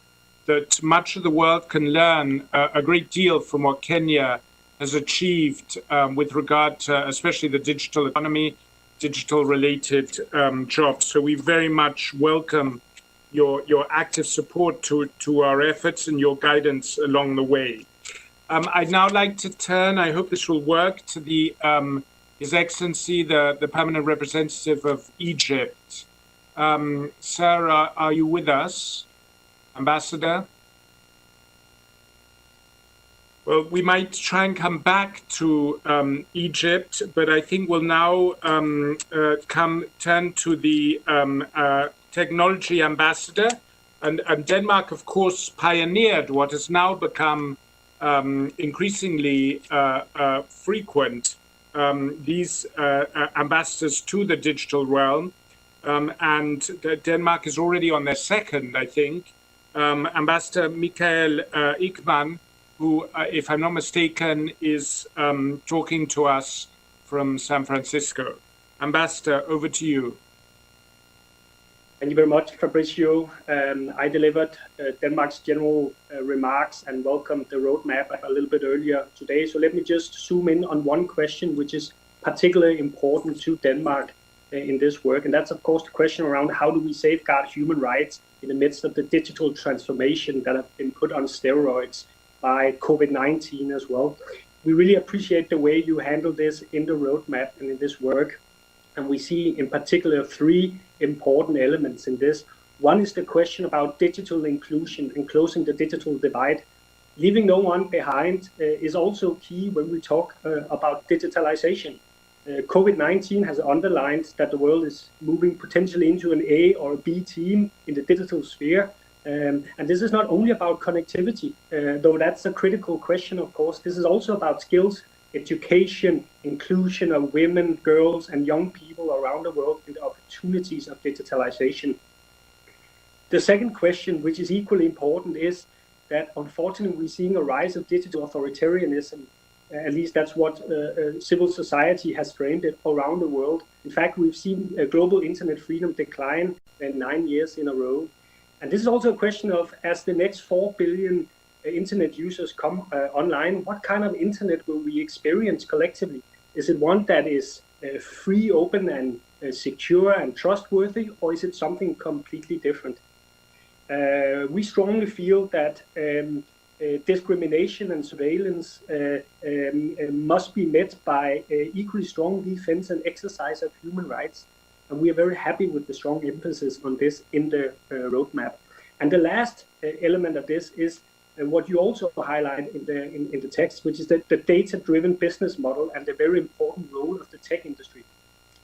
that much of the world can learn a great deal from what Kenya has achieved with regard to especially the digital economy, digital related jobs. So we very much welcome your active support to our efforts and your guidance along the way. I'd now like to turn, I hope this will work, to the His Excellency, the Permanent Representative of Egypt. Sir, are you with us? Ambassador? Well, we might try and come back to Egypt, but I think we'll now turn to the technology ambassador. And Denmark, of course, pioneered what has now become increasingly frequent, these ambassadors to the digital realm. And Denmark is already on their second, I think. Ambassador Michael Ickman, who, if I'm not mistaken, is talking to us from San Francisco. Ambassador, over to you. Thank you very much, Fabrizio. I delivered Denmark's general remarks and welcomed the roadmap a little bit earlier today. So let me just zoom in on one question, which is particularly important to Denmark in this work. And that's, of course, the question around how do we safeguard human rights in the midst of the digital transformation that have been put on steroids by COVID-19 as well. We really appreciate the way you handle this in the roadmap and in this work. And we see in particular 3 important elements in this. One is the question about digital inclusion and closing the digital divide. Leaving no one behind is also key when we talk about digitalization. COVID-19 has underlined that the world is moving potentially into an A or a B team in the digital sphere. And this is not only about connectivity, though that's a critical question, of course. This is also about skills, education, inclusion of women, girls, and young people around the world in the opportunities of digitalization. The second question, which is equally important, is that unfortunately we're seeing a rise of digital authoritarianism. At least that's what civil society has framed it around the world. In fact, we've seen global internet freedom decline 9 years in a row. And this is also a question of, as the next 4 billion internet users come online, what kind of internet will we experience collectively? Is it one that is free, open, and secure and trustworthy, or is it something completely different? We strongly feel that discrimination and surveillance must be met by equally strong defense and exercise of human rights. And we are very happy with the strong emphasis on this in the roadmap. And the last element of this is what you also highlight in the text, which is the data-driven business model and the very important role of the tech industry.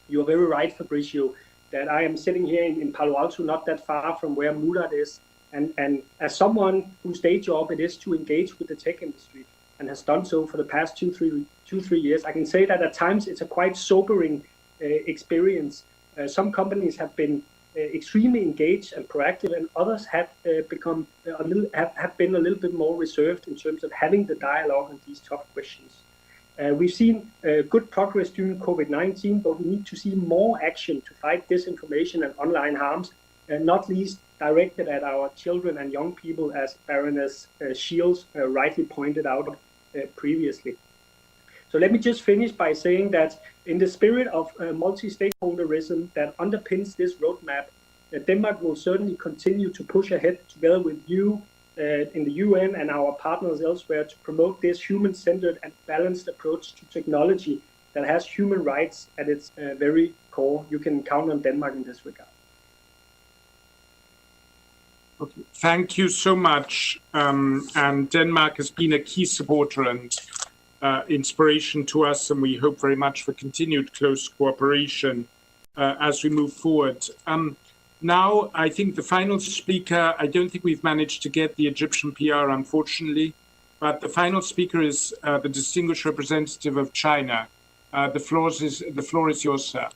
You are very right, Fabrizio, that I am sitting here in Palo Alto, not that far from where Maada is. And as someone whose day job it is to engage with the tech industry and has done so for the past two, three years, I can say that at times it's a quite sobering experience. Some companies have been extremely engaged and proactive, and others have been a little bit more reserved in terms of having the dialogue on these tough questions. We've seen good progress during COVID-19, but we need to see more action to fight disinformation and online harms, not least directed at our children and young people, as Baroness Shields rightly pointed out previously. So let me just finish by saying that in the spirit of multi-stakeholderism that underpins this roadmap, Denmark will certainly continue to push ahead together with you in the UN and our partners elsewhere to promote this human-centered and balanced approach to technology that has human rights at its very core. You can count on Denmark in this regard. Okay. Thank you so much. And Denmark has been a key supporter and inspiration to us, and we hope very much for continued close cooperation as we move forward. Now, I think the final speaker, I don't think we've managed to get the Egyptian PR, unfortunately, but the final speaker is the distinguished representative of China. The floor is yours, sir.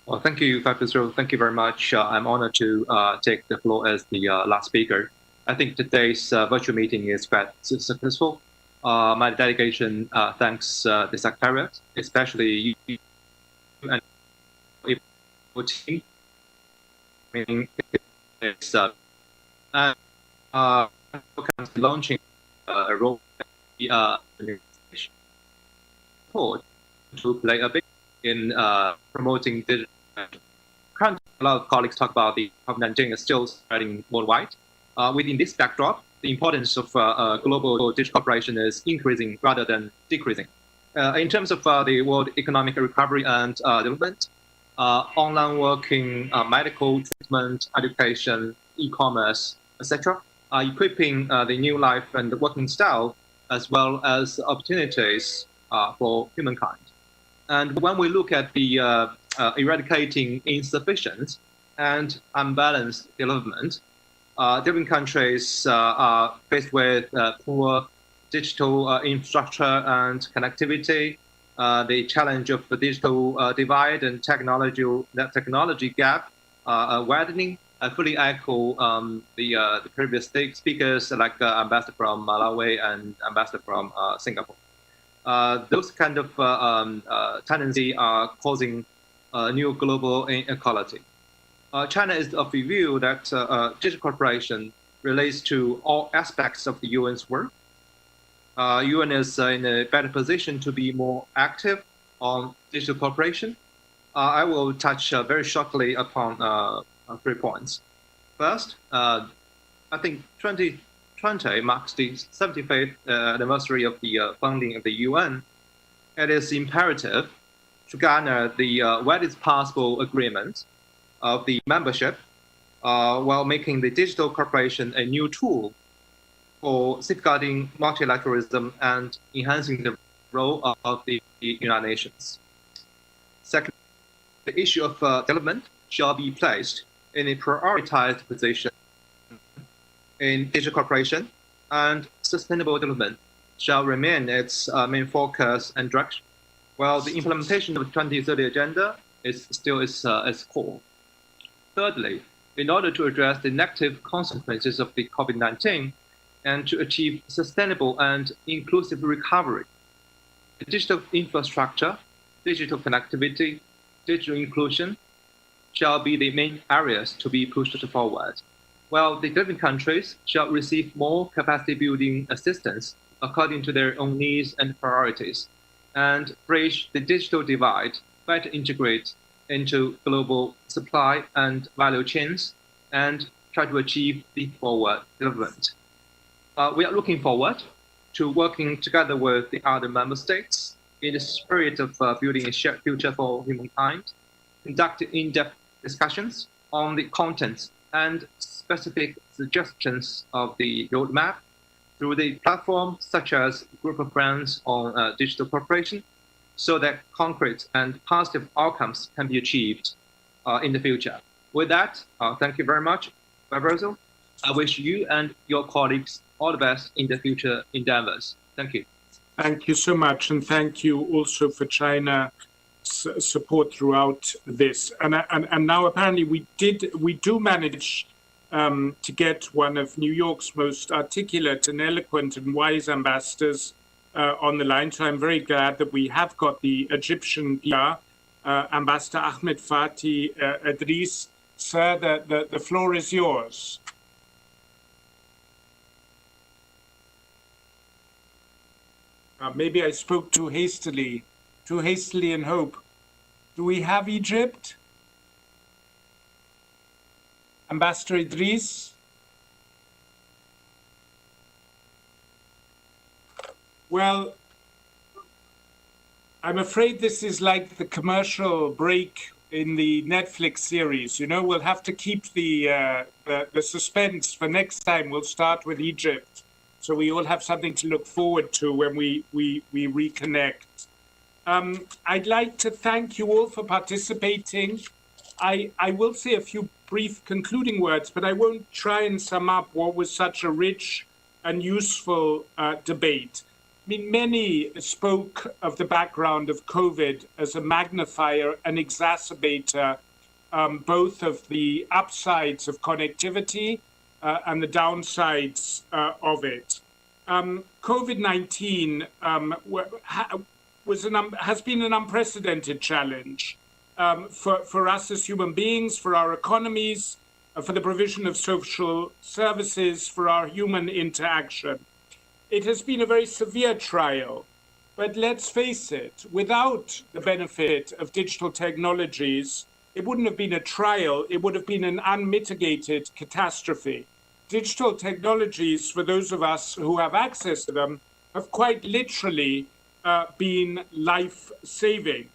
Well, thank you, Fabrizio. Thank you very much. I'm honored to take the floor as the last speaker. I think today's virtual meeting is quite successful. My delegation thanks the Secretariat, especially you and your team. It's launching a role to play a big in promoting digital. Currently, a lot of colleagues talk about the COVID-19 is still spreading worldwide. Within this backdrop, the importance of global digital cooperation is increasing rather than decreasing. In terms of the world economic recovery and development, online working, medical treatment, education, e-commerce, etc., are equipping the new life and working style as well as opportunities for humankind. And when we look at the eradicating insufficient and unbalanced development, different countries are faced with poor digital infrastructure and connectivity, the challenge of the digital divide and technology gap widening. I fully echo the previous speakers like Ambassador from Malawi and Ambassador from Singapore. Those kind of tendencies are causing new global inequality. China is of the view that digital cooperation relates to all aspects of the UN's work. UN is in a better position to be more active on digital cooperation. I will touch very shortly upon 3 points. First, I think 2020 marks the 75th anniversary of the founding of the UN. It is imperative to garner the widest possible agreement of the membership while making the digital cooperation a new tool for safeguarding multilateralism and enhancing the role of the United Nations. Second, the issue of development shall be placed in a prioritized position in digital cooperation, and sustainable development shall remain its main focus and direction, while the implementation of the 2030 agenda is still its core. Thirdly, in order to address the negative consequences of the COVID-19 and to achieve sustainable and inclusive recovery. Digital infrastructure, digital connectivity, digital inclusion shall be the main areas to be pushed forward, while the developing countries shall receive more capacity building assistance according to their own needs and priorities, and bridge the digital divide, better integrate into global supply and value chains, and try to achieve leap forward development. We are looking forward to working together with the other member states in the spirit of building a shared future for humankind, conducting in-depth discussions on the contents and specific suggestions of the roadmap through the platform such as Group of Friends on Digital Cooperation, so that concrete and positive outcomes can be achieved in the future. With that, thank you very much, Fabrizio. I wish you and your colleagues all the best in the future endeavors. Thank you. Thank you so much, and thank you also for China's support throughout this. And now apparently we do manage to get one of New York's most articulate and eloquent and wise ambassadors on the line. So I'm very glad that we have got the Egyptian PR, Ambassador Ahmed Fatih Idris. Sir, the floor is yours. Maybe I spoke too hastily in hope. Do we have Egypt? Ambassador Idris? Well, I'm afraid this is like the commercial break in the Netflix series. You know, we'll have to keep the suspense for next time. We'll start with Egypt, so we all have something to look forward to when we reconnect. I'd like to thank you all for participating. I will say a few brief concluding words, but I won't try and sum up what was such a rich and useful debate. I mean, many spoke of the background of COVID as a magnifier and exacerbator, both of the upsides of connectivity and the downsides of it. COVID-19 has been an unprecedented challenge for us as human beings, for our economies, for the provision of social services, for our human interaction. It has been a very severe trial, but let's face it, without the benefit of digital technologies, it wouldn't have been a trial, it would have been an unmitigated catastrophe. Digital technologies, for those of us who have access to them, have quite literally been life-saving.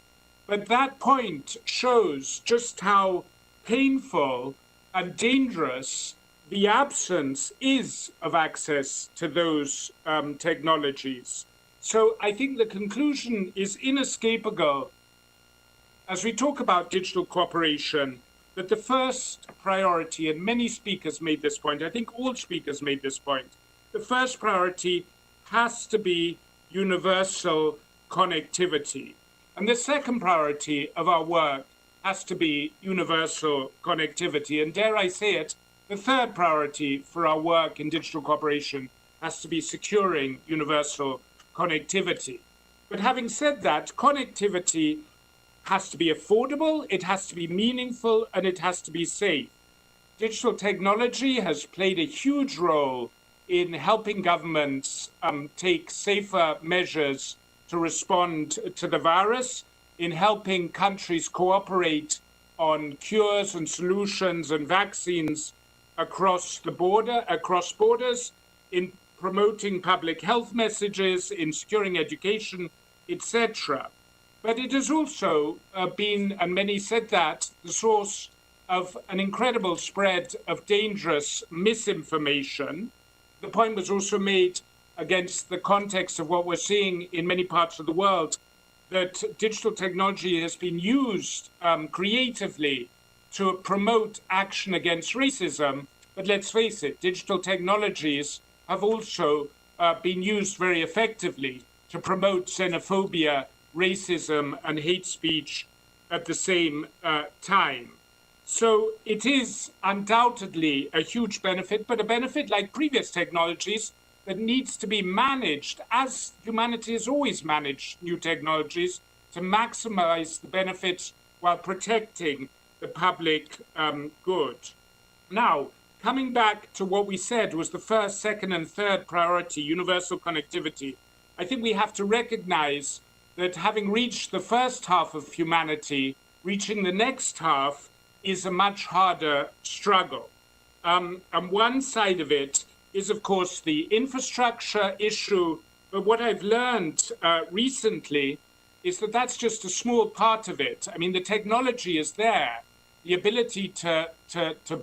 But that point shows just how painful and dangerous the absence is of access to those technologies. So I think the conclusion is inescapable as we talk about digital cooperation, that the first priority, and many speakers made this point, I think all speakers made this point, the first priority has to be universal connectivity. And the second priority of our work has to be universal connectivity. And dare I say it, the third priority for our work in digital cooperation has to be securing universal connectivity. But having said that, connectivity has to be affordable, it has to be meaningful, and it has to be safe. Digital technology has played a huge role in helping governments take safer measures to respond to the virus, in helping countries cooperate on cures and solutions and vaccines across borders, in promoting public health messages, in securing education, etc. But it has also been, and many said that, the source of an incredible spread of dangerous misinformation. The point was also made against the context of what we're seeing in many parts of the world, that digital technology has been used creatively to promote action against racism. But let's face it, digital technologies have also been used very effectively to promote xenophobia, racism, and hate speech at the same time. So it is undoubtedly a huge benefit, but a benefit like previous technologies that needs to be managed, as humanity has always managed new technologies, to maximize the benefits while protecting the public good. Now, coming back to what we said was the first, second, and third priority, universal connectivity, I think we have to recognize that having reached the first half of humanity, reaching the next half is a much harder struggle. And one side of it is, of course, the infrastructure issue. But what I've learned recently is that that's just a small part of it. I mean, the technology is there. The ability to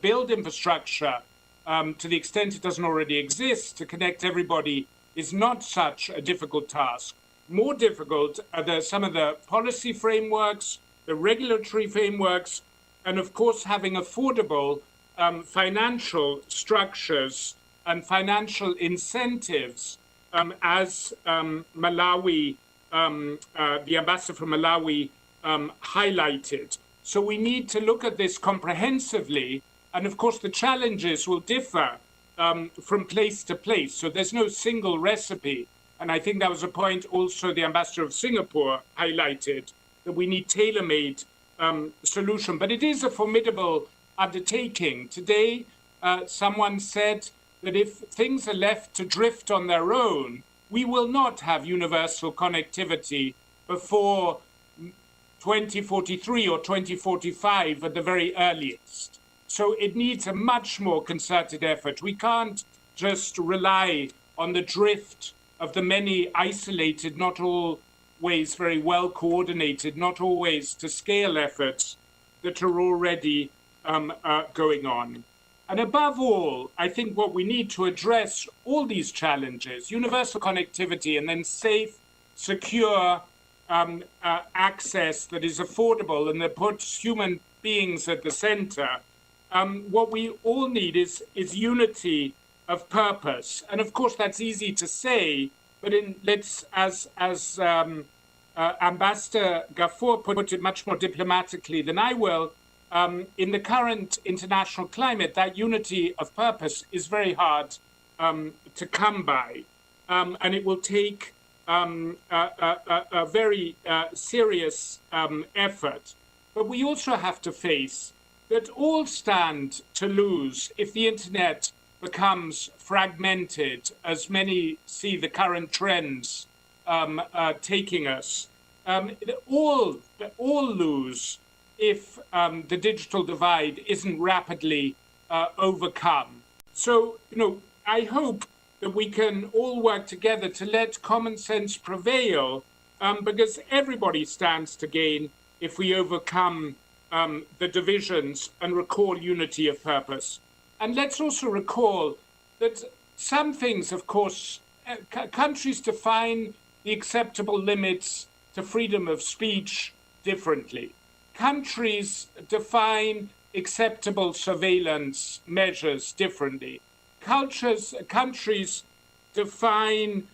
build infrastructure to the extent it doesn't already exist, to connect everybody, is not such a difficult task. More difficult are some of the policy frameworks, the regulatory frameworks, and of course having affordable financial structures and financial incentives, as Malawi, the ambassador from Malawi highlighted. So we need to look at this comprehensively, and of course the challenges will differ from place to place. So there's no single recipe. And I think that was a point also the ambassador of Singapore highlighted, that we need tailor-made solution. But it is a formidable undertaking. Today, someone said that if things are left to drift on their own, we will not have universal connectivity before 2043 or 2045 at the very earliest. So it needs a much more concerted effort. We can't just rely on the drift of the many isolated, not always very well coordinated, not always to scale efforts that are already going on. And above all, I think what we need to address all these challenges, universal connectivity, and then safe, secure access that is affordable and that puts human beings at the center. What we all need is unity of purpose. And of course, that's easy to say, but as Ambassador Gafour put it much more diplomatically than I will, in the current international climate, that unity of purpose is very hard to come by. And it will take a very serious effort. But we also have to face that all stand to lose if the internet becomes fragmented, as many see the current trends taking us. All lose if the digital divide isn't rapidly overcome. So, I hope that we can all work together to let common sense prevail, because everybody stands to gain if we overcome the divisions and recall unity of purpose. And let's also recall that some things, of course, countries define the acceptable limits to freedom of speech differently. Countries define acceptable surveillance measures differently. Countries define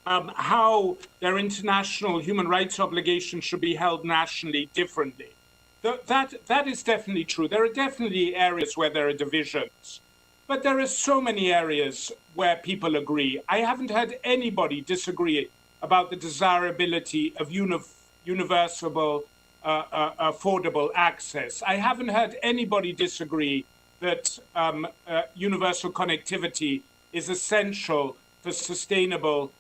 how their international human rights obligations should be held nationally differently. That is definitely true. There are definitely areas where there are divisions, but there are so many areas where people agree. I haven't heard anybody disagree about the desirability of universal, affordable access. I haven't heard anybody disagree that universal connectivity is essential for sustainable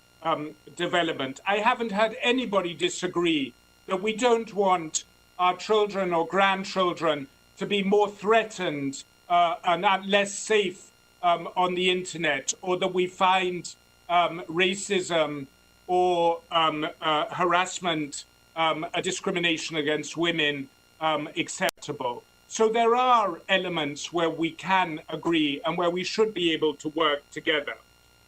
development. I haven't heard anybody disagree that we don't want our children or grandchildren to be more threatened and less safe on the internet, or that we find racism or harassment, a discrimination against women acceptable. So there are elements where we can agree and where we should be able to work together.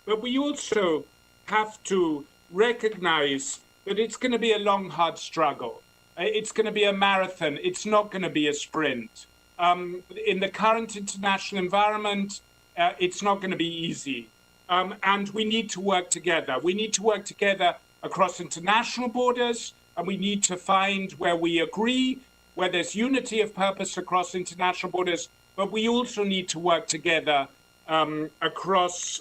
But we also have to recognize that it's going to be a long, hard struggle. It's going to be a marathon. It's not going to be a sprint. In the current international environment, it's not going to be easy. And we need to work together. We need to work together across international borders, and we need to find where we agree where there's unity of purpose across international borders, but we also need to work together across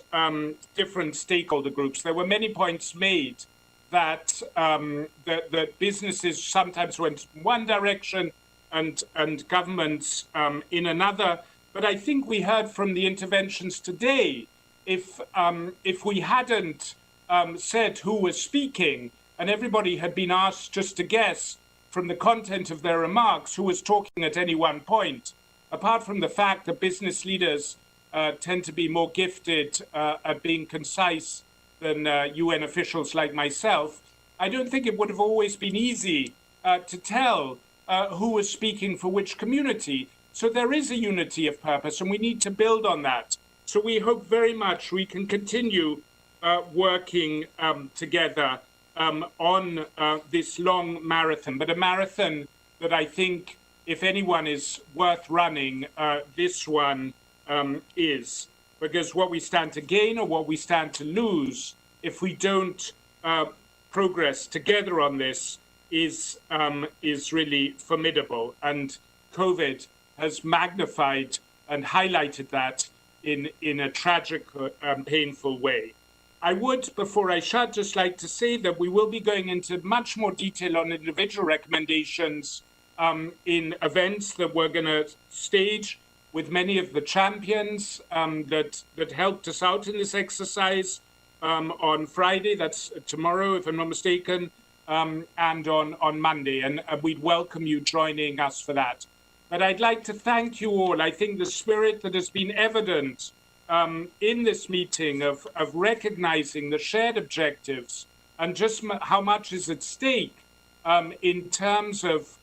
different stakeholder groups. There were many points made that that businesses sometimes went in one direction and governments in another. But I think we heard from the interventions today, if we hadn't said who was speaking and everybody had been asked just to guess from the content of their remarks who was talking at any one point, apart from the fact that business leaders tend to be more gifted at being concise than UN officials like myself, I don't think it would have always been easy to tell who was speaking for which community. So there is a unity of purpose, and we need to build on that. So we hope very much we can continue working together on this long marathon, but a marathon that I think, if anyone is worth running, this one is. Because what we stand to gain or what we stand to lose if we don't progress together on this is really formidable. And COVID has magnified and highlighted that in a tragic, painful way. I would, before I shut, just like to say that we will be going into much more detail on individual recommendations in events that we're going to stage with many of the champions that helped us out in this exercise on Friday, that's tomorrow, if I'm not mistaken, and on Monday. And we'd welcome you joining us for that. But I'd like to thank you all. I think the spirit that has been evident in this meeting of recognizing the shared objectives and just how much is at stake in terms of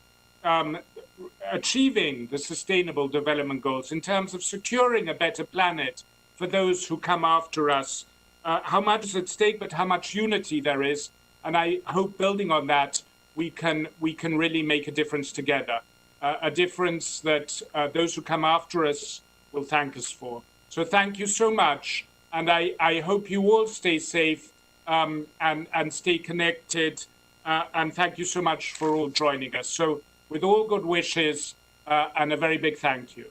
achieving the Sustainable Development Goals, in terms of securing a better planet for those who come after us, how much is at stake, but how much unity there is. And I hope, building on that, we can really make a difference together, a difference that those who come after us will thank us for. So thank you so much, and I hope you all stay safe and stay connected, and thank you so much for all joining us. So with all good wishes and a very big thank you.